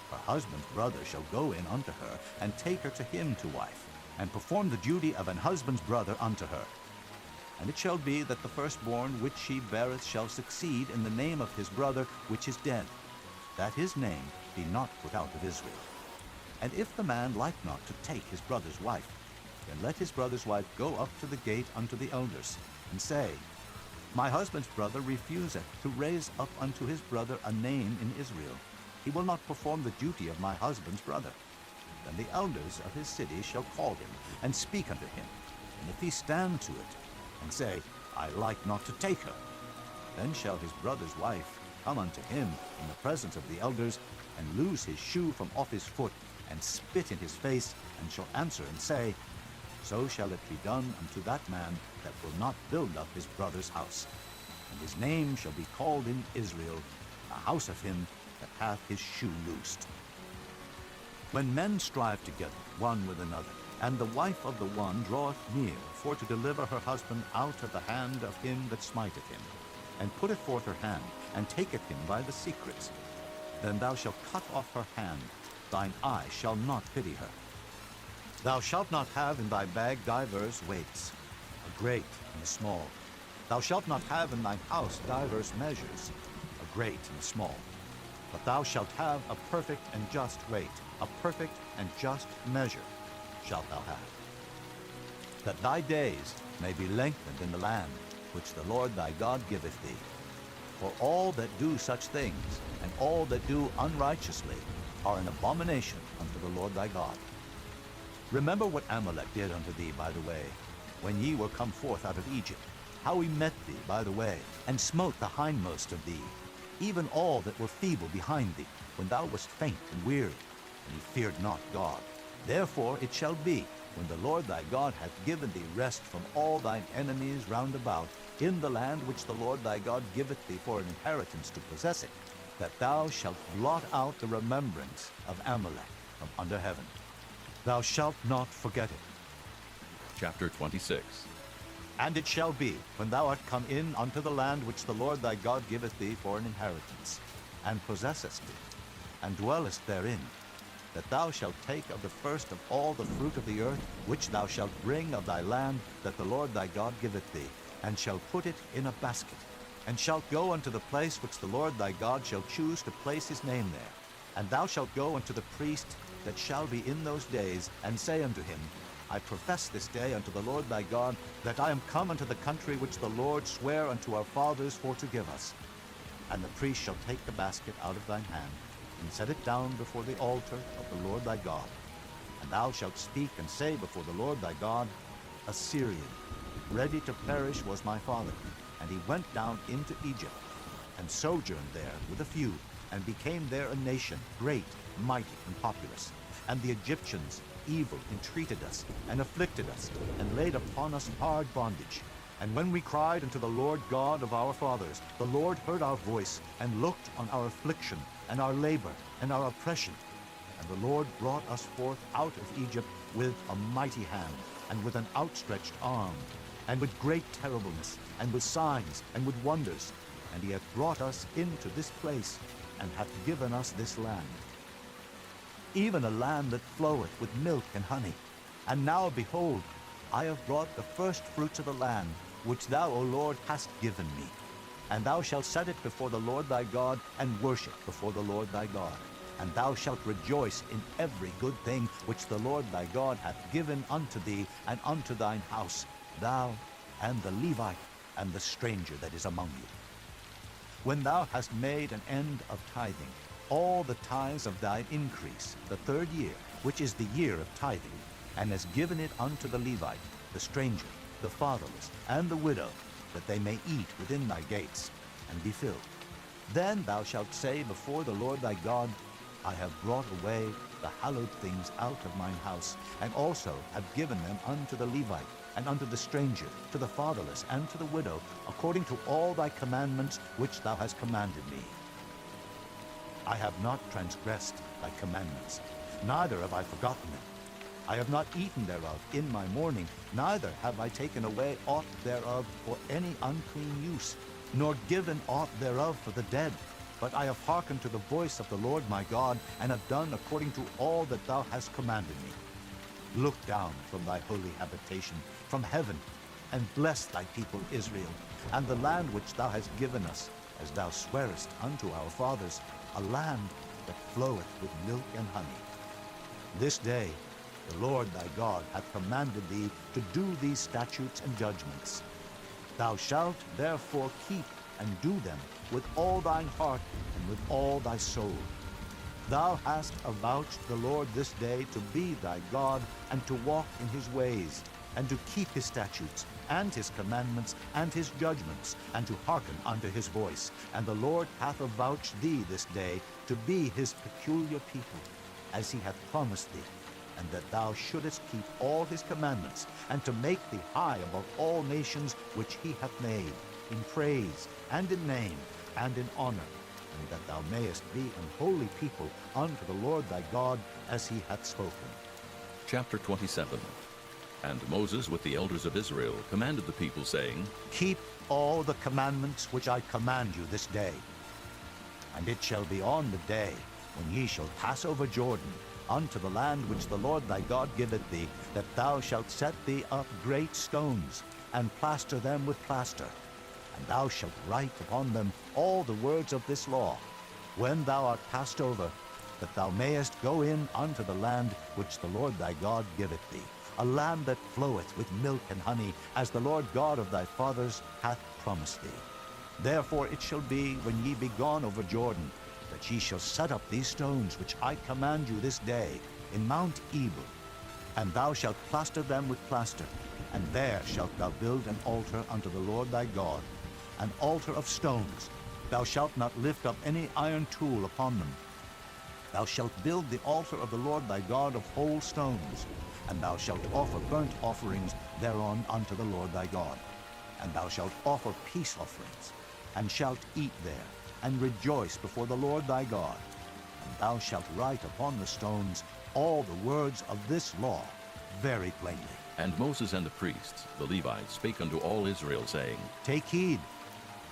Her husband's brother shall go in unto her, and take her to him to wife, and perform the duty of an husband's brother unto her. And it shall be that the firstborn which she beareth shall succeed in the name of his brother which is dead, that his name be not put out of Israel. And if the man like not to take his brother's wife, then let his brother's wife go up to the gate unto the elders, and say, My husband's brother refuseth to raise up unto his brother a name in Israel. He will not perform the duty of my husband's brother. Then the elders of his city shall call him, and speak unto him. And if he stand to it, and say, I like not to take her, then shall his brother's wife come unto him in the presence of the elders, and loose his shoe from off his foot, and spit in his face, and shall answer and say, So shall it be done unto that man that will not build up his brother's house. And his name shall be called in Israel, a house of him that hath his shoe loosed. When men strive together one with another, and the wife of the one draweth near for to deliver her husband out of the hand of him that smiteth him, and putteth forth her hand, and taketh him by the secrets, then thou shalt cut off her hand, thine eye shall not pity her. Thou shalt not have in thy bag divers weights, a great and a small. Thou shalt not have in thine house divers measures, a great and a small. But thou shalt have a perfect and just weight, a perfect and just measure shalt thou have. that thy days may be lengthened in the land which the Lord thy God giveth thee. For all that do such things, and all that do unrighteously, are an abomination unto the Lord thy God. Remember what Amalek did unto thee by the way, when ye were come forth out of Egypt, how he met thee by the way, and smote the hindmost of thee, even all that were feeble behind thee, when thou wast faint and weary, and he feared not God. Therefore it shall be, when the Lord thy God hath given thee rest from all thine enemies round about, in the land which the Lord thy God giveth thee for an inheritance to possess it, that thou shalt blot out the remembrance of Amalek from under heaven. Thou shalt not forget it. Chapter 26. And it shall be, when thou art come in unto the land which the Lord thy God giveth thee for an inheritance, and possessest it, and dwellest therein, that thou shalt take of the first of all the fruit of the earth, which thou shalt bring of thy land that the Lord thy God giveth thee, and shalt put it in a basket, and shalt go unto the place which the Lord thy God shall choose to place his name there. And thou shalt go unto the priest that shall be in those days, and say unto him, I profess this day unto the Lord thy God, that I am come unto the country which the Lord sware unto our fathers for to give us. And the priest shall take the basket out of thine hand, and set it down before the altar of the Lord thy God. And thou shalt speak and say before the Lord thy God, A Syrian, ready to perish was my father, and he went down into Egypt, and sojourned there with a few, and became there a nation, great, mighty, and populous. And the Egyptians evil entreated us, and afflicted us, and laid upon us hard bondage. And when we cried unto the Lord God of our fathers, the Lord heard our voice, and looked on our affliction, and our labor, and our oppression. And the Lord brought us forth out of Egypt with a mighty hand, and with an outstretched arm, and with great terribleness, and with signs, and with wonders. And he hath brought us into this place, and hath given us this land, even a land that floweth with milk and honey. And now, behold, I have brought the first fruits of the land, which thou, O Lord, hast given me. And thou shalt set it before the Lord thy God, and worship before the Lord thy God. And thou shalt rejoice in every good thing which the Lord thy God hath given unto thee and unto thine house, thou and the Levite and the stranger that is among you. When thou hast made an end of tithing, all the tithes of thine increase, the third year, which is the year of tithing, and hast given it unto the Levite, the stranger, the fatherless, and the widow, that they may eat within thy gates, and be filled. Then thou shalt say before the Lord thy God, I have brought away the hallowed things out of mine house, and also have given them unto the Levite, and unto the stranger, to the fatherless, and to the widow, according to all thy commandments which thou hast commanded me. I have not transgressed thy commandments, neither have I forgotten them. I have not eaten thereof in my mourning, neither have I taken away aught thereof for any unclean use, nor given aught thereof for the dead. But I have hearkened to the voice of the Lord my God, and have done according to all that thou hast commanded me. Look down from thy holy habitation, from heaven, and bless thy people Israel, and the land which thou hast given us, as thou swarest unto our fathers, a land that floweth with milk and honey. This day the Lord thy God hath commanded thee to do these statutes and judgments. Thou shalt therefore keep and do them with all thine heart and with all thy soul. Thou hast avouched the Lord this day to be thy God, and to walk in his ways, and to keep his statutes, and his commandments, and his judgments, and to hearken unto his voice. And the Lord hath avouched thee this day to be his peculiar people, as he hath promised thee, and that thou shouldest keep all his commandments, and to make thee high above all nations which he hath made, in praise, and in name, and in honor, and that thou mayest be an holy people unto the Lord thy God, as he hath spoken. Chapter 27. And Moses with the elders of Israel commanded the people, saying, Keep all the commandments which I command you this day. And it shall be on the day when ye shall pass over Jordan unto the land which the Lord thy God giveth thee, that thou shalt set thee up great stones, and plaster them with plaster. And thou shalt write upon them all the words of this law, when thou art passed over, that thou mayest go in unto the land which the Lord thy God giveth thee. a land that floweth with milk and honey, as the Lord God of thy fathers hath promised thee. Therefore it shall be, when ye be gone over Jordan, that ye shall set up these stones which I command you this day in Mount Ebal, and thou shalt plaster them with plaster, and there shalt thou build an altar unto the Lord thy God, an altar of stones. Thou shalt not lift up any iron tool upon them. Thou shalt build the altar of the Lord thy God of whole stones, and thou shalt offer burnt offerings thereon unto the Lord thy God. And thou shalt offer peace offerings, and shalt eat there, and rejoice before the Lord thy God. And thou shalt write upon the stones all the words of this law very plainly. And Moses and the priests, the Levites, spake unto all Israel, saying, Take heed,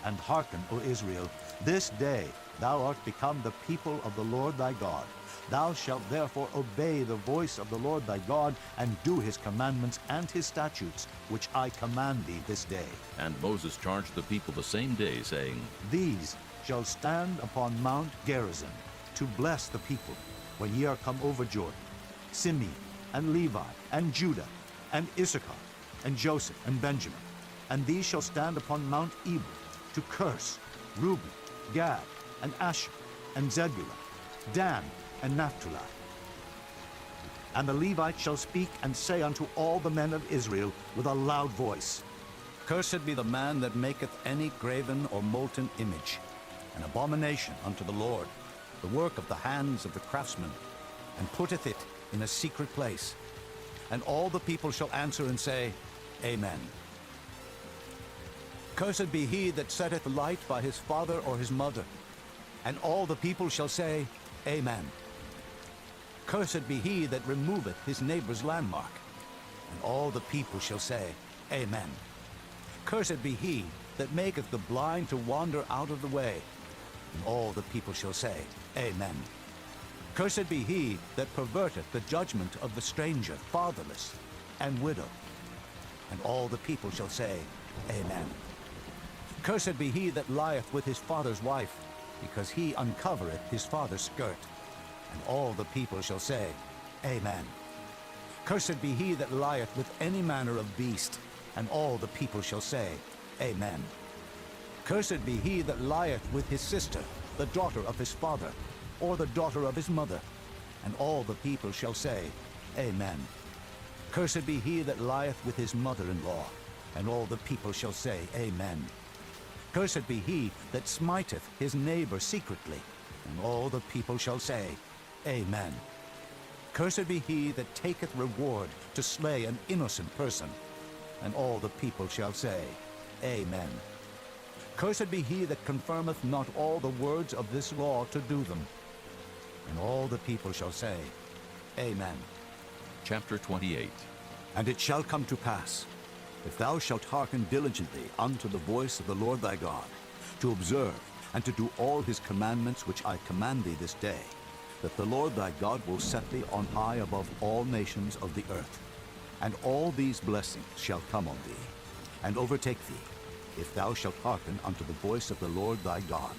and hearken, O Israel, this day thou art become the people of the Lord thy God. Thou shalt therefore obey the voice of the Lord thy God, and do his commandments and his statutes, which I command thee this day. And Moses charged the people the same day, saying, These shall stand upon Mount Gerizim, to bless the people, when ye are come over Jordan, Simeon, and Levi, and Judah, and Issachar, and Joseph, and Benjamin. And these shall stand upon Mount Ebal, to curse Reuben, Gad, and Asher, and Zebulun, Dan, and Naphtali. And the Levites shall speak and say unto all the men of Israel with a loud voice, Cursed be the man that maketh any graven or molten image, an abomination unto the Lord, the work of the hands of the craftsman, and putteth it in a secret place. And all the people shall answer and say, Amen. Cursed be he that setteth light by his father or his mother. And all the people shall say, Amen. Cursed be he that removeth his neighbor's landmark. And all the people shall say, Amen. Cursed be he that maketh the blind to wander out of the way. And all the people shall say, Amen. Cursed be he that perverteth the judgment of the stranger, fatherless, and widow. And all the people shall say, Amen. Cursed be he that lieth with his father's wife, because he uncovereth his father's skirt. And all the people shall say, Amen. Cursed be he that lieth with any manner of beast. And all the people shall say, Amen. Cursed be he that lieth with his sister, the daughter of his father, or the daughter of his mother. And all the people shall say, Amen. Cursed be he that lieth with his mother-in-law. And all the people shall say, Amen. Cursed be he that smiteth his neighbor secretly. And all the people shall say, Amen. Cursed be he that taketh reward to slay an innocent person. And all the people shall say, Amen. Cursed be he that confirmeth not all the words of this law to do them. And all the people shall say, Amen. Chapter 28. And it shall come to pass, if thou shalt hearken diligently unto the voice of the Lord thy God, to observe and to do all his commandments which I command thee this day, that the Lord thy God will set thee on high above all nations of the earth. And all these blessings shall come on thee, and overtake thee, if thou shalt hearken unto the voice of the Lord thy God.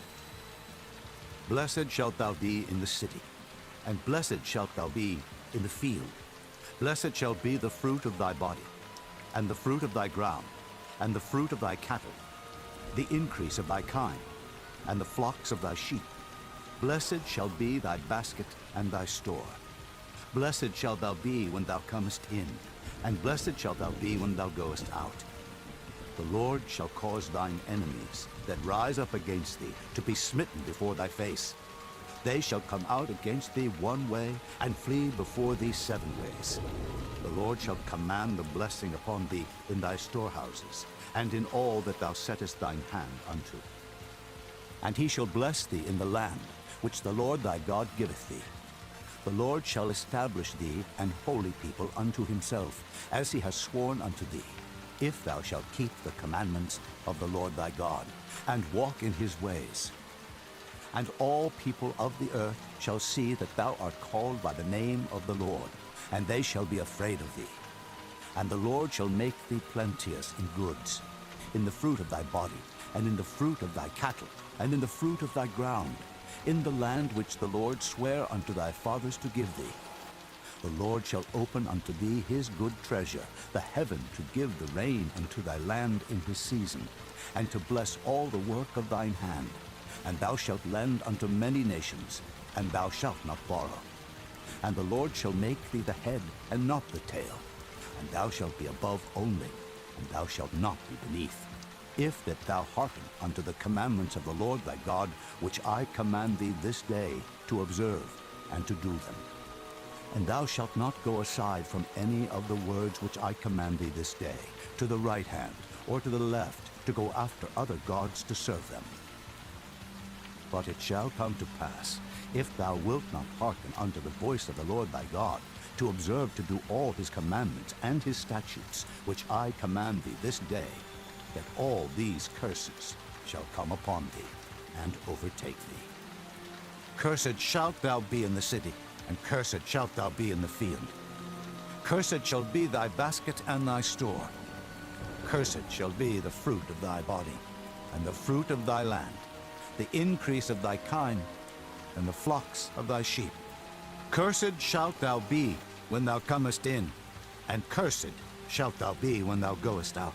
Blessed shalt thou be in the city, and blessed shalt thou be in the field. Blessed shall be the fruit of thy body, and the fruit of thy ground, and the fruit of thy cattle, the increase of thy kind, and the flocks of thy sheep. Blessed shall be thy basket and thy store. Blessed shalt thou be when thou comest in, and blessed shalt thou be when thou goest out. The Lord shall cause thine enemies that rise up against thee to be smitten before thy face. They shall come out against thee one way, and flee before thee 7 ways. The Lord shall command the blessing upon thee in thy storehouses, and in all that thou settest thine hand unto. And he shall bless thee in the land which the Lord thy God giveth thee. The Lord shall establish thee an holy people unto himself, as he has sworn unto thee, if thou shalt keep the commandments of the Lord thy God, and walk in his ways. And all people of the earth shall see that thou art called by the name of the Lord, and they shall be afraid of thee. And the Lord shall make thee plenteous in goods, in the fruit of thy body, and in the fruit of thy cattle, and in the fruit of thy ground, in the land which the Lord sware unto thy fathers to give thee. The Lord shall open unto thee his good treasure, the heaven to give the rain unto thy land in his season, and to bless all the work of thine hand. And thou shalt lend unto many nations, and thou shalt not borrow. And the Lord shall make thee the head, and not the tail. And thou shalt be above only, and thou shalt not be beneath. If that thou hearken unto the commandments of the Lord thy God, which I command thee this day, to observe and to do them. And thou shalt not go aside from any of the words which I command thee this day, to the right hand or to the left, to go after other gods to serve them. But it shall come to pass, if thou wilt not hearken unto the voice of the Lord thy God, to observe to do all his commandments and his statutes, which I command thee this day, that all these curses shall come upon thee and overtake thee. Cursed shalt thou be in the city, and cursed shalt thou be in the field. Cursed shall be thy basket and thy store. Cursed shall be the fruit of thy body, and the fruit of thy land, the increase of thy kine, and the flocks of thy sheep. Cursed shalt thou be when thou comest in, and cursed shalt thou be when thou goest out.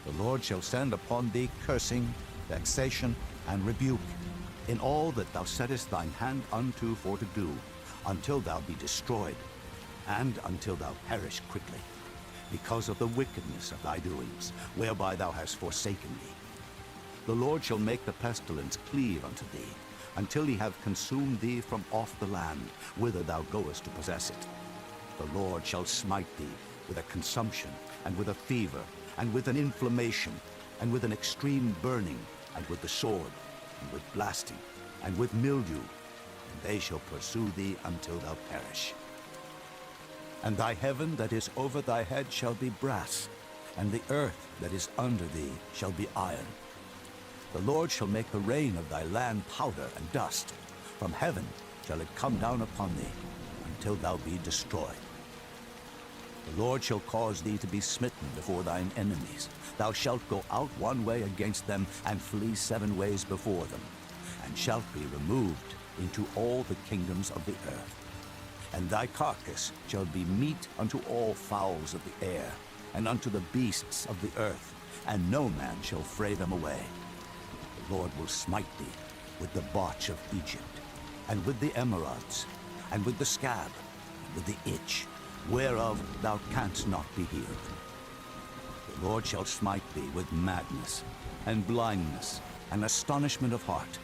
The Lord shall send upon thee cursing, vexation, and rebuke, in all that thou settest thine hand unto for to do, until thou be destroyed, and until thou perish quickly, because of the wickedness of thy doings, whereby thou hast forsaken me. The Lord shall make the pestilence cleave unto thee, until he have consumed thee from off the land, whither thou goest to possess it. The Lord shall smite thee with a consumption, and with a fever, and with an inflammation, and with an extreme burning, and with the sword, and with blasting, and with mildew, and they shall pursue thee until thou perish. And thy heaven that is over thy head shall be brass, and the earth that is under thee shall be iron. The Lord shall make the rain of thy land powder and dust. From heaven shall it come down upon thee, until thou be destroyed. The Lord shall cause thee to be smitten before thine enemies. Thou shalt go out one way against them, and flee 7 ways before them, and shalt be removed into all the kingdoms of the earth. And thy carcass shall be meat unto all fowls of the air, and unto the beasts of the earth, and no man shall fray them away. The Lord will smite thee with the botch of Egypt, and with the emerods, and with the scab, and with the itch, whereof thou canst not be healed. The Lord shall smite thee with madness, and blindness, and astonishment of heart.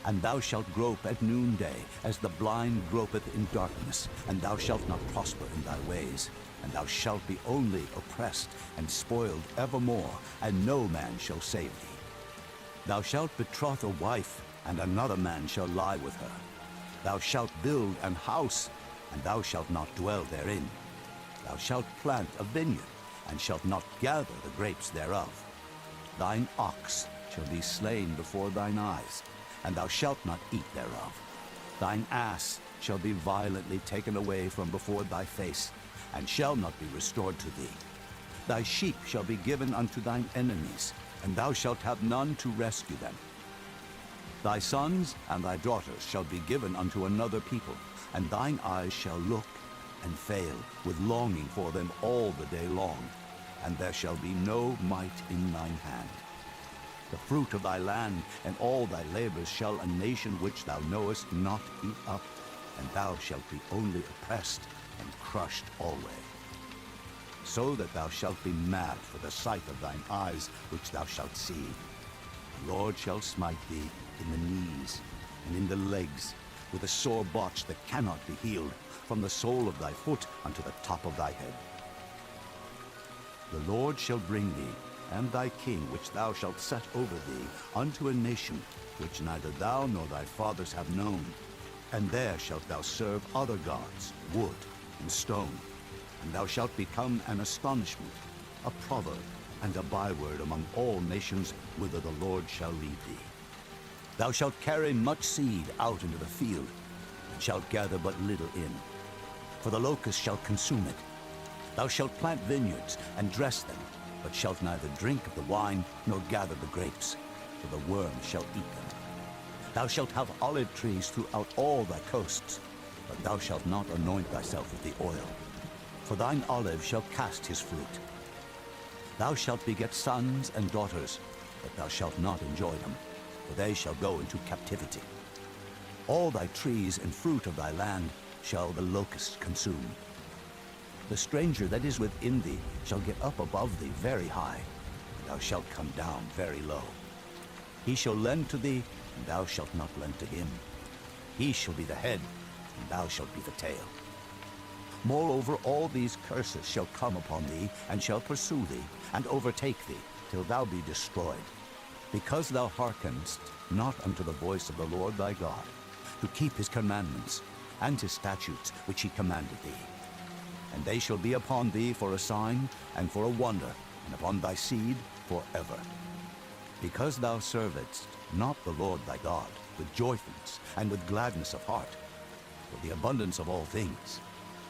And thou shalt grope at noonday, as the blind gropeth in darkness, and thou shalt not prosper in thy ways. And thou shalt be only oppressed and spoiled evermore, and no man shall save thee. Thou shalt betroth a wife, and another man shall lie with her. Thou shalt build an house, and thou shalt not dwell therein. Thou shalt plant a vineyard, and shalt not gather the grapes thereof. Thine ox shall be slain before thine eyes, and thou shalt not eat thereof. Thine ass shall be violently taken away from before thy face, and shall not be restored to thee. Thy sheep shall be given unto thine enemies, and thou shalt have none to rescue them. Thy sons and thy daughters shall be given unto another people, and thine eyes shall look and fail with longing for them all the day long, and there shall be no might in thine hand. The fruit of thy land and all thy labors shall a nation which thou knowest not eat up, and thou shalt be only oppressed and crushed alway. So that thou shalt be mad for the sight of thine eyes which thou shalt see. The Lord shall smite thee in the knees and in the legs, with a sore botch that cannot be healed, from the sole of thy foot unto the top of thy head. The Lord shall bring thee, and thy king which thou shalt set over thee, unto a nation which neither thou nor thy fathers have known. And there shalt thou serve other gods, wood and stone. And thou shalt become an astonishment, a proverb, and a byword among all nations, whither the Lord shall lead thee. Thou shalt carry much seed out into the field, and shalt gather but little in. For the locust shall consume it. Thou shalt plant vineyards, and dress them, but shalt neither drink of the wine, nor gather the grapes, for the worm shall eat them. Thou shalt have olive trees throughout all thy coasts, but thou shalt not anoint thyself with the oil. For thine olive shall cast his fruit. Thou shalt beget sons and daughters, but thou shalt not enjoy them, for they shall go into captivity. All thy trees and fruit of thy land shall the locusts consume. The stranger that is within thee shall get up above thee very high, and thou shalt come down very low. He shall lend to thee, and thou shalt not lend to him. He shall be the head, and thou shalt be the tail. Moreover, all these curses shall come upon thee, and shall pursue thee, and overtake thee, till thou be destroyed, because thou hearkenedst not unto the voice of the Lord thy God, to keep his commandments, and his statutes which he commanded thee. And they shall be upon thee for a sign, and for a wonder, and upon thy seed forever. Because thou servedst not the Lord thy God with joyfulness and with gladness of heart, for the abundance of all things,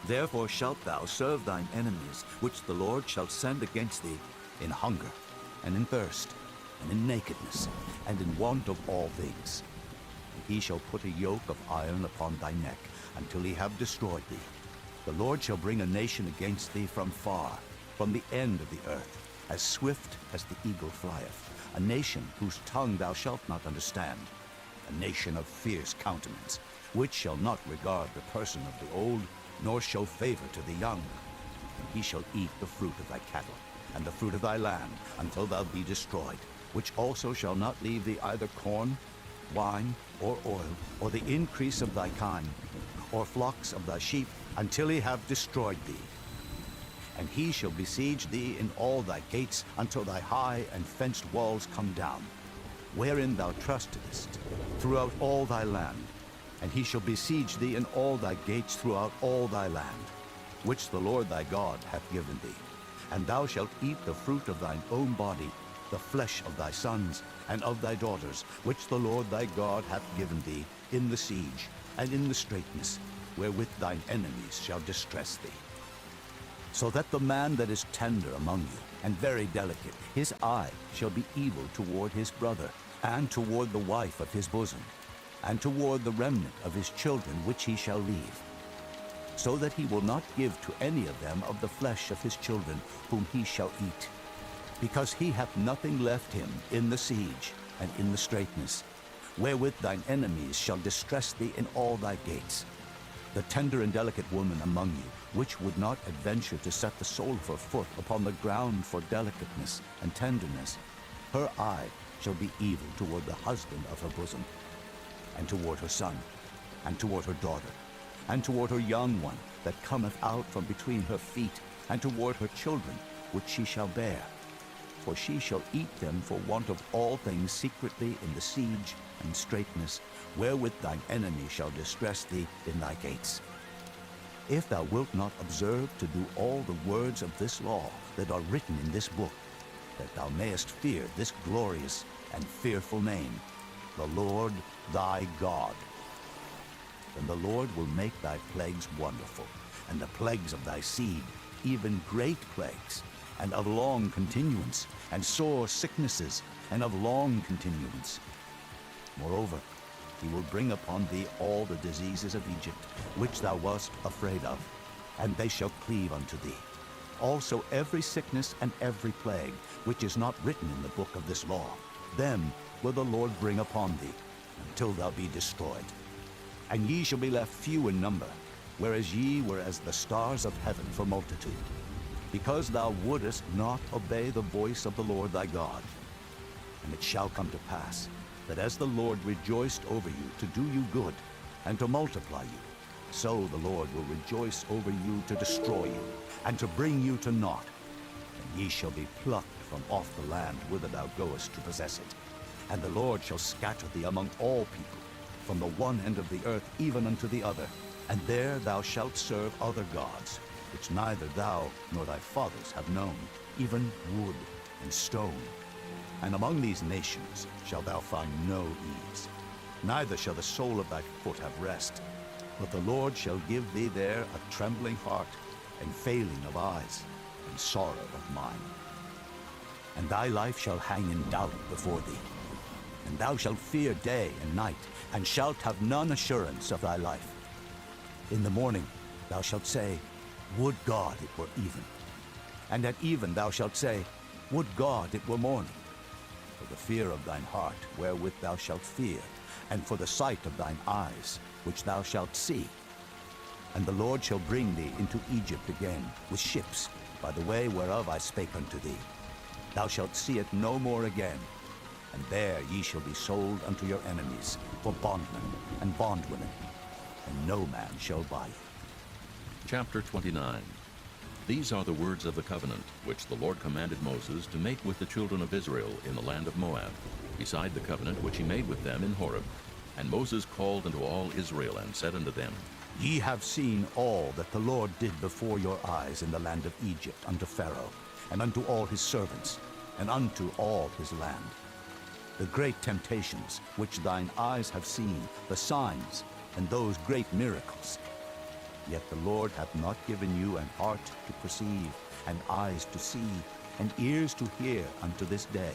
therefore shalt thou serve thine enemies, which the Lord shall send against thee, in hunger, and in thirst, and in nakedness, and in want of all things. And he shall put a yoke of iron upon thy neck, until he have destroyed thee. The Lord shall bring a nation against thee from far, from the end of the earth, as swift as the eagle flieth, a nation whose tongue thou shalt not understand, a nation of fierce countenance, which shall not regard the person of the old, nor show favor to the young. And he shall eat the fruit of thy cattle, and the fruit of thy land, until thou be destroyed, which also shall not leave thee either corn, wine, or oil, or the increase of thy kine, or flocks of thy sheep, until he have destroyed thee. And he shall besiege thee in all thy gates, until thy high and fenced walls come down, wherein thou trustedest, throughout all thy land. And he shall besiege thee in all thy gates throughout all thy land, which the Lord thy God hath given thee. And thou shalt eat the fruit of thine own body, the flesh of thy sons and of thy daughters, which the Lord thy God hath given thee, in the siege and in the straitness, wherewith thine enemies shall distress thee. So that the man that is tender among you, and very delicate, his eye shall be evil toward his brother, and toward the wife of his bosom, and toward the remnant of his children which he shall leave, so that he will not give to any of them of the flesh of his children whom he shall eat, because he hath nothing left him in the siege and in the straitness, wherewith thine enemies shall distress thee in all thy gates. The tender and delicate woman among you, which would not adventure to set the sole of her foot upon the ground for delicateness and tenderness, her eye shall be evil toward the husband of her bosom, and toward her son, and toward her daughter, and toward her young one that cometh out from between her feet, and toward her children which she shall bear. For she shall eat them for want of all things secretly in the siege and straitness, wherewith thine enemy shall distress thee in thy gates. If thou wilt not observe to do all the words of this law that are written in this book, that thou mayest fear this glorious and fearful name, the Lord thy God, then the Lord will make thy plagues wonderful, and the plagues of thy seed, even great plagues, and of long continuance, and sore sicknesses, and of long continuance. Moreover, he will bring upon thee all the diseases of Egypt, which thou wast afraid of, and they shall cleave unto thee. Also every sickness and every plague, which is not written in the book of this law, them will the Lord bring upon thee, until thou be destroyed. And ye shall be left few in number, whereas ye were as the stars of heaven for multitude, because thou wouldest not obey the voice of the Lord thy God. And it shall come to pass, that as the Lord rejoiced over you to do you good, and to multiply you, so the Lord will rejoice over you to destroy you, and to bring you to naught. And ye shall be plucked from off the land whither thou goest to possess it. And the Lord shall scatter thee among all people, from the one end of the earth even unto the other. And there thou shalt serve other gods, which neither thou nor thy fathers have known, even wood and stone. And among these nations shalt thou find no ease, neither shall the sole of thy foot have rest. But the Lord shall give thee there a trembling heart, and failing of eyes, and sorrow of mind. And thy life shall hang in doubt before thee, and thou shalt fear day and night, and shalt have none assurance of thy life. In the morning thou shalt say, Would God it were even. And at even thou shalt say, Would God it were morning. For the fear of thine heart, wherewith thou shalt fear, and for the sight of thine eyes, which thou shalt see. And the Lord shall bring thee into Egypt again with ships, by the way whereof I spake unto thee. Thou shalt see it no more again. And there ye shall be sold unto your enemies for bondmen and bondwomen, and no man shall buy you. Chapter 29. These are the words of the covenant, which the Lord commanded Moses to make with the children of Israel in the land of Moab, beside the covenant which he made with them in Horeb. And Moses called unto all Israel, and said unto them, Ye have seen all that the Lord did before your eyes in the land of Egypt unto Pharaoh, and unto all his servants, and unto all his land. The great temptations which thine eyes have seen, the signs, and those great miracles. Yet the Lord hath not given you an heart to perceive, and eyes to see, and ears to hear unto this day.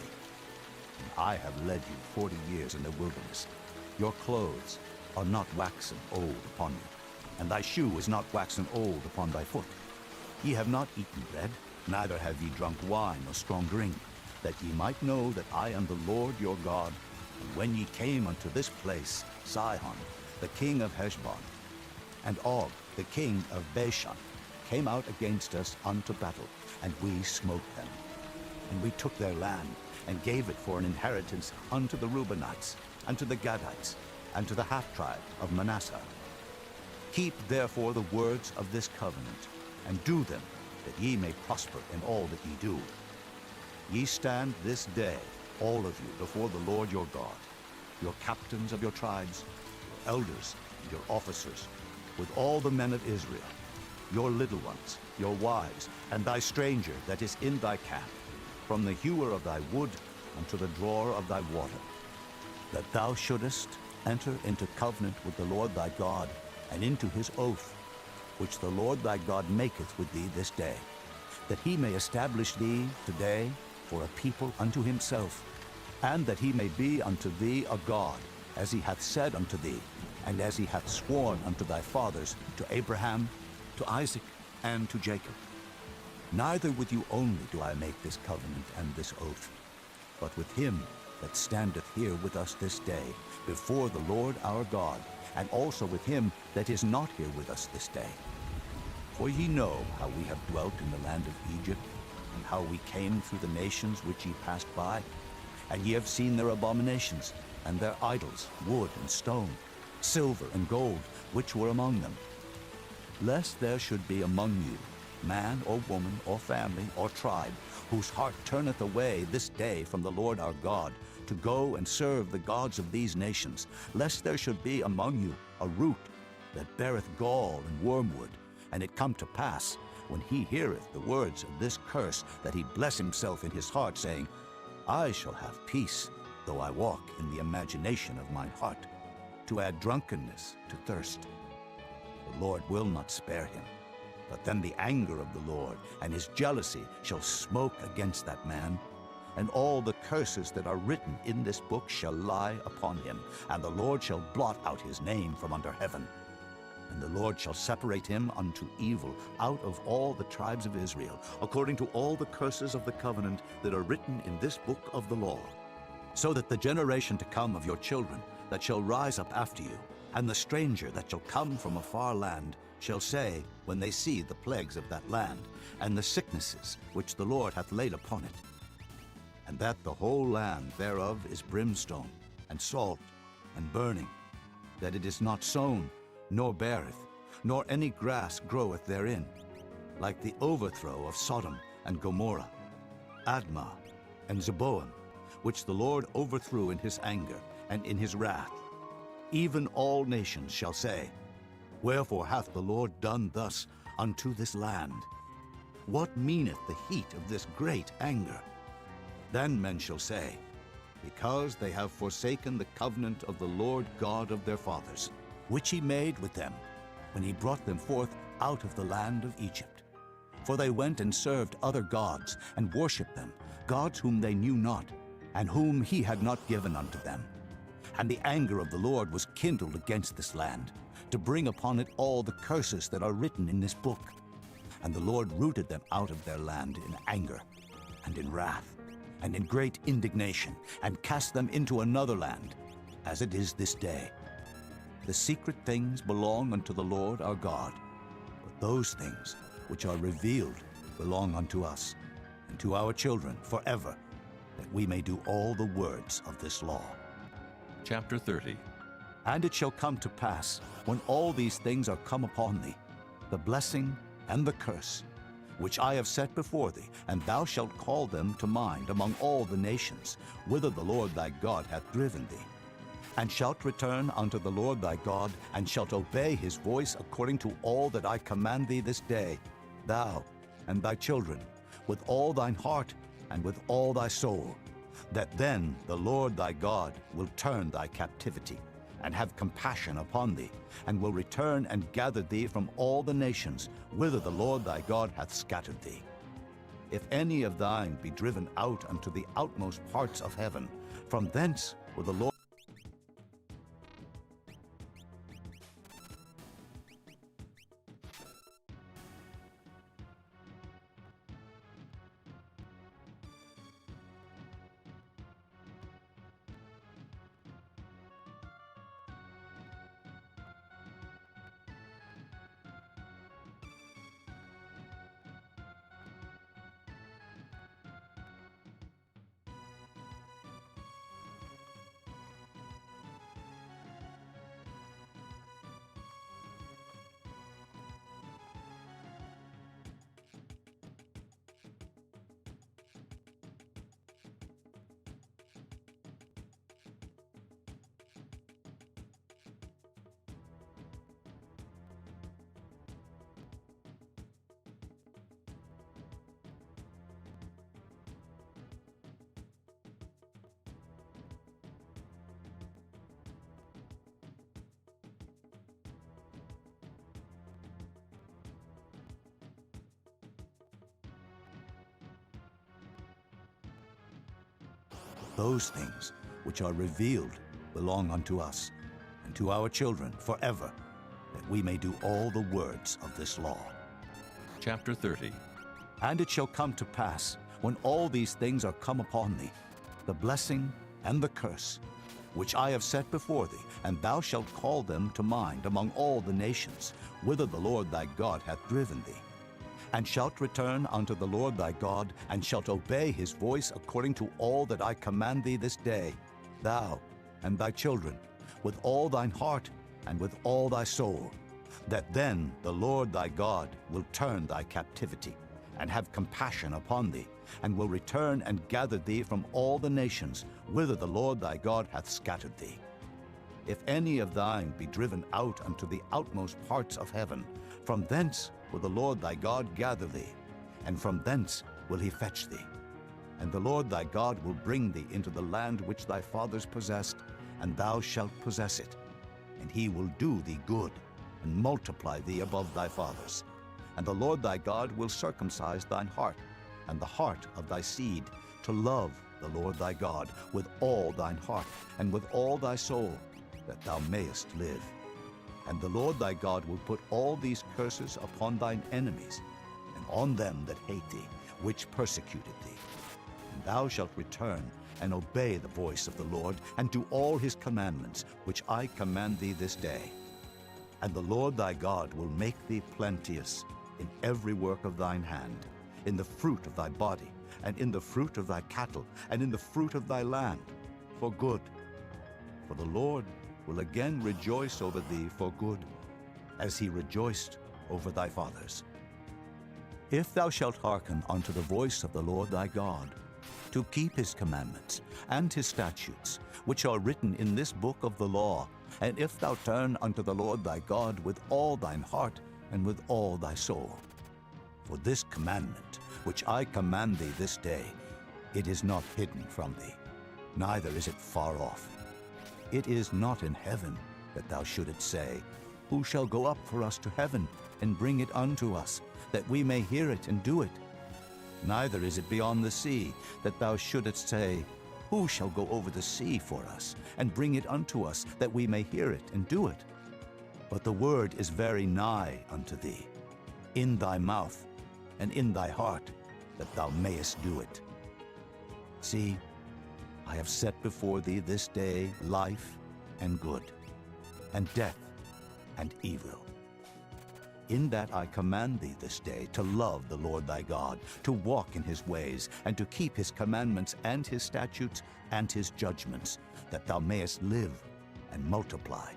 And I have led you 40 years in the wilderness. Your clothes are not waxen old upon you, and thy shoe is not waxen old upon thy foot. Ye have not eaten bread, neither have ye drunk wine or strong drink, that ye might know that I am the Lord your God. And when ye came unto this place, Sihon, the king of Heshbon, and Og, the king of Bashan, came out against us unto battle, and we smote them. And we took their land, and gave it for an inheritance unto the Reubenites, and to the Gadites, and to the half-tribe of Manasseh. Keep therefore the words of this covenant, and do them, that ye may prosper in all that ye do. Ye stand this day, all of you, before the Lord your God, your captains of your tribes, your elders, and your officers, with all the men of Israel, your little ones, your wives, and thy stranger that is in thy camp, from the hewer of thy wood unto the drawer of thy water, that thou shouldest enter into covenant with the Lord thy God, and into his oath, which the Lord thy God maketh with thee this day, that he may establish thee today for a people unto himself, and that he may be unto thee a God, as he hath said unto thee, and as he hath sworn unto thy fathers, to Abraham, to Isaac, and to Jacob. Neither with you only do I make this covenant and this oath, but with him that standeth here with us this day, before the Lord our God, and also with him that is not here with us this day. For ye know how we have dwelt in the land of Egypt, and how we came through the nations which ye passed by. And ye have seen their abominations, and their idols, wood and stone, silver and gold, which were among them. Lest there should be among you man or woman or family or tribe, whose heart turneth away this day from the Lord our God, to go and serve the gods of these nations, lest there should be among you a root that beareth gall and wormwood, and it come to pass, when he heareth the words of this curse, that he bless himself in his heart, saying, I shall have peace, though I walk in the imagination of mine heart, to add drunkenness to thirst. The Lord will not spare him, but then the anger of the Lord and his jealousy shall smoke against that man, and all the curses that are written in this book shall lie upon him, and the Lord shall blot out his name from under heaven. And the Lord shall separate him unto evil out of all the tribes of Israel, according to all the curses of the covenant that are written in this book of the law, so that the generation to come of your children that shall rise up after you, and the stranger that shall come from a far land, shall say, when they see the plagues of that land, and the sicknesses which the Lord hath laid upon it, and that the whole land thereof is brimstone, and salt, and burning, that it is not sown, nor beareth, nor any grass groweth therein, like the overthrow of Sodom and Gomorrah, Admah, and Zeboim, which the Lord overthrew in his anger and in his wrath. Even all nations shall say, Wherefore hath the Lord done thus unto this land? What meaneth the heat of this great anger? Then men shall say, Because they have forsaken the covenant of the Lord God of their fathers, which he made with them, when he brought them forth out of the land of Egypt. For they went and served other gods, and worshipped them, gods whom they knew not, and whom he had not given unto them. And the anger of the Lord was kindled against this land, to bring upon it all the curses that are written in this book. And the Lord rooted them out of their land in anger and in wrath and in great indignation, and cast them into another land, as it is this day. The secret things belong unto the Lord our God, but those things which are revealed belong unto us and to our children forever, that we may do all the words of this law. Chapter 30. And it shall come to pass, when all these things are come upon thee, the blessing and the curse, which I have set before thee, and thou shalt call them to mind among all the nations, whither the Lord thy God hath driven thee, and shalt return unto the Lord thy God, and shalt obey his voice according to all that I command thee this day, thou and thy children, with all thine heart and with all thy soul, that then the Lord thy God will turn thy captivity, and have compassion upon thee, and will return and gather thee from all the nations whither the Lord thy God hath scattered thee. If any of thine be driven out unto the outmost parts of heaven, from thence will the Lord those things which are revealed belong unto us and to our children forever, that we may do all the words of this law. Chapter 30. And it shall come to pass, when all these things are come upon thee, the blessing and the curse, which I have set before thee, and thou shalt call them to mind among all the nations, whither the Lord thy God hath driven thee, and shalt return unto the Lord thy God, and shalt obey his voice according to all that I command thee this day, thou and thy children, with all thine heart and with all thy soul, that then the Lord thy God will turn thy captivity, and have compassion upon thee, and will return and gather thee from all the nations whither the Lord thy God hath scattered thee. If any of thine be driven out unto the outmost parts of heaven, from thence will the Lord thy God gather thee, and from thence will he fetch thee. And the Lord thy God will bring thee into the land which thy fathers possessed, and thou shalt possess it. And he will do thee good, and multiply thee above thy fathers. And the Lord thy God will circumcise thine heart, and the heart of thy seed, to love the Lord thy God with all thine heart, and with all thy soul, that thou mayest live. And the Lord thy God will put all these curses upon thine enemies, and on them that hate thee, which persecuted thee. And thou shalt return and obey the voice of the Lord, and do all his commandments, which I command thee this day. And the Lord thy God will make thee plenteous in every work of thine hand, in the fruit of thy body, and in the fruit of thy cattle, and in the fruit of thy land, for good. For the Lord will again rejoice over thee for good, as he rejoiced over thy fathers. If thou shalt hearken unto the voice of the Lord thy God, to keep his commandments and his statutes, which are written in this book of the law, and if thou turn unto the Lord thy God with all thine heart and with all thy soul. For this commandment, which I command thee this day, it is not hidden from thee, neither is it far off. It is not in heaven, that thou shouldest say, Who shall go up for us to heaven, and bring it unto us, that we may hear it and do it? Neither is it beyond the sea, that thou shouldest say, Who shall go over the sea for us, and bring it unto us, that we may hear it and do it? but the word is very nigh unto thee, in thy mouth and in thy heart, that thou mayest do it. See, I have set before thee this day life and good, and death and evil. In that I command thee this day to love the Lord thy God, to walk in his ways, and to keep his commandments and his statutes and his judgments, that thou mayest live and multiply.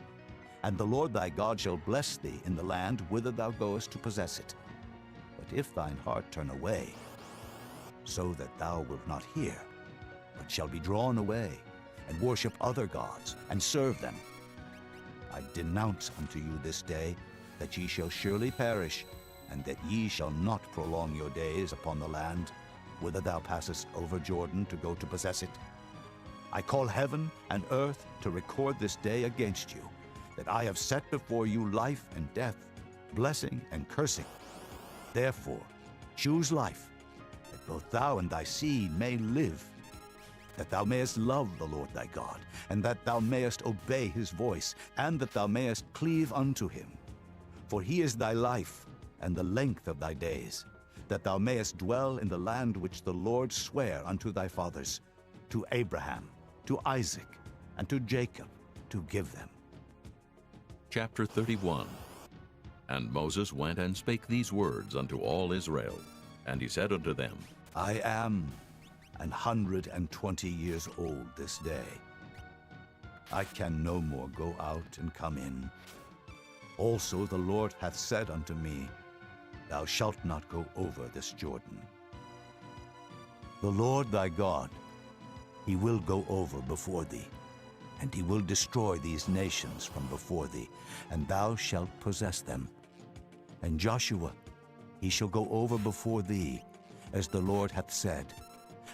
And the Lord thy God shall bless thee in the land whither thou goest to possess it. But if thine heart turn away, so that thou wilt not hear, but shall be drawn away, and worship other gods, and serve them, I denounce unto you this day that ye shall surely perish, and that ye shall not prolong your days upon the land, whither thou passest over Jordan to go to possess it. I call heaven and earth to record this day against you, that I have set before you life and death, blessing and cursing. Therefore choose life, that both thou and thy seed may live, that thou mayest love the Lord thy God, and that thou mayest obey his voice, and that thou mayest cleave unto him. For he is thy life and the length of thy days, that thou mayest dwell in the land which the Lord sware unto thy fathers, to Abraham, to Isaac, and to Jacob, to give them. Chapter 31. And Moses went and spake these words unto all Israel. And he said unto them, I am 120 years old this day. I can no more go out and come in. Also the Lord hath said unto me, Thou shalt not go over this Jordan. The Lord thy God, he will go over before thee, and he will destroy these nations from before thee, and thou shalt possess them. And Joshua, he shall go over before thee, as the Lord hath said,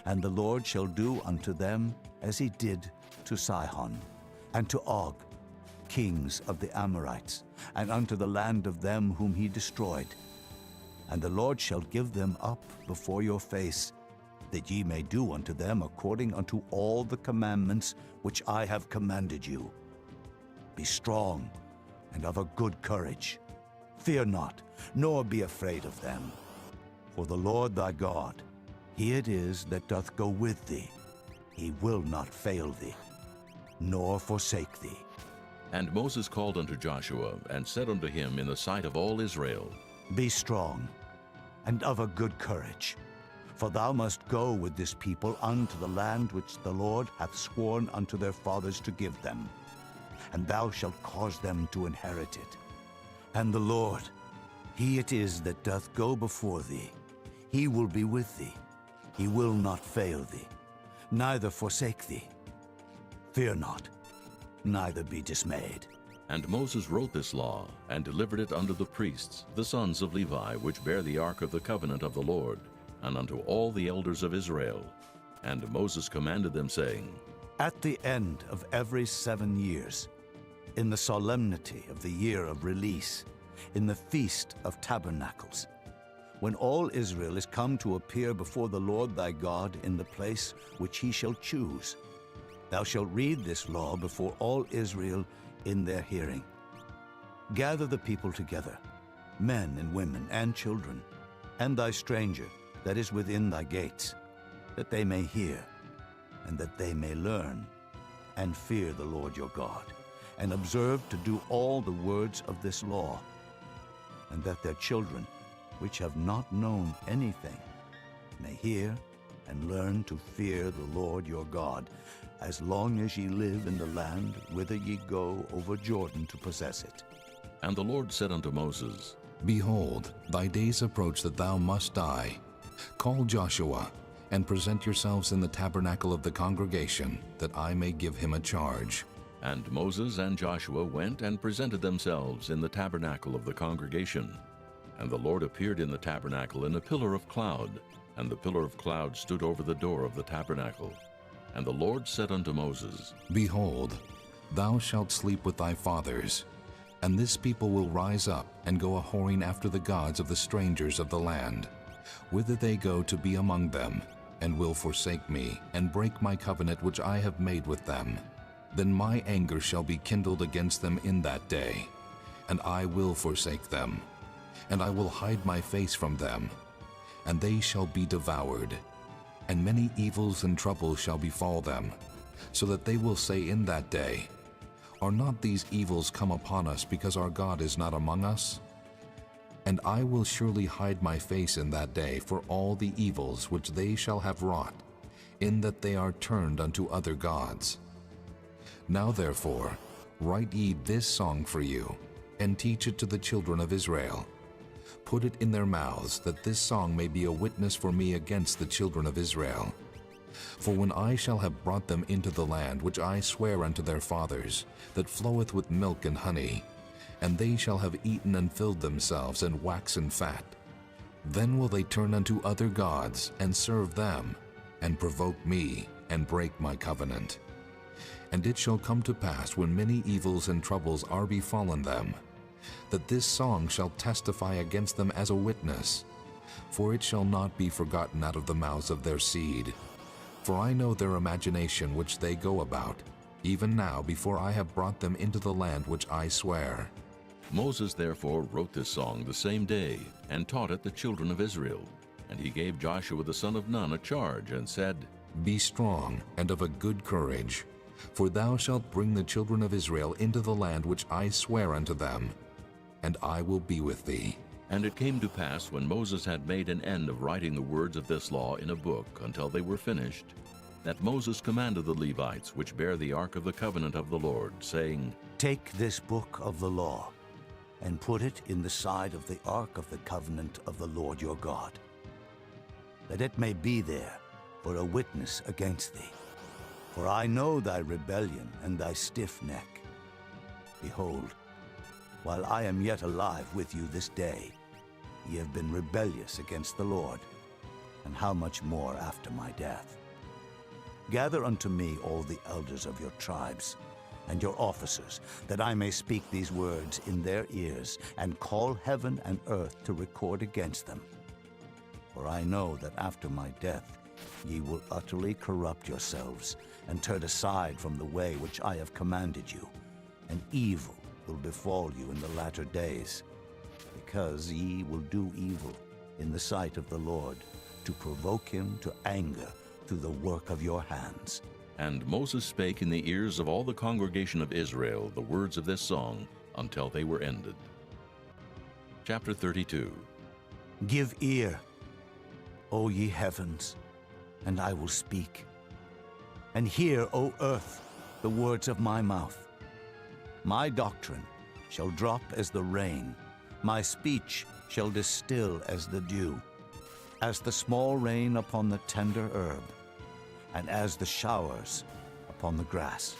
and the Lord shall do unto them as he did to Sihon, and to Og, kings of the Amorites, and unto the land of them whom he destroyed. And the Lord shall give them up before your face, that ye may do unto them according unto all the commandments which I have commanded you. Be strong and of a good courage. Fear not, nor be afraid of them. For the Lord thy God, he it is that doth go with thee. He will not fail thee, nor forsake thee. And Moses called unto Joshua, and said unto him in the sight of all Israel, Be strong and of a good courage, for thou must go with this people unto the land which the Lord hath sworn unto their fathers to give them, and thou shalt cause them to inherit it. And the Lord, he it is that doth go before thee. He will be with thee. He will not fail thee, neither forsake thee. Fear not, neither be dismayed. And Moses wrote this law, and delivered it unto the priests, the sons of Levi, which bear the ark of the covenant of the Lord, and unto all the elders of Israel. And Moses commanded them, saying, At the end of every 7 years, in the solemnity of the year of release, in the feast of tabernacles, when all Israel is come to appear before the Lord thy God in the place which he shall choose, thou shalt read this law before all Israel in their hearing. Gather the people together, men and women and children, and thy stranger that is within thy gates, that they may hear, and that they may learn, and fear the Lord your God, and observe to do all the words of this law, and that their children, which have not known anything, may hear and learn to fear the Lord your God, as long as ye live in the land whither ye go over Jordan to possess it. And the Lord said unto Moses, Behold, thy days approach that thou must die. Call Joshua, and present yourselves in the tabernacle of the congregation, that I may give him a charge. And Moses and Joshua went and presented themselves in the tabernacle of the congregation. And the Lord appeared in the tabernacle in a pillar of cloud, and the pillar of cloud stood over the door of the tabernacle. And the Lord said unto Moses, Behold, thou shalt sleep with thy fathers, and this people will rise up and go a-whoring after the gods of the strangers of the land, whither they go to be among them, and will forsake me, and break my covenant which I have made with them. Then my anger shall be kindled against them in that day, and I will forsake them, and I will hide my face from them, and they shall be devoured, and many evils and troubles shall befall them, so that they will say in that day, Are not these evils come upon us because our God is not among us? And I will surely hide my face in that day for all the evils which they shall have wrought, in that they are turned unto other gods. Now therefore, write ye this song for you, and teach it to the children of Israel. Put it in their mouths, that this song may be a witness for me against the children of Israel. For when I shall have brought them into the land which I swear unto their fathers, that floweth with milk and honey, and they shall have eaten and filled themselves and waxen fat, then will they turn unto other gods and serve them, and provoke me, and break my covenant. And it shall come to pass, when many evils and troubles are befallen them, that this song shall testify against them as a witness, for it shall not be forgotten out of the mouths of their seed. For I know their imagination which they go about, even now before I have brought them into the land which I swear. Moses therefore wrote this song the same day, and taught it the children of Israel. And he gave Joshua the son of Nun a charge, and said, Be strong and of a good courage, for thou shalt bring the children of Israel into the land which I swear unto them, and I will be with thee. And it came to pass, when Moses had made an end of writing the words of this law in a book until they were finished, that Moses commanded the Levites which bear the ark of the covenant of the Lord, saying, Take this book of the law, and put it in the side of the ark of the covenant of the Lord your God, that it may be there for a witness against thee. For I know thy rebellion and thy stiff neck. Behold, while I am yet alive with you this day, ye have been rebellious against the Lord, and how much more after my death? Gather unto me all the elders of your tribes, and your officers, that I may speak these words in their ears, and call heaven and earth to record against them. For I know that after my death ye will utterly corrupt yourselves, and turn aside from the way which I have commanded you, and evil will befall you in the latter days, because ye will do evil in the sight of the Lord, to provoke him to anger through the work of your hands. And Moses spake in the ears of all the congregation of Israel the words of this song until they were ended. Chapter 32. Give ear, O ye heavens, and I will speak. And hear, O earth, the words of my mouth. My doctrine shall drop as the rain, my speech shall distill as the dew, as the small rain upon the tender herb, and as the showers upon the grass.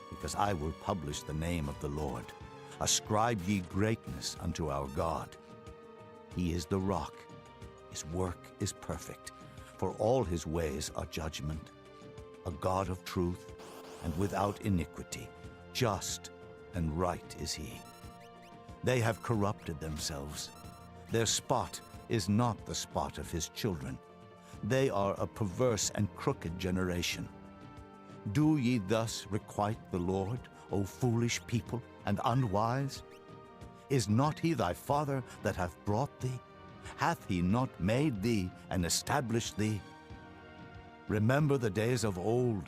Because I will publish the name of the Lord. Ascribe ye greatness unto our God. He is the rock, his work is perfect, for all his ways are judgment. A God of truth and without iniquity, just and right is he. They have corrupted themselves. Their spot is not the spot of his children. They are a perverse and crooked generation. Do ye thus requite the Lord, O foolish people and unwise? Is not he thy father that hath brought thee? Hath he not made thee and established thee? Remember the days of old.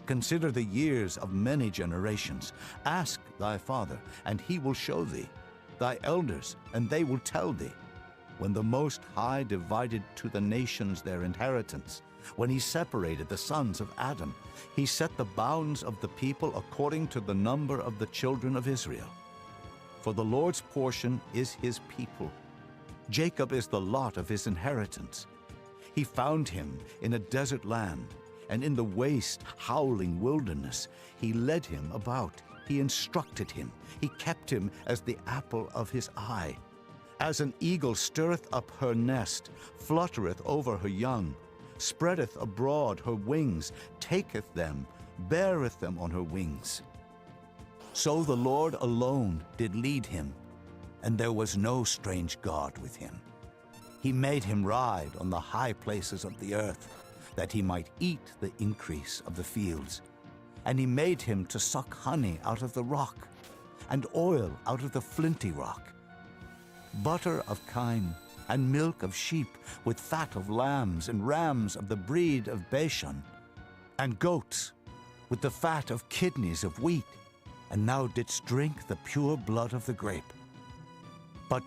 Consider the years of many generations. Ask thy father, and he will show thee, thy elders, and they will tell thee. When the Most High divided to the nations their inheritance, when he separated the sons of Adam, he set the bounds of the people according to the number of the children of Israel. For the Lord's portion is his people. Jacob is the lot of his inheritance. He found him in a desert land, and in the waste, howling wilderness. He led him about. He instructed him. He kept him as the apple of his eye. As an eagle stirreth up her nest, fluttereth over her young, spreadeth abroad her wings, taketh them, beareth them on her wings. So the Lord alone did lead him, and there was no strange God with him. He made him ride on the high places of the earth, that he might eat the increase of the fields. And he made him to suck honey out of the rock, and oil out of the flinty rock, butter of kine, and milk of sheep, with fat of lambs and rams of the breed of Bashan, and goats, with the fat of kidneys of wheat, and thou didst drink the pure blood of the grape. But